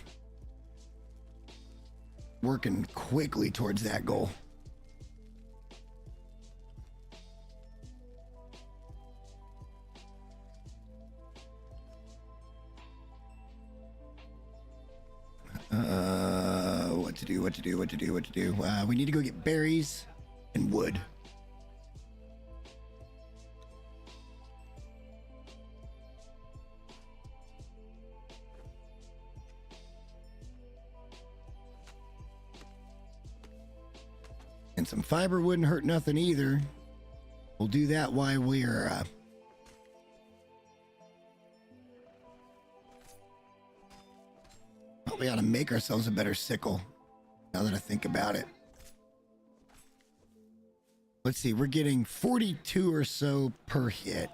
Working quickly towards that goal. What to do. We need to go get berries and wood. And some fiber wouldn't hurt nothing either. We'll do that while we're we ought to make ourselves a better sickle, now that I think about it. Let's see, we're getting 42 or so per hit.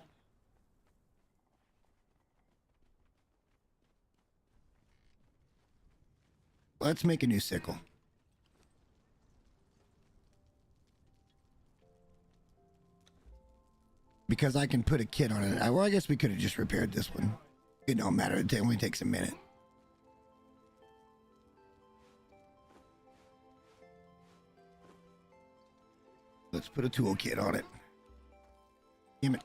Let's make a new sickle. Because I can put a kit on it. Well, I guess we could have just repaired this one. It don't matter, it only takes a minute. Let's put a toolkit on it. Damn it.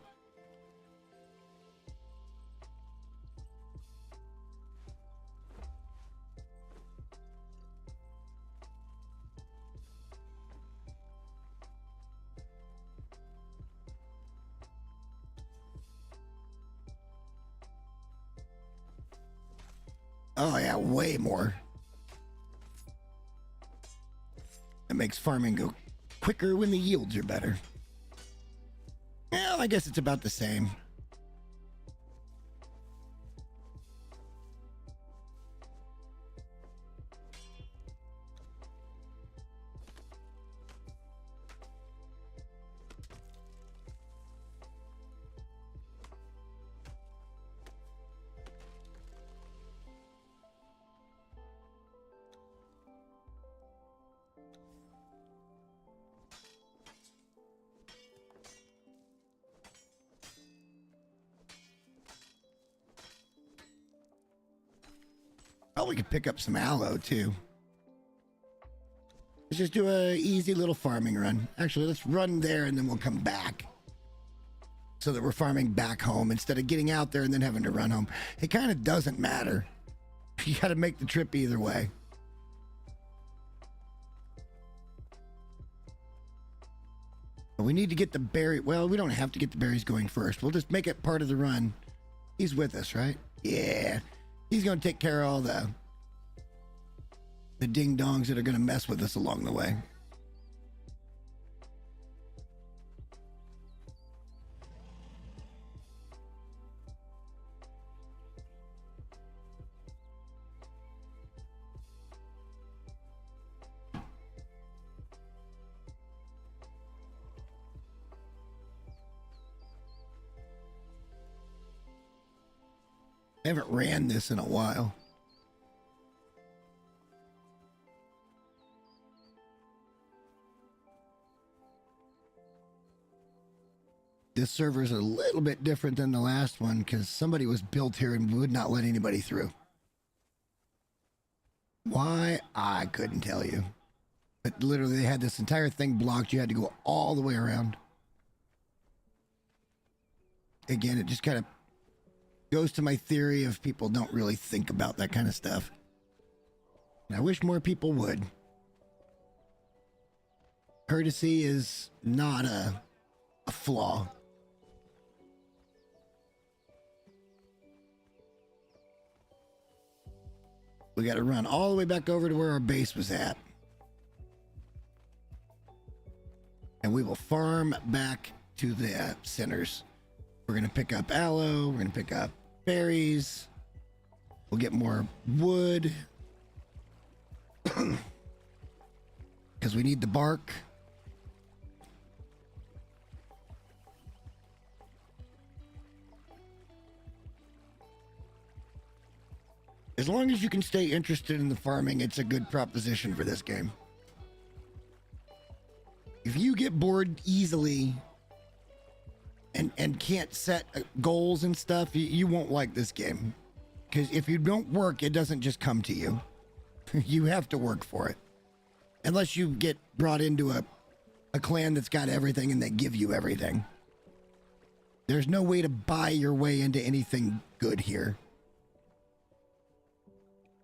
Oh yeah, way more. That makes farming go quicker when the yields are better. Well, I guess it's about the same. Oh, we could pick up some aloe too. Let's just do a easy little farming run. Actually, let's run there and then we'll come back. So that we're farming back home instead of getting out there and then having to run home. It kind of doesn't matter. You got to make the trip either way. But we need to get the berry. Well, we don't have to get the berries going first. We'll just make it part of the run. He's with us, right? Yeah. He's going to take care of all the ding-dongs that are going to mess with us along the way. I haven't ran this in a while. This server is a little bit different than the last one because somebody was built here and would not let anybody through. Why? I couldn't tell you. But literally they had this entire thing blocked. You had to go all the way around. Again, it just kind of goes to my theory of people don't really think about that kind of stuff. And I wish more people would. Courtesy is not a flaw. We got to run all the way back over to where our base was at. And we will farm back to the centers. We're going to pick up aloe. We're going to pick up berries. We'll get more wood. Because we need the bark. As long as you can stay interested in the farming, it's a good proposition for this game. If you get bored easily, and can't set goals and stuff, you won't like this game. Because if you don't work, it doesn't just come to you. You have to work for it. Unless you get brought into a clan that's got everything and they give you everything. There's no way to buy your way into anything good here.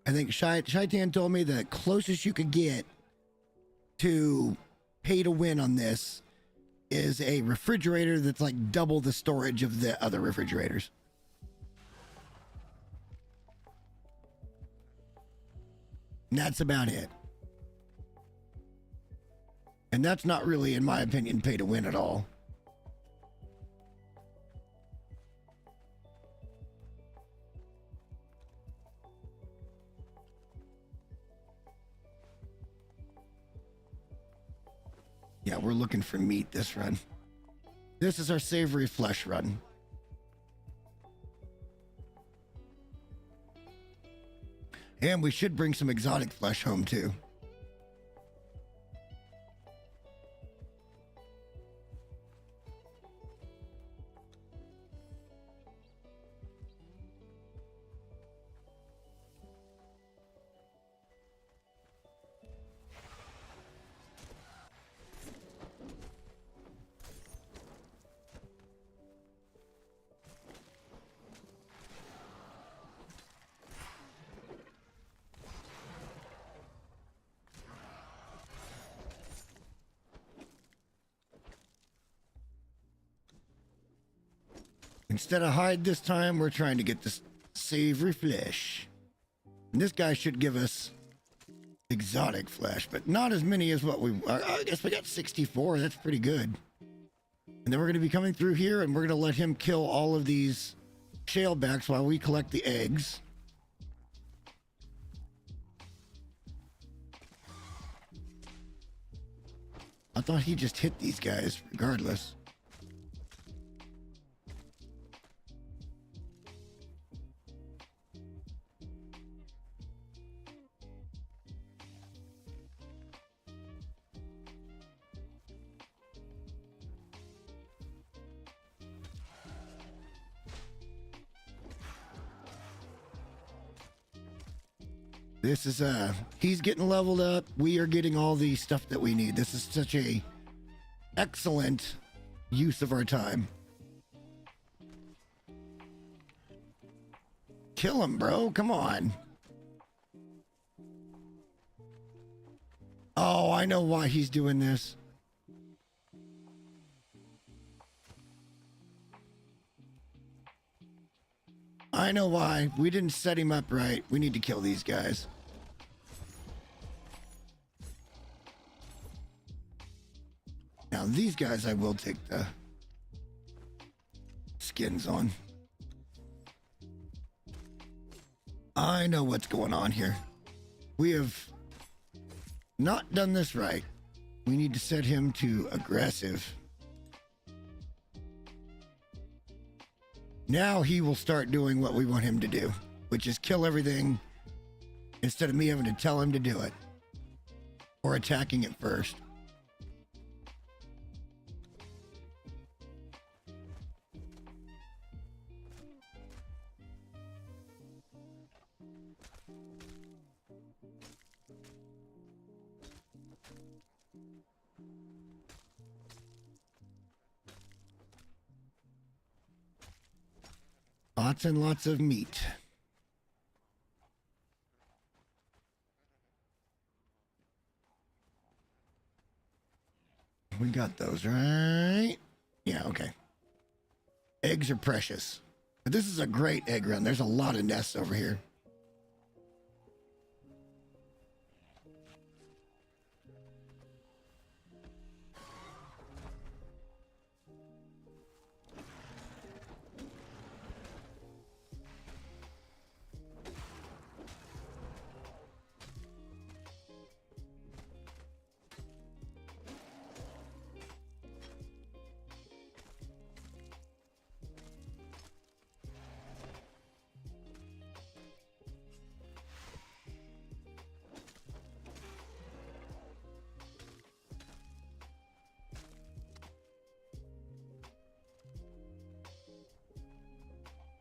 I think Shaitan told me the closest you could get to pay to win on this is a refrigerator that's like double the storage of the other refrigerators. And that's about it. And that's not really, in my opinion, pay to win at all. Yeah, we're looking for meat this run. This is our savory flesh run. And we should bring some exotic flesh home too. Instead of hide this time, we're trying to get this savory flesh. And this guy should give us exotic flesh, but not as many as what I guess we got 64. That's pretty good. And then we're going to be coming through here and we're going to let him kill all of these shalebacks while we collect the eggs. I thought he just hit these guys regardless. This is, he's getting leveled up. We are getting all the stuff that we need. This is such a excellent use of our time. Kill him, bro. Come on. Oh, I know why he's doing this. I know why. We didn't set him up right. We need to kill these guys. Now, these guys I will take the skins on. I know what's going on here. We have not done this right. We need to set him to aggressive. Now he will start doing what we want him to do, which is kill everything instead of me having to tell him to do it or attacking it first. Lots and lots of meat. We got those, right? Yeah, okay. Eggs are precious. But this is a great egg run. There's a lot of nests over here.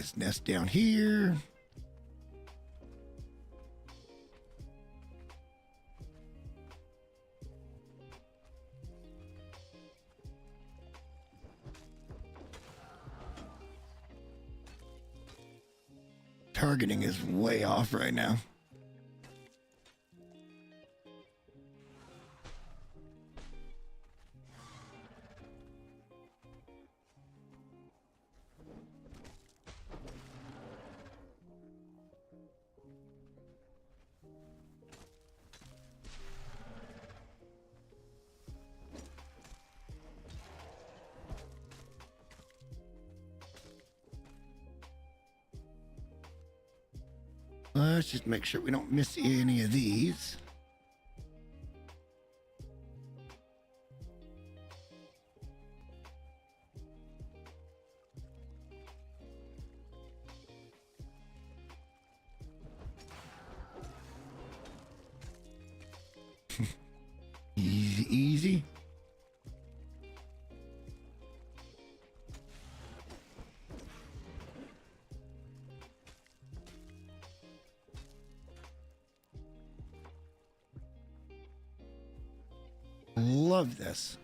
This nest down here. Targeting is way off right now. Let's just make sure we don't miss any of these. Easy, easy. Love this.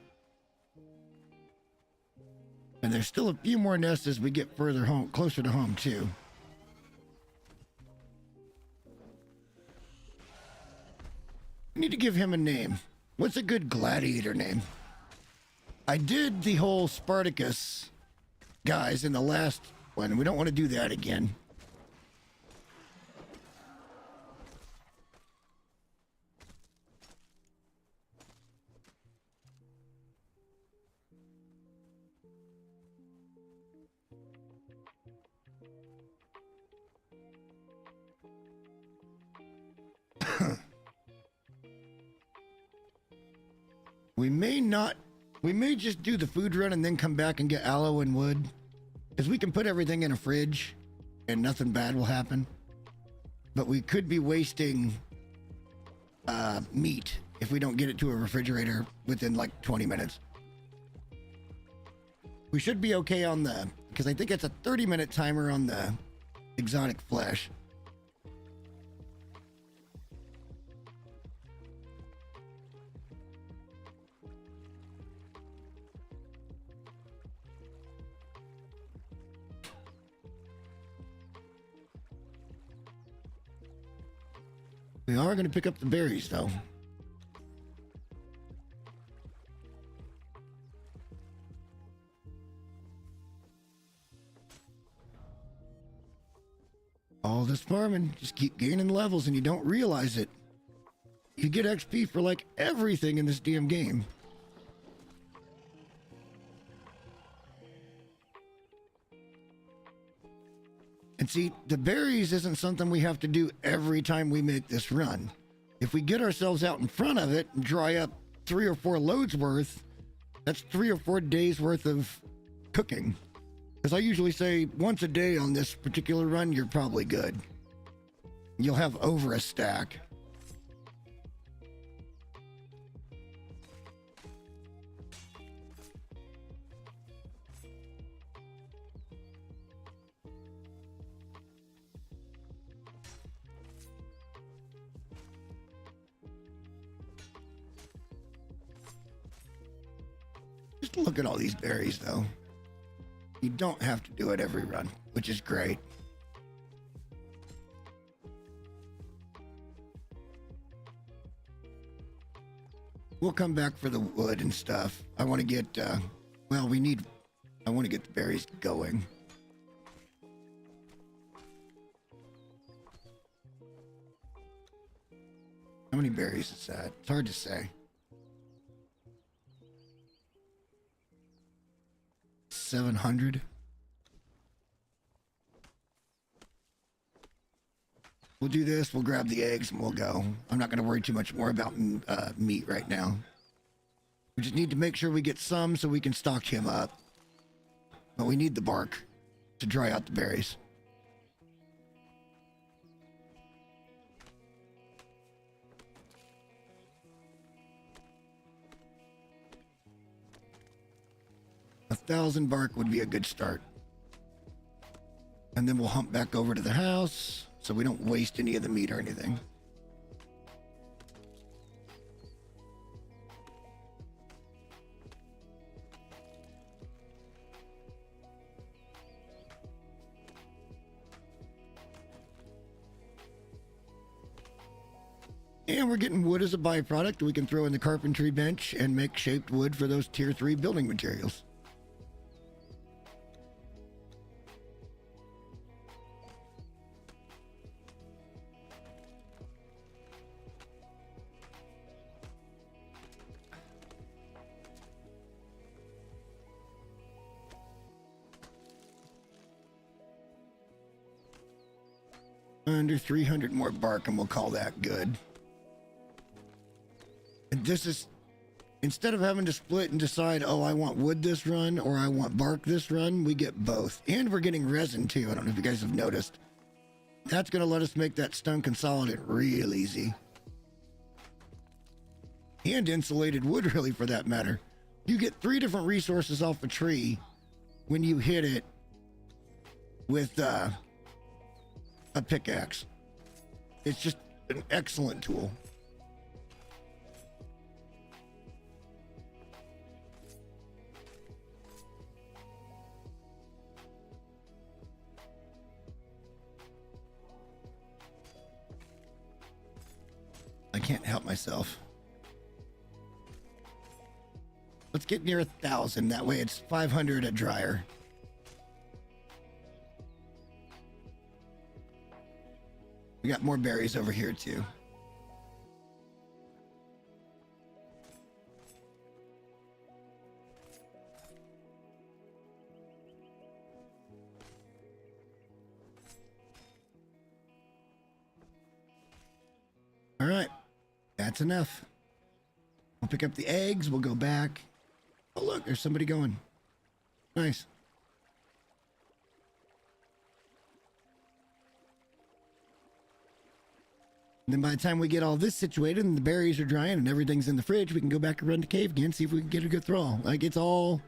And there's still a few more nests as we get further home, closer to home too. I need to give him a name. What's a good gladiator name? I did the whole Spartacus guys in the last one. We don't want to do that again. We may just do the food run and then come back and get aloe and wood. Because we can put everything in a fridge and nothing bad will happen. But we could be wasting meat if we don't get it to a refrigerator within like 20 minutes. We should be okay on the, because I think it's a 30-minute timer on the exotic flesh. We are going to pick up the berries, though. All this farming, just keep gaining levels and you don't realize it. You get XP for like everything in this damn game. And see, the berries isn't something we have to do every time we make this run. If we get ourselves out in front of it and dry up 3 or 4 loads worth, that's 3 or 4 days worth of cooking. As I usually say, once a day on this particular run, you're probably good. You'll have over a stack. Just look at all these berries, though. You don't have to do it every run, which is great. We'll come back for the wood and stuff. I want to get, well, I want to get the berries going. How many berries is that? It's hard to say. 700. We'll do this, we'll grab the eggs and we'll go. I'm not going to worry too much more about meat right now. We just need to make sure we get some so we can stock him up. But we need the bark to dry out the berries. A 1,000 bark would be a good start. And then we'll hump back over to the house so we don't waste any of the meat or anything. And we're getting wood as a byproduct. We can throw in the carpentry bench and make shaped wood for those tier 3 building materials. Under 300 more bark and we'll call that good. And this is, instead of having to split and decide, oh, I want wood this run or I want bark this run, we get both. And we're getting resin too. I don't know if you guys have noticed. That's going to let us make that stone consolidate real easy. And insulated wood, really, for that matter. You get 3 different resources off a tree when you hit it with a pickaxe. It's just an excellent tool. I can't help myself. Let's get near 1,000. That way it's 500 a dryer. We got more berries over here too. All right. That's enough. We'll pick up the eggs. We'll go back. Oh, look, there's somebody going. Nice. And then by the time we get all this situated and the berries are drying and everything's in the fridge, we can go back and run the cave again, see if we can get a good thrall. Like, it's all,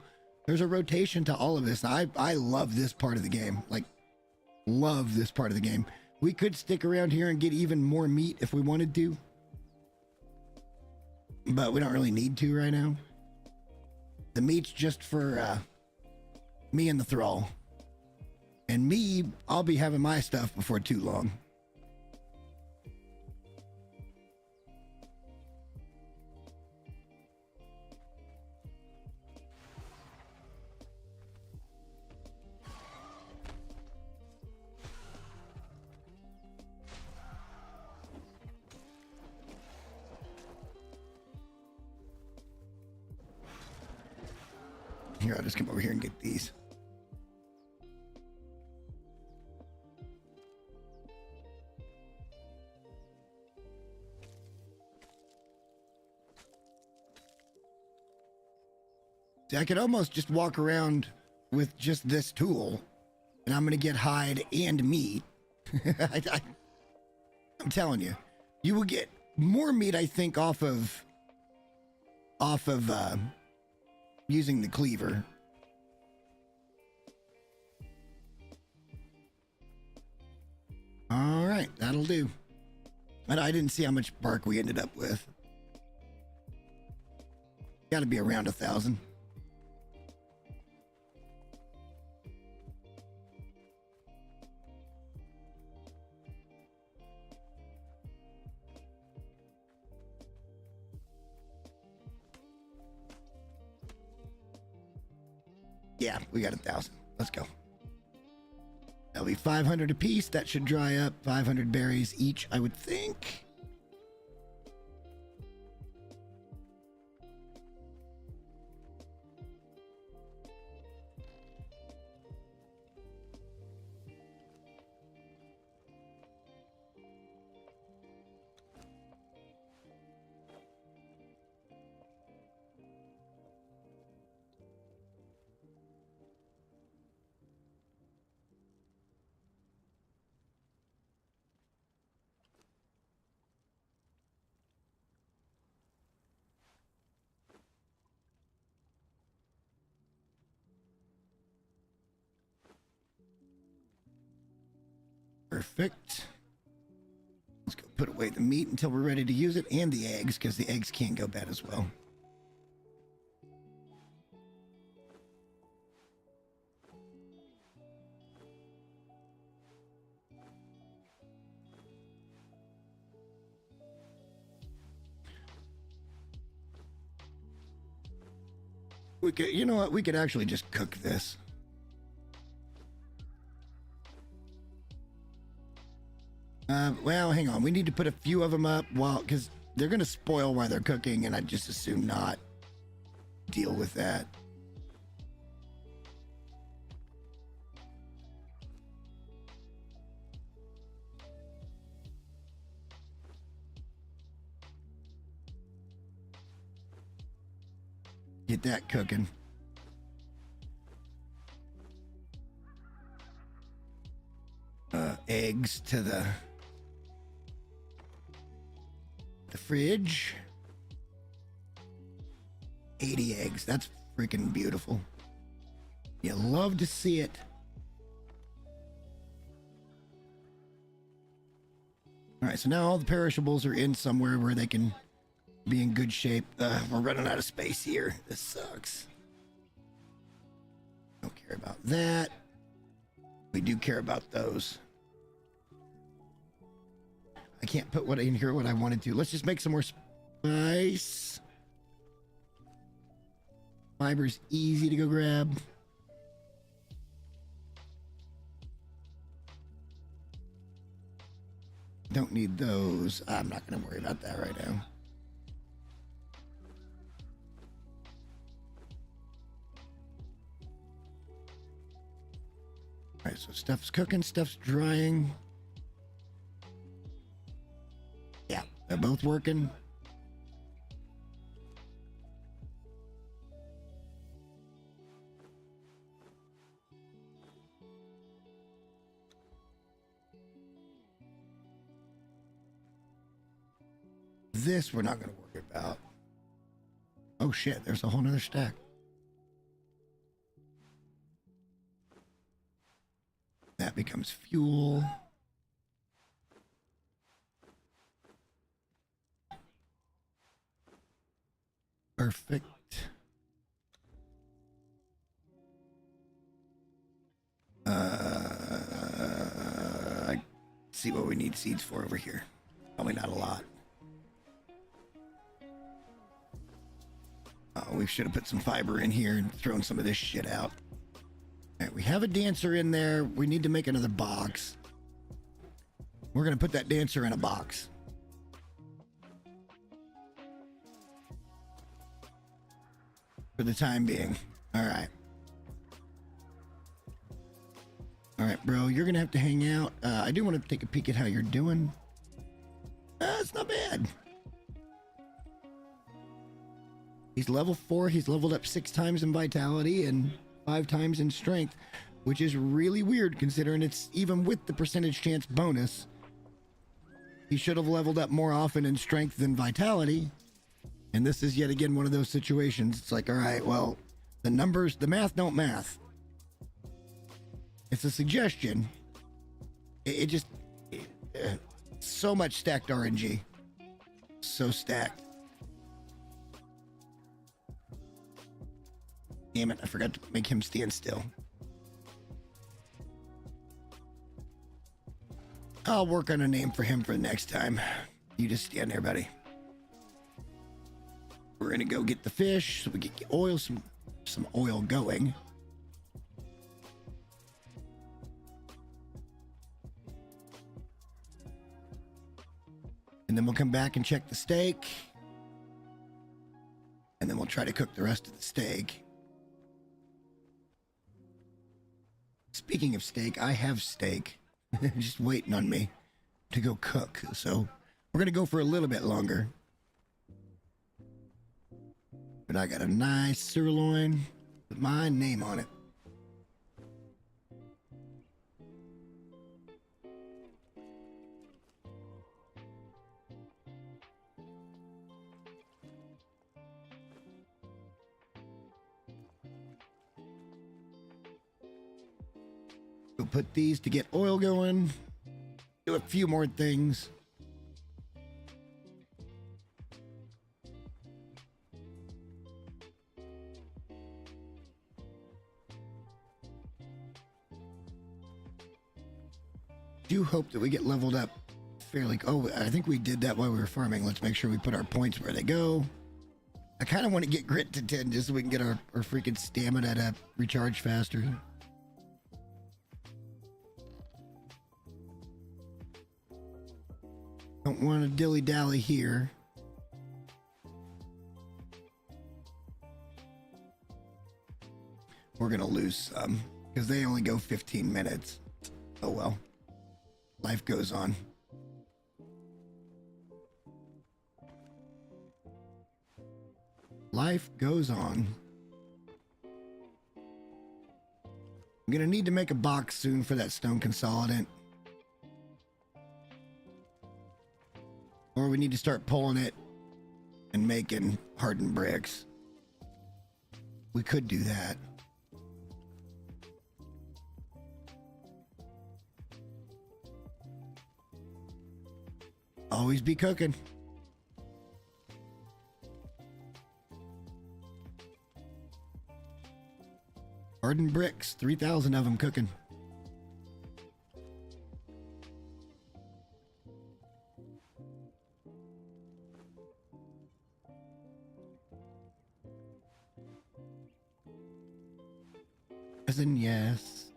there's a rotation to all of this. I love this part of the game. Like, love this part of the game. We could stick around here and get even more meat if we wanted to. But we don't really need to right now. The meat's just for me and the thrall. And me, I'll be having my stuff before too long. Here, I'll just come over here and get these. See, I could almost just walk around with just this tool, and I'm going to get hide and meat. I'm telling you, you will get more meat, I think, off of using the cleaver. All right, that'll do. But I didn't see how much bark we ended up with. Got to be around 1,000. Yeah, we got 1,000. Let's go. That'll be 500 a piece. That should dry up. 500 berries each, I would think. Perfect. Let's go put away the meat until we're ready to use it, and the eggs, because the eggs can go bad as well. We could, you know what? We could actually just cook this. Well, hang on. We need to put a few of them up because they're going to spoil while they're cooking, and I'd just as soon not deal with that. Get that cooking. Eggs to the fridge. 80 eggs. That's freaking beautiful. You love to see it. All right, so now all the perishables are in somewhere where they can be in good shape. We're running out of space here. This sucks. Don't care about that. We do care about those. I can't put what in here what I wanted to. Let's just make some more spice. Fiber's easy to go grab. Don't need those. I'm not going to worry about that right now. All right, so stuff's cooking, stuff's drying. Yeah, they're both working. This we're not going to worry about. Oh shit, there's a whole nother stack. That becomes fuel. Perfect. See what we need seeds for over here. Probably not a lot. Oh, we should have put some fiber in here and thrown some of this shit out. All right, we have a dancer in there. We need to make another box. We're going to put that dancer in a box. For the time being. All right. All right, bro, you're going to have to hang out. I do want to take a peek at how you're doing. It's not bad. He's level 4. He's leveled up 6 times in vitality and 5 times in strength, which is really weird considering it's even with the percentage chance bonus. He should have leveled up more often in strength than vitality. And this is yet again one of those situations. It's like, all right, well, the numbers, the math don't math. It's a suggestion. It just, so much stacked RNG. So stacked. Damn it, I forgot to make him stand still. I'll work on a name for him for next time. You just stand there, buddy. We're gonna go get the fish so we get oil, some oil going. And then we'll come back and check the steak. And then we'll try to cook the rest of the steak. Speaking of steak, I have steak just waiting on me to go cook. So we're going to go for a little bit longer. But I got a nice sirloin with my name on it. We'll put these to get oil going. do a few more things. Do hope that we get leveled up fairly. Oh, I think we did that while we were farming. Let's make sure we put our points where they go. I kind of want to get grit to 10 just so we can get our freaking stamina to recharge faster. Don't want to dilly-dally here. We're going to lose some because they only go 15 minutes. Oh well. Life goes on. Life goes on. I'm going to need to make a box soon for that stone consolidant. Or we need to start pulling it and making hardened bricks. We could do that. Always be cooking. Hardened bricks, 3,000 of them cooking. As in, yes.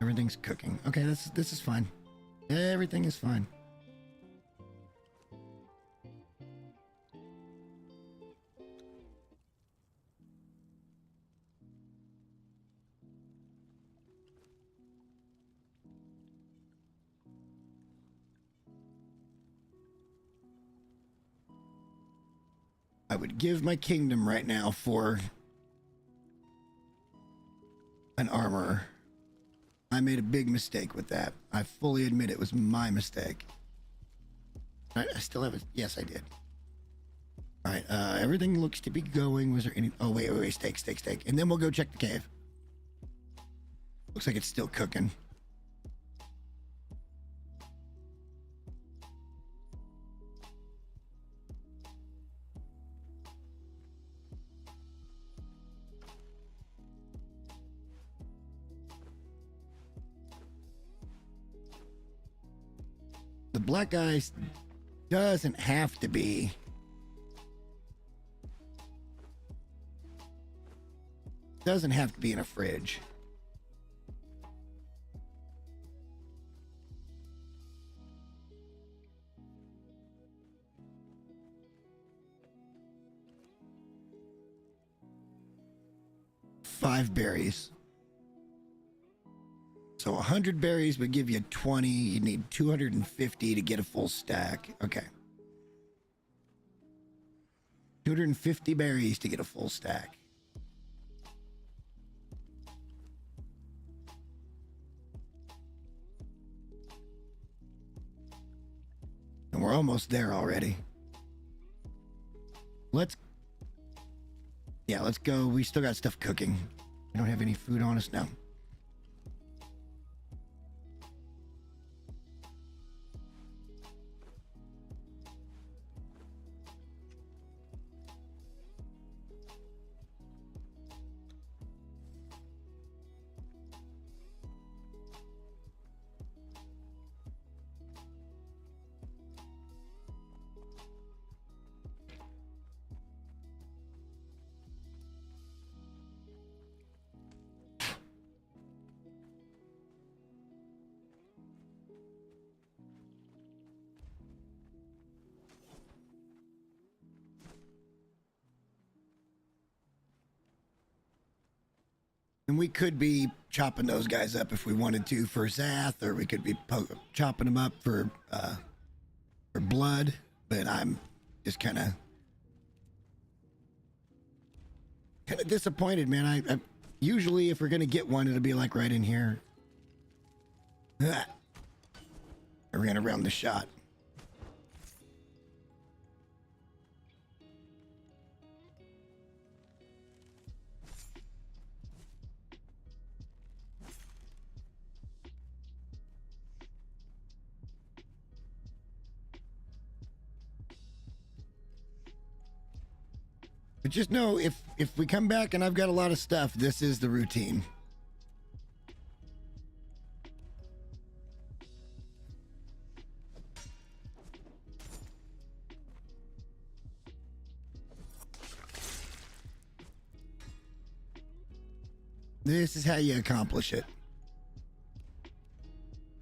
Everything's cooking. Okay, this is fine. Everything is fine. I would give my kingdom right now for an armor. I made a big mistake with that. I fully admit it was my mistake. All right, I still have it. Yes, I did. All right, everything looks to be going. Was there any? Oh, wait, steak. And then we'll go check the cave. Looks like it's still cooking. The black ice doesn't have to be. Doesn't have to be in a fridge. Five berries. So 100 berries would give you 20. You need 250 to get a full stack. Okay. 250 berries to get a full stack. And we're almost there already. Let's go. We still got stuff cooking. We don't have any food on us now. And we could be chopping those guys up if we wanted to for Zath, or we could be chopping them up for blood. But I'm just kind of disappointed, man. I usually, if we're gonna get one, it'll be like right in here. I ran around the shot. But just know if we come back and I've got a lot of stuff, this is the routine. This is how you accomplish it.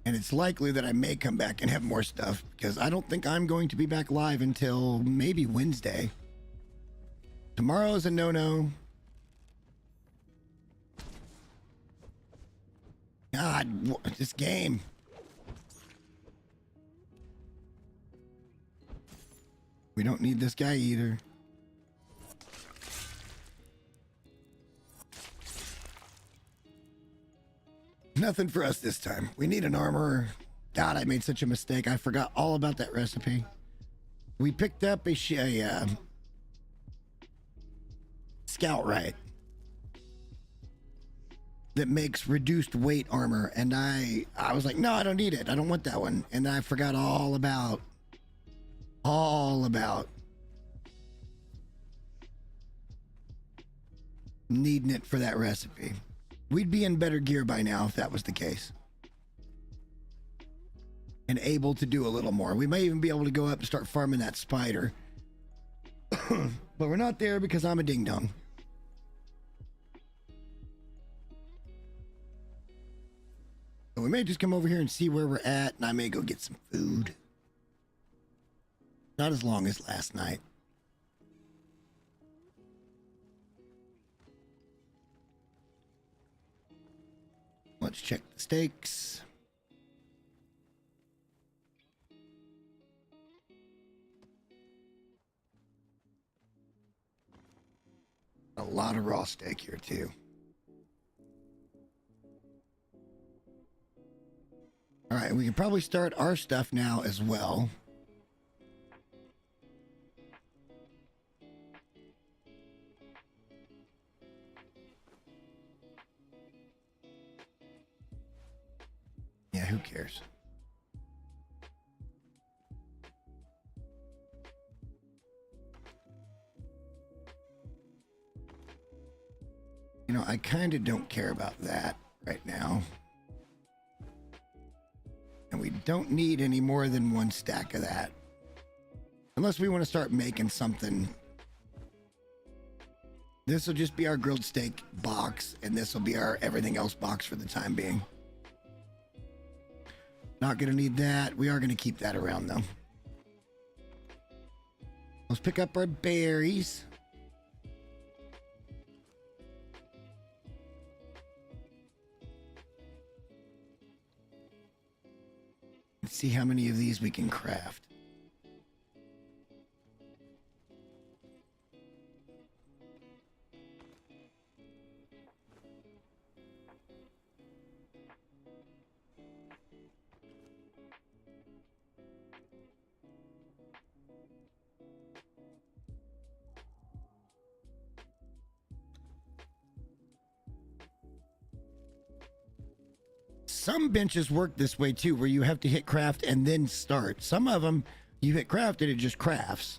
And it's likely that I may come back and have more stuff because I don't think I'm going to be back live until maybe Wednesday. Tomorrow is a no-no. God, this game. We don't need this guy either. Nothing for us this time. We need an armorer. God, I made such a mistake. I forgot all about that recipe. We picked up a scout right that makes reduced weight armor, and I was like, no, I don't need it. I don't want that one. And I forgot all about needing it for that recipe. We'd be in better gear by now if that was the case. And able to do a little more. We may even be able to go up and start farming that spider. But we're not there because I'm a ding-dong. So we may just come over here and see where we're at, and I may go get some food. Not as long as last night. Let's check the steaks. A lot of raw steak here too. All right, we can probably start our stuff now as well. Yeah, who cares? You know, I kind of don't care about that right now. And we don't need any more than one stack of that. Unless we want to start making something. This will just be our grilled steak box, and this will be our everything else box for the time being. Not going to need that. We are going to keep that around, though. Let's pick up our berries. Let's see how many of these we can craft. Some benches work this way too, where you have to hit craft and then start. Some of them, you hit craft and it just crafts.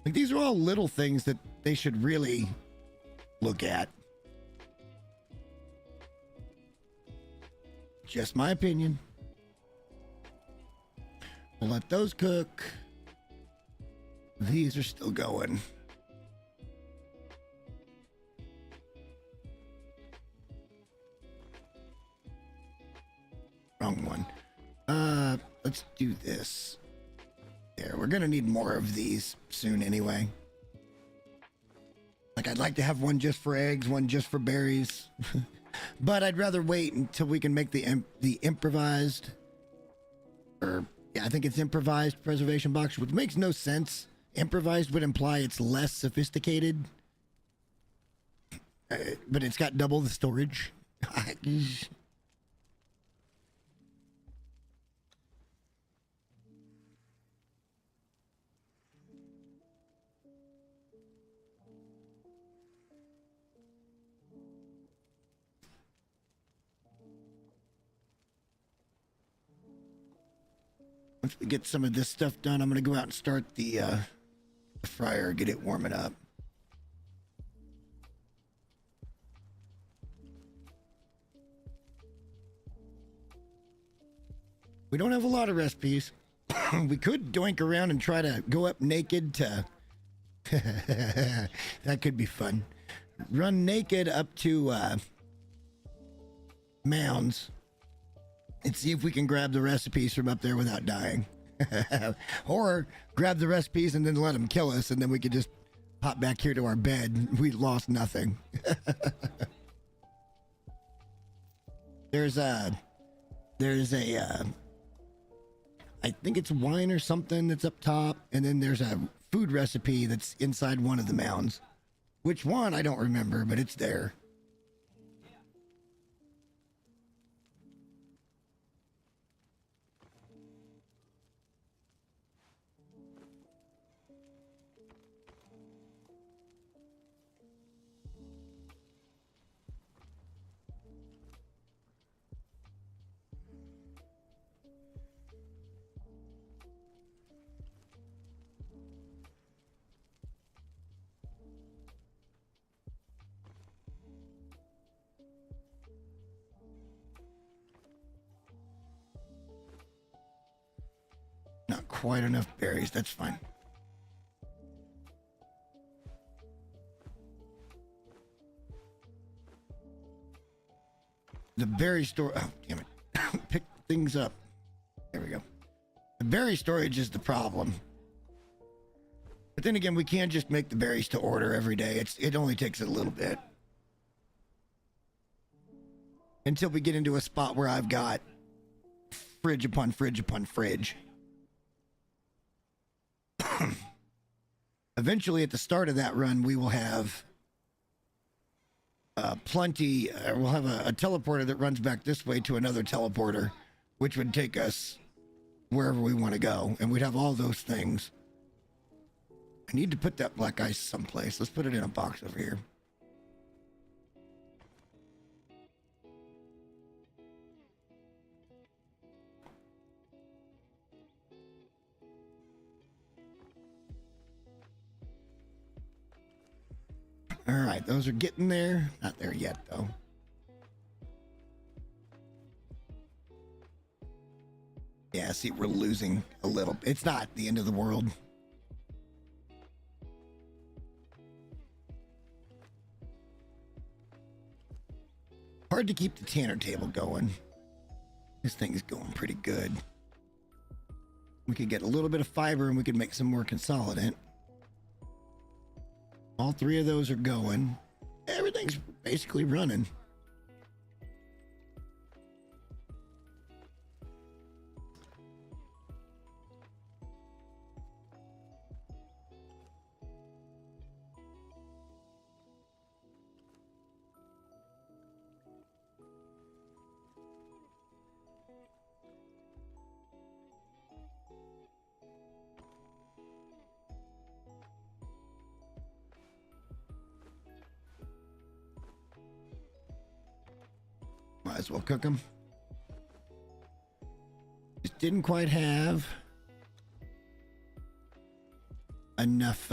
Like, these are all little things that they should really look at. Just my opinion. We'll let those cook. These are still going. Wrong one. Let's do this. There, we're gonna need more of these soon anyway. Like, I'd like to have one just for eggs, one just for berries. But I'd rather wait until we can make the improvised, or yeah, I think it's improvised preservation box, which makes no sense. Improvised would imply it's less sophisticated, but it's got double the storage. Once we get some of this stuff done, I'm going to go out and start the fryer, get it warming up. We don't have a lot of recipes. We could doink around and try to go up naked to... That could be fun. Run naked up to mounds and see if we can grab the recipes from up there without dying. Or grab the recipes and then let them kill us, and then we could just pop back here to our bed. We lost nothing. There's a I think it's wine or something that's up top, and then there's a food recipe that's inside one of the mounds. Which one, I don't remember, but it's there. Not quite enough berries, that's fine. The berry store, oh damn it. Pick things up. There we go. The berry storage is the problem. But then again, we can't just make the berries to order every day. It only takes a little bit. Until we get into a spot where I've got fridge upon fridge upon fridge. Eventually, at the start of that run, we will have plenty. We'll have a teleporter that runs back this way to another teleporter, which would take us wherever we want to go, and we'd have all those things. I need to put that black ice someplace. Let's put it in a box over here. All right, those are getting there. Not there yet, though. Yeah, see, we're losing a little. It's not the end of the world. Hard to keep the tanner table going. This thing is going pretty good. We could get a little bit of fiber and we could make some more consolidant. All three of those are going. Everything's basically running. Might as well cook them. Just didn't quite have enough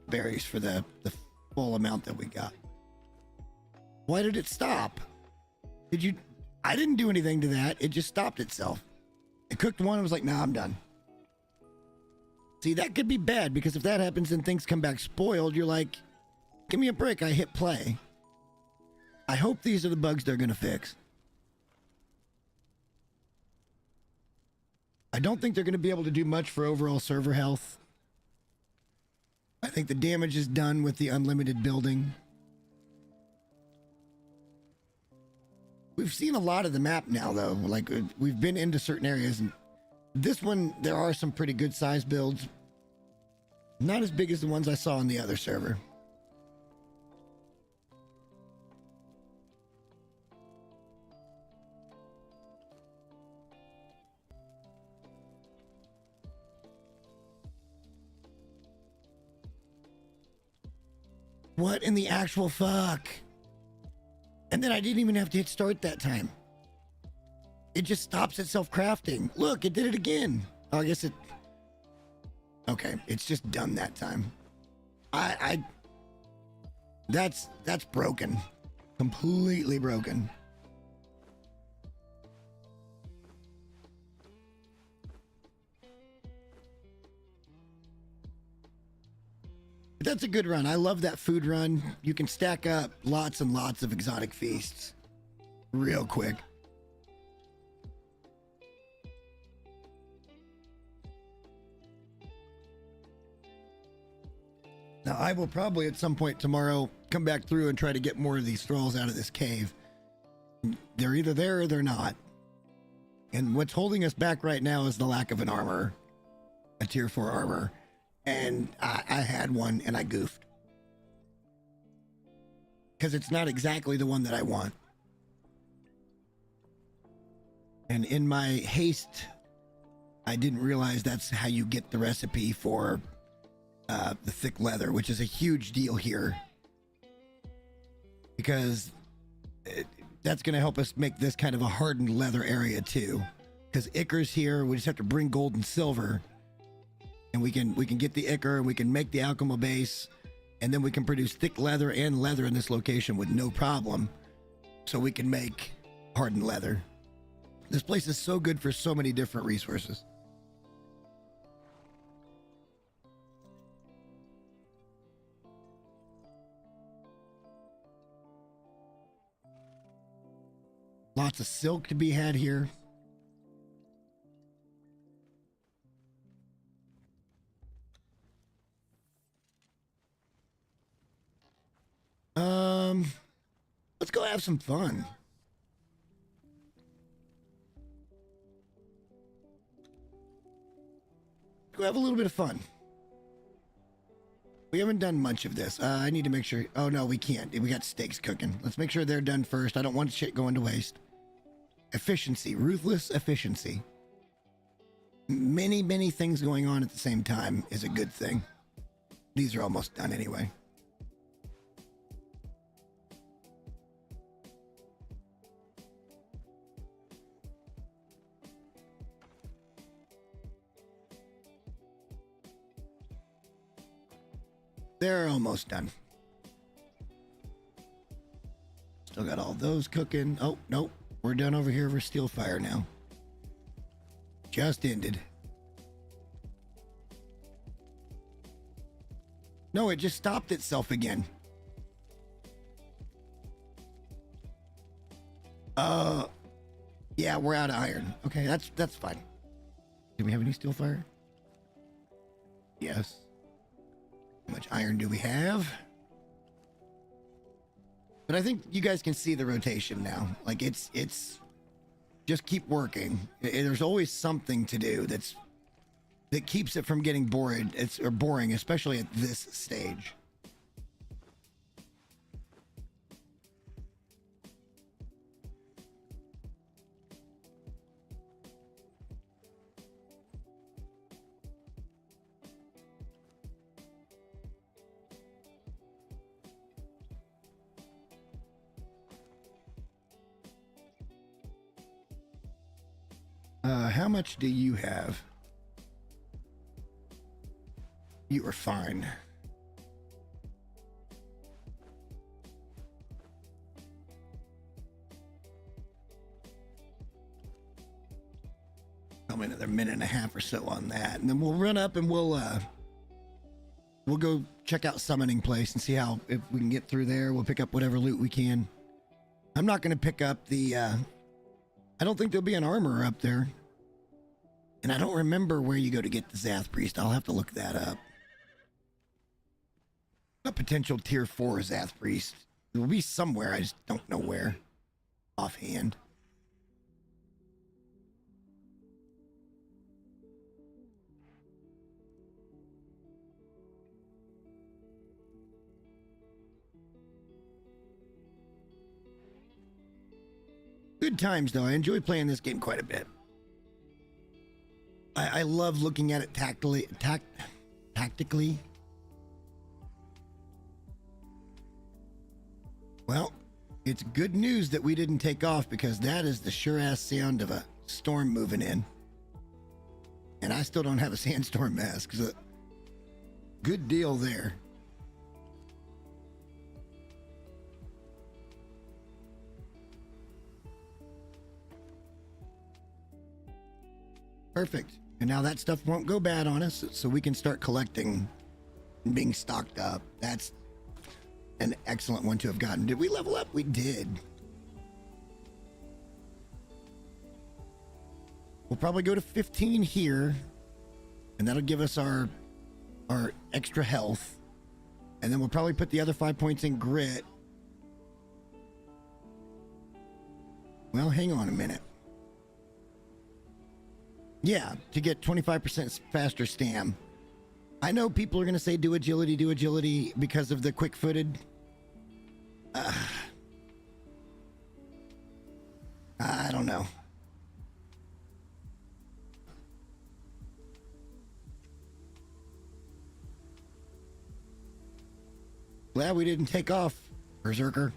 berries for the full amount that we got. Why did it stop? Did you? I didn't do anything to that. It just stopped itself. It cooked one and was like, nah, I'm done. See, that could be bad because if that happens and things come back spoiled, you're like, give me a break. I hit play. I hope these are the bugs they're going to fix. I don't think they're going to be able to do much for overall server health. I think the damage is done with the unlimited building. We've seen a lot of the map now, though. Like, we've been into certain areas, and this one, there are some pretty good size builds. Not as big as the ones I saw on the other server. What in the actual fuck? And then I didn't even have to hit start that time. It just stops itself crafting. Look, it did it again. Oh, I guess it... Okay, it's just done that time. That's broken. Completely broken. good run. I love that food run. You can stack up lots and lots of exotic feasts real quick. Now, I will probably at some point tomorrow come back through and try to get more of these thralls out of this cave. They're either there or they're not. And what's holding us back right now is the lack of an armor, a tier 4 armor. And I had one and I goofed. Because it's not exactly the one that I want. And in my haste, I didn't realize that's how you get the recipe for the thick leather, which is a huge deal here. Because that's going to help us make this kind of a hardened leather area too. Because Ichor's here, we just have to bring gold and silver. And we can get the Ichor, and we can make the alchemy base, and then we can produce thick leather and leather in this location with no problem. So we can make hardened leather. This place is so good for so many different resources. Lots of silk to be had here. Let's go have some fun. Go have a little bit of fun. We haven't done much of this. I need to make sure. Oh, no, we can't. We got steaks cooking. Let's make sure they're done first. I don't want shit going to waste. Efficiency. Ruthless efficiency. Many things going on at the same time is a good thing. These are almost done anyway. They're almost done. Still got all those cooking. Oh, nope. We're done over here for steel fire now. Just ended. No, it just stopped itself again. Yeah, we're out of iron. Okay, that's fine. Do we have any steel fire? Yes. How much iron do we have? But I think you guys can see the rotation now. Like it's just keep working. There's always something to do that keeps it from getting bored. Or boring, especially at this stage. How much do you have? You are fine. Probably another minute and a half or so on that, and then we'll run up and we'll go check out Summoning Place and see how, if we can get through there. We'll pick up whatever loot we can. I'm not going to pick up the I don't think there'll be an armor up there. And I don't remember where you go to get the Zath Priest. I'll have to look that up. A potential tier 4 Zath Priest. It will be somewhere. I just don't know where. Offhand. Good times, though. I enjoy playing this game quite a bit. I love looking at it tactically. Well, it's good news that we didn't take off, because that is the sure-ass sound of a storm moving in. And I still don't have a sandstorm mask, so good deal there. Perfect. And now that stuff won't go bad on us, so we can start collecting and being stocked up. That's an excellent one to have gotten. Did we level up? We did. We'll probably go to 15 here, and that'll give us our extra health. And then we'll probably put the other 5 points in grit. Well, hang on a minute. Yeah, to get 25% faster stam. I know people are going to say do agility because of the quick-footed. I don't know. Glad we didn't take off, Berserker.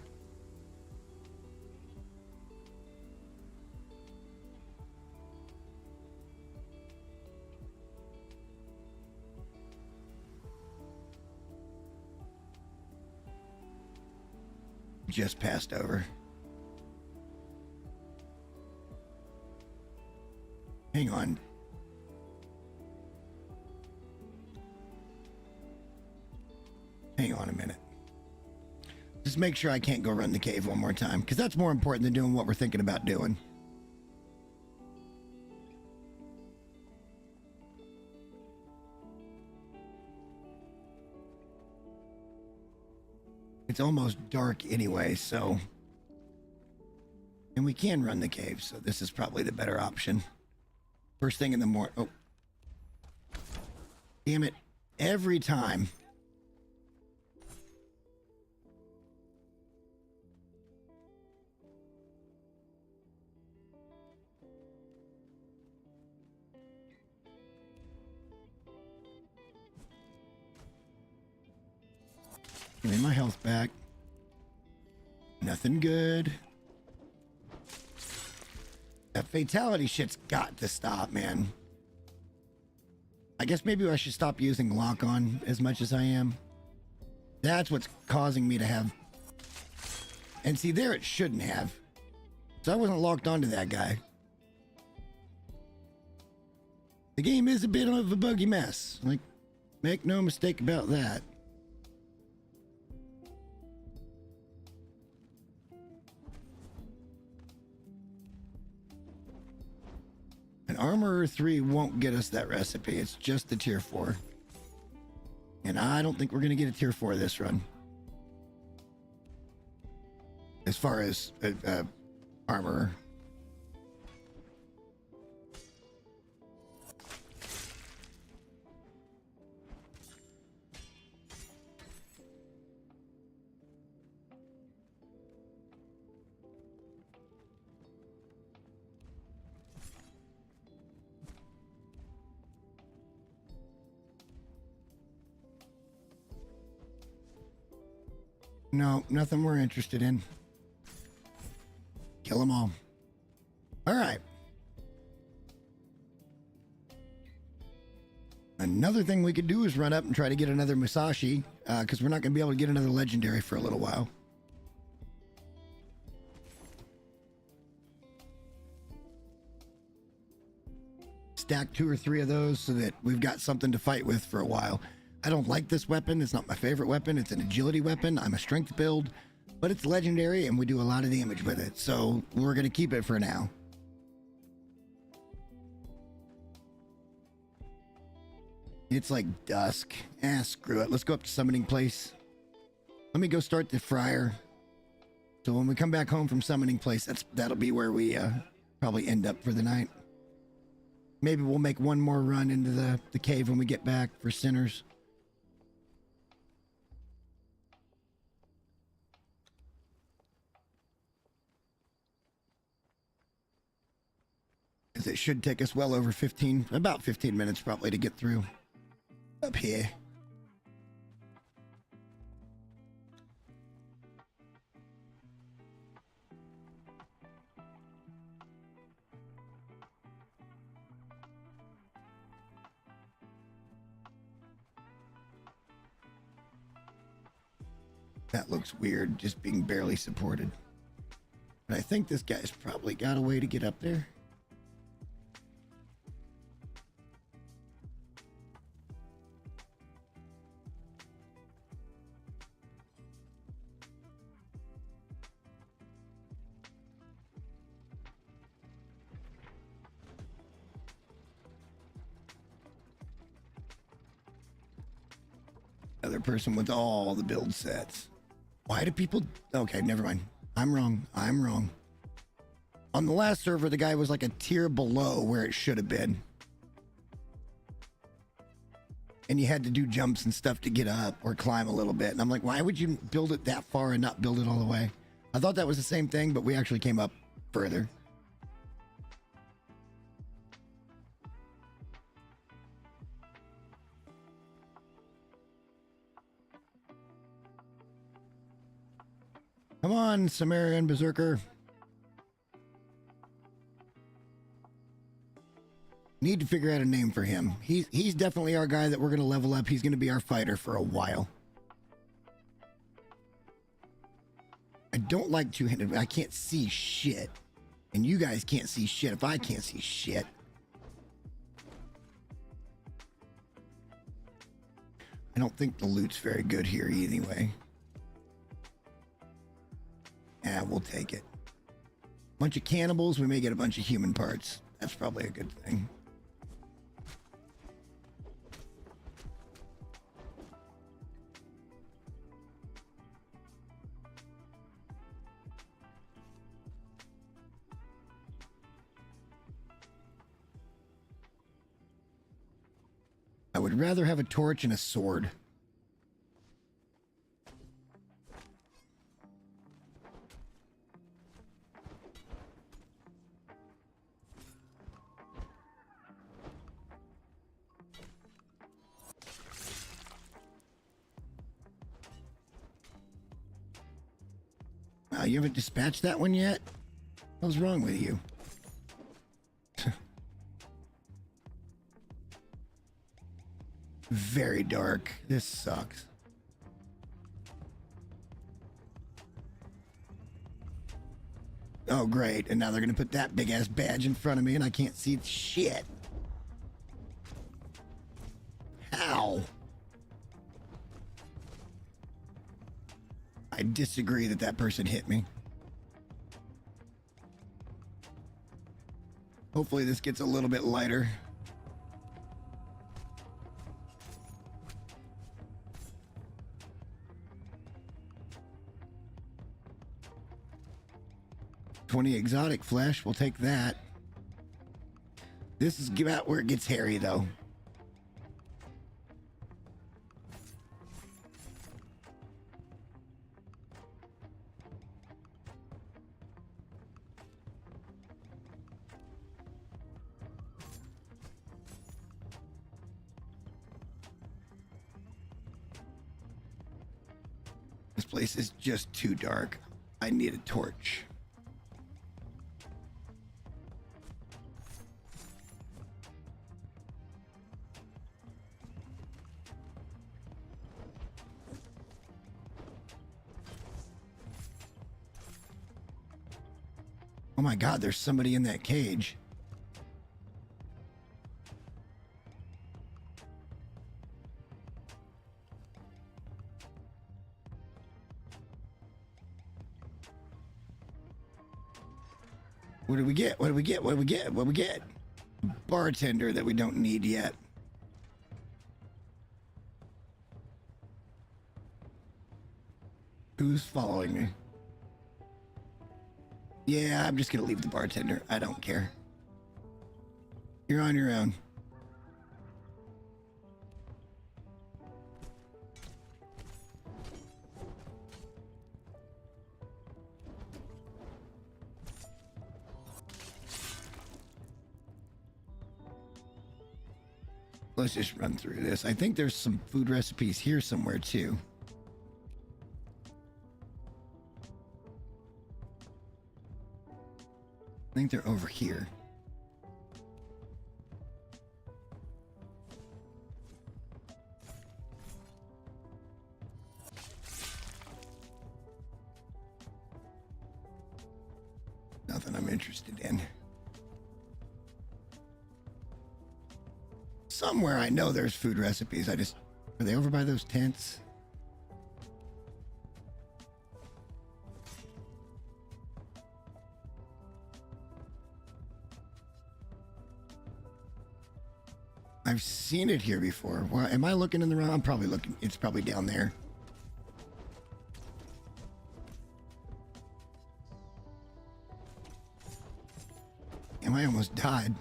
Just passed over. Hang on. Hang on a minute. Just make sure I can't go run the cave one more time, because that's more important than doing what we're thinking about doing. It's almost dark anyway, so... And we can run the cave, so this is probably the better option. First thing in the morning... Oh. Damn it. Every time. Give me my health back. Nothing good. That fatality shit's got to stop, man. I guess maybe I should stop using lock on as much as I am. That's what's causing me to have... And see, there it shouldn't have. So I wasn't locked onto that guy. The game is a bit of a buggy mess. Like, make no mistake about that. An Armorer 3 won't get us that recipe. It's just the tier 4. And I don't think we're going to get a tier 4 this run. As far as Armorer. No, nothing we're interested in. Kill them all. All right. Another thing we could do is run up and try to get another Musashi, because we're not going to be able to get another legendary for a little while. Stack 2 or 3 of those so that we've got something to fight with for a while. I don't like this weapon. It's not my favorite weapon. It's an agility weapon. I'm a strength build, but it's legendary and we do a lot of damage with it. So we're going to keep it for now. It's like dusk. Screw it. Let's go up to summoning place. Let me go start the fryer. So when we come back home from summoning place, that'll be where we probably end up for the night. Maybe we'll make one more run into the cave when we get back for sinners. Because it should take us well over about 15 minutes probably to get through. Up here. That looks weird, just being barely supported. But I think this guy's probably got a way to get up there. other person with all the build sets. Why do people... Okay, never mind. I'm wrong. I'm wrong. On the last server, the guy was like a tier below where it should have been. And you had to do jumps and stuff to get up or climb a little bit. And I'm like, why would you build it that far and not build it all the way? I thought that was the same thing, but we actually came up further. Come on, Sumerian Berserker. Need to figure out a name for him. He's definitely our guy that we're going to level up. He's going to be our fighter for a while. I don't like two-handed. I can't see shit. And you guys can't see shit if I can't see shit. I don't think the loot's very good here anyway. Yeah, we'll take it. Bunch of cannibals, we may get a bunch of human parts. That's probably a good thing. I would rather have a torch and a sword. Wow, you haven't dispatched that one yet? What's wrong with you? Very dark. This sucks. Oh, great. And now they're going to put that big-ass badge in front of me and I can't see shit. How? I disagree that that person hit me. Hopefully this gets a little bit lighter. $20 exotic flesh, we'll take that. This is about where it gets hairy, though. This place is just too dark. I need a torch. Oh my God, there's somebody in that cage. What do we get? What do we get? What do we get? What do we get? Bartender that we don't need yet. Who's following me? Yeah, I'm just gonna leave the bartender. I don't care. You're on your own. Let's just run through this. I think there's some food recipes here somewhere too. I think they're over here. Nothing I'm interested in. Somewhere I know there's food recipes. Are they over by those tents? I I've seen it here before. Well, am I looking in the wrong? I'm probably looking. It's probably down there. Damn, I almost died.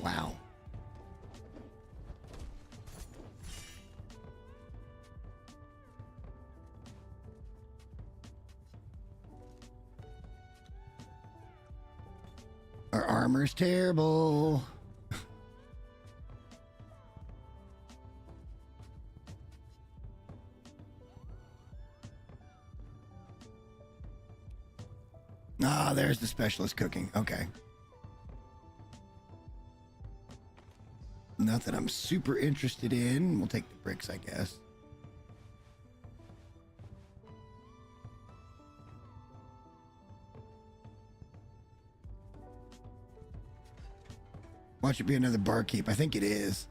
Wow. Our armor's terrible. Ah, there's the specialist cooking. Okay. Nothing I'm super interested in. We'll take the bricks, I guess. Watch it be another barkeep. I think it is.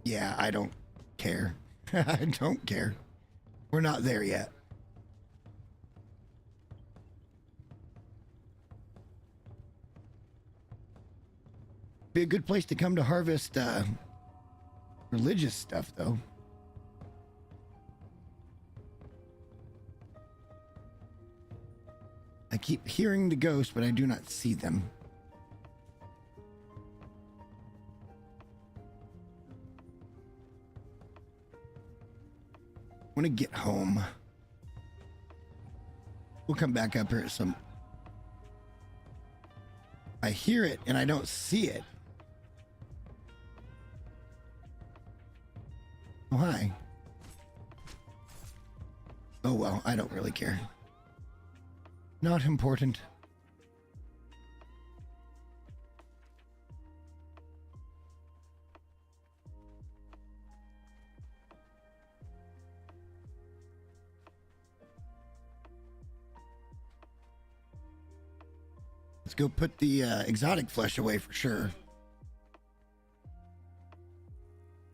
Yeah, I don't care. I don't care. We're not there yet. Be a good place to come to harvest religious stuff, though. I keep hearing the ghosts, but I do not see them. I want to get home. We'll come back up here at some... I hear it, and I don't see it. Oh, hi. Oh, well, I don't really care. Not important. Let's go put the exotic flesh away for sure.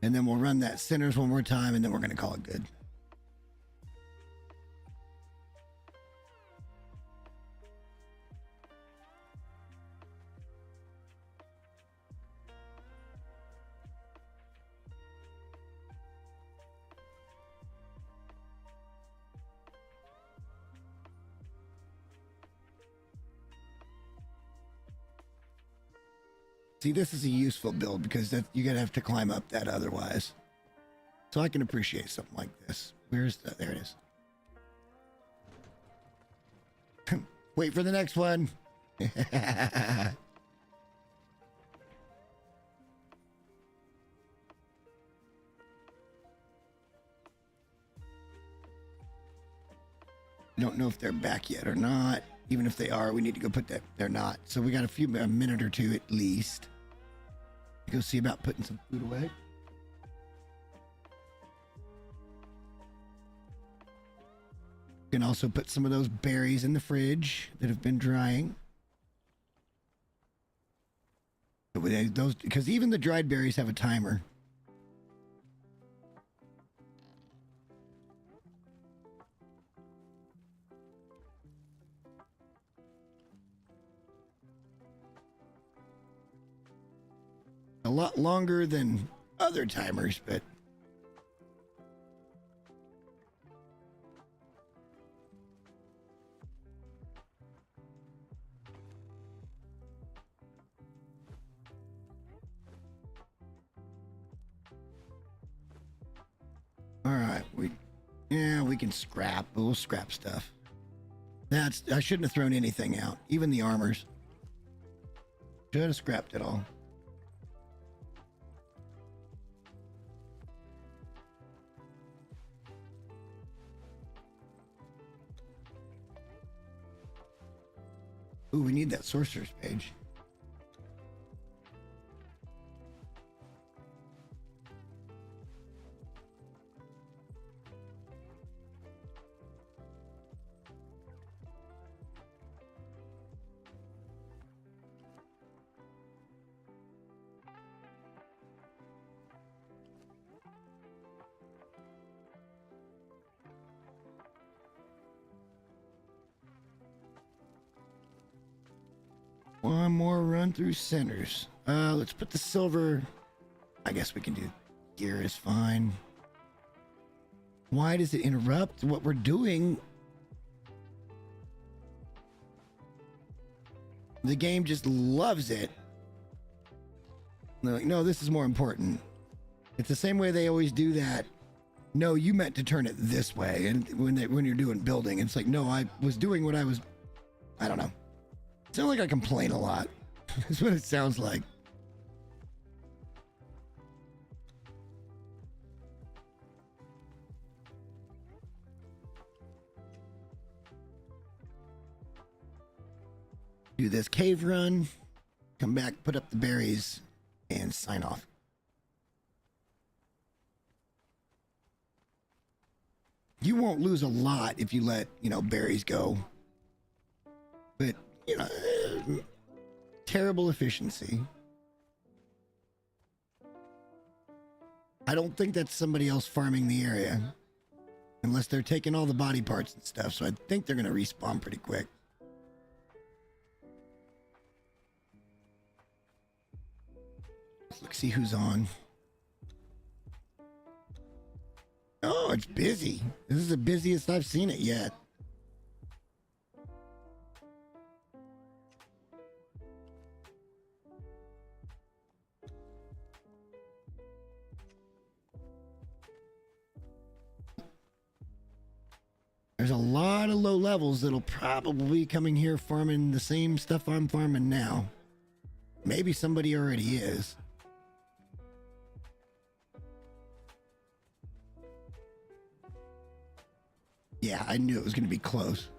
And then we'll run that Sinners one more time, and then we're going to call it good. See, this is a useful build because that, you're going to have to climb up that otherwise. So I can appreciate something like this. Where's the... There it is. Wait for the next one. Don't know if they're back yet or not. Even if they are, we need to go put that... They're not. So we got a minute or two at least. Go see about putting some food away. You can also put some of those berries in the fridge that have been drying. Those, because even the dried berries have a timer. A lot longer than other timers, but all right, we can scrap. We'll scrap stuff. I shouldn't have thrown anything out, even the armors. Should have scrapped it all. Ooh, we need that sorcerer's page. One more run through centers. Let's put the silver. I guess we can do gear is fine. Why does it interrupt what we're doing? The game just loves it. They're like, no, this is more important. It's the same way they always do that. No, you meant to turn it this way. And when you're doing building, it's like, no, I was doing what I was. I don't know. It sounds like I complain a lot. That's what it sounds like. Do this cave run, come back, put up the berries, and sign off. You won't lose a lot if you let, berries go. But, terrible efficiency. I don't think that's somebody else farming the area. Unless they're taking all the body parts and stuff, so I think they're going to respawn pretty quick. Let's see who's on. Oh, it's busy. This is the busiest I've seen it yet. There's a lot of low levels that'll probably be coming here farming the same stuff I'm farming now. Maybe somebody already is. Yeah, I knew it was going to be close.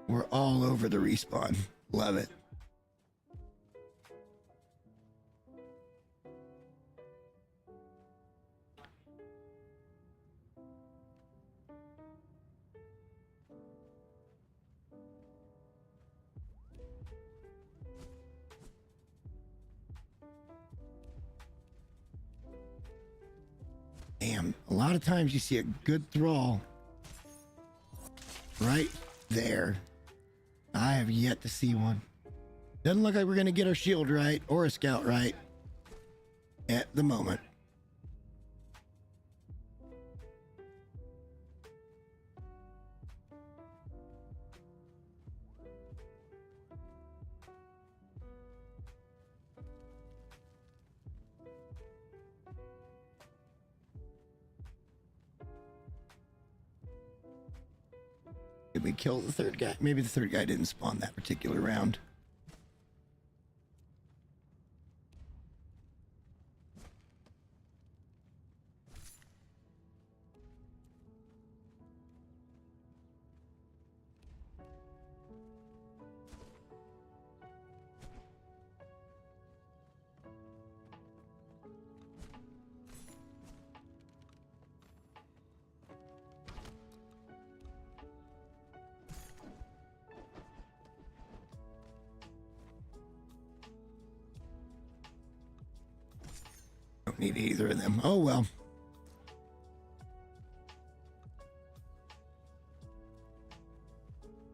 We're all over the respawn. Love it. Damn, a lot of times you see a good thrall right there. I have yet to see one. Doesn't look like we're going to get our shield right or a scout right at the moment. Did we kill the third guy? Maybe the third guy didn't spawn that particular round. Don't need either of them. Oh well.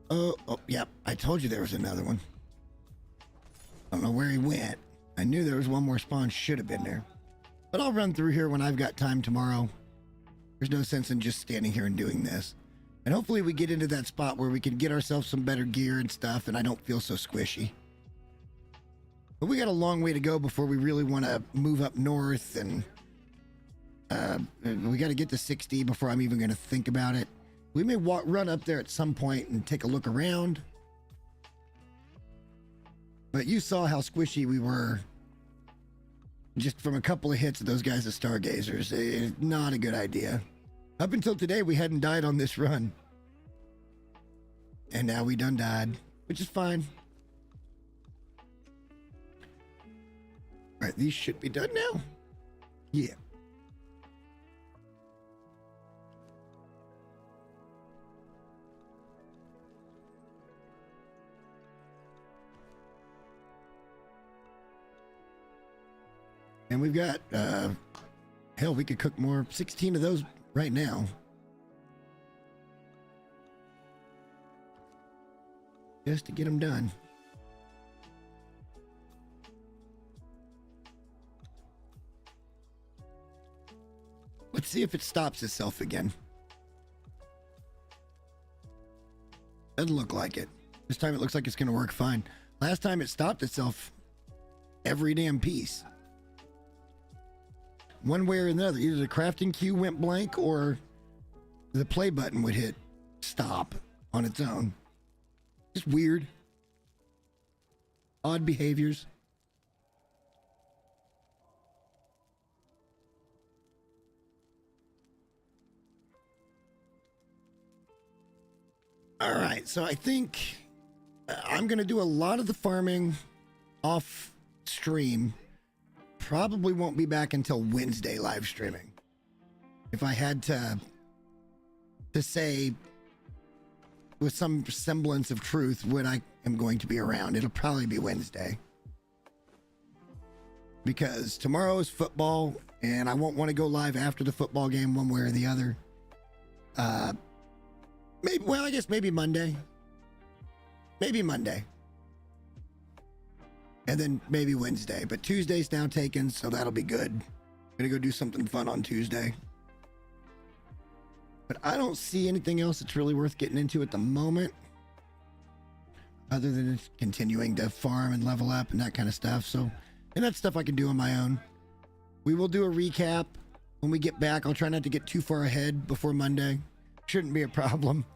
Oh, yep. I told you there was another one. I don't know where he went. I knew there was one more spawn. Should have been there. But I'll run through here when I've got time tomorrow. There's no sense in just standing here and doing this. And hopefully we get into that spot where we can get ourselves some better gear and stuff and I don't feel so squishy. But we got a long way to go before we really want to move up north, and we got to get to 60 before I'm even going to think about it. We may run up there at some point and take a look around. But you saw how squishy we were just from a couple of hits of those guys as stargazers. It's not a good idea. Up until today, we hadn't died on this run. And now we done died, which is fine. All right, these should be done now. Yeah. And we've got, hell, we could cook more, 16 of those right now. Just to get them done. Let's see if it stops itself again. Doesn't look like it. This time it looks like it's going to work fine. Last time it stopped itself every damn piece. One way or another. Either the crafting queue went blank or the play button would hit stop on its own. Just weird. Odd behaviors. All right, so I think I'm going to do a lot of the farming off stream. Probably won't be back until Wednesday live streaming. If I had to say with some semblance of truth when I am going to be around, it'll probably be Wednesday. Because tomorrow is football and I won't want to go live after the football game one way or the other. Maybe, well, I guess maybe Monday. Maybe Monday. And then maybe Wednesday. But Tuesday's now taken, so that'll be good. I'm gonna go do something fun on Tuesday. But I don't see anything else that's really worth getting into at the moment. Other than just continuing to farm and level up and that kind of stuff. So, and that's stuff I can do on my own. We will do a recap when we get back. I'll try not to get too far ahead before Monday. Shouldn't be a problem.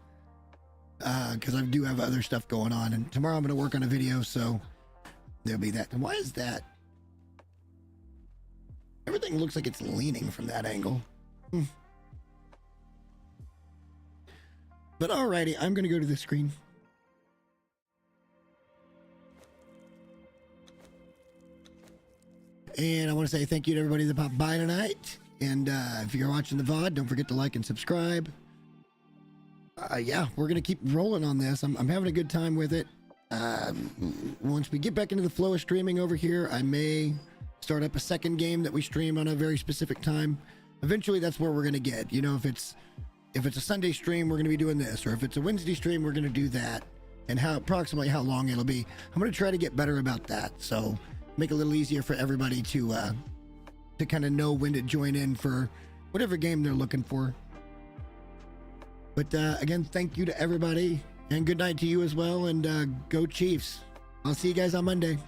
Because I do have other stuff going on. And tomorrow I'm going to work on a video, so there'll be that. And why is that? Everything looks like it's leaning from that angle. But alrighty, I'm going to go to the screen. And I want to say thank you to everybody that popped by tonight. And if you're watching the VOD, don't forget to like and subscribe. Yeah, we're going to keep rolling on this. I'm having a good time with it. Once we get back into the flow of streaming over here, I may start up a second game that we stream on a very specific time. Eventually, that's where we're going to get. You know, if it's a Sunday stream, we're going to be doing this. Or if it's a Wednesday stream, we're going to do that. And approximately how long it'll be. I'm going to try to get better about that. So make it a little easier for everybody to kind of know when to join in for whatever game they're looking for. But again, thank you to everybody, and good night to you as well, and go Chiefs. I'll see you guys on Monday.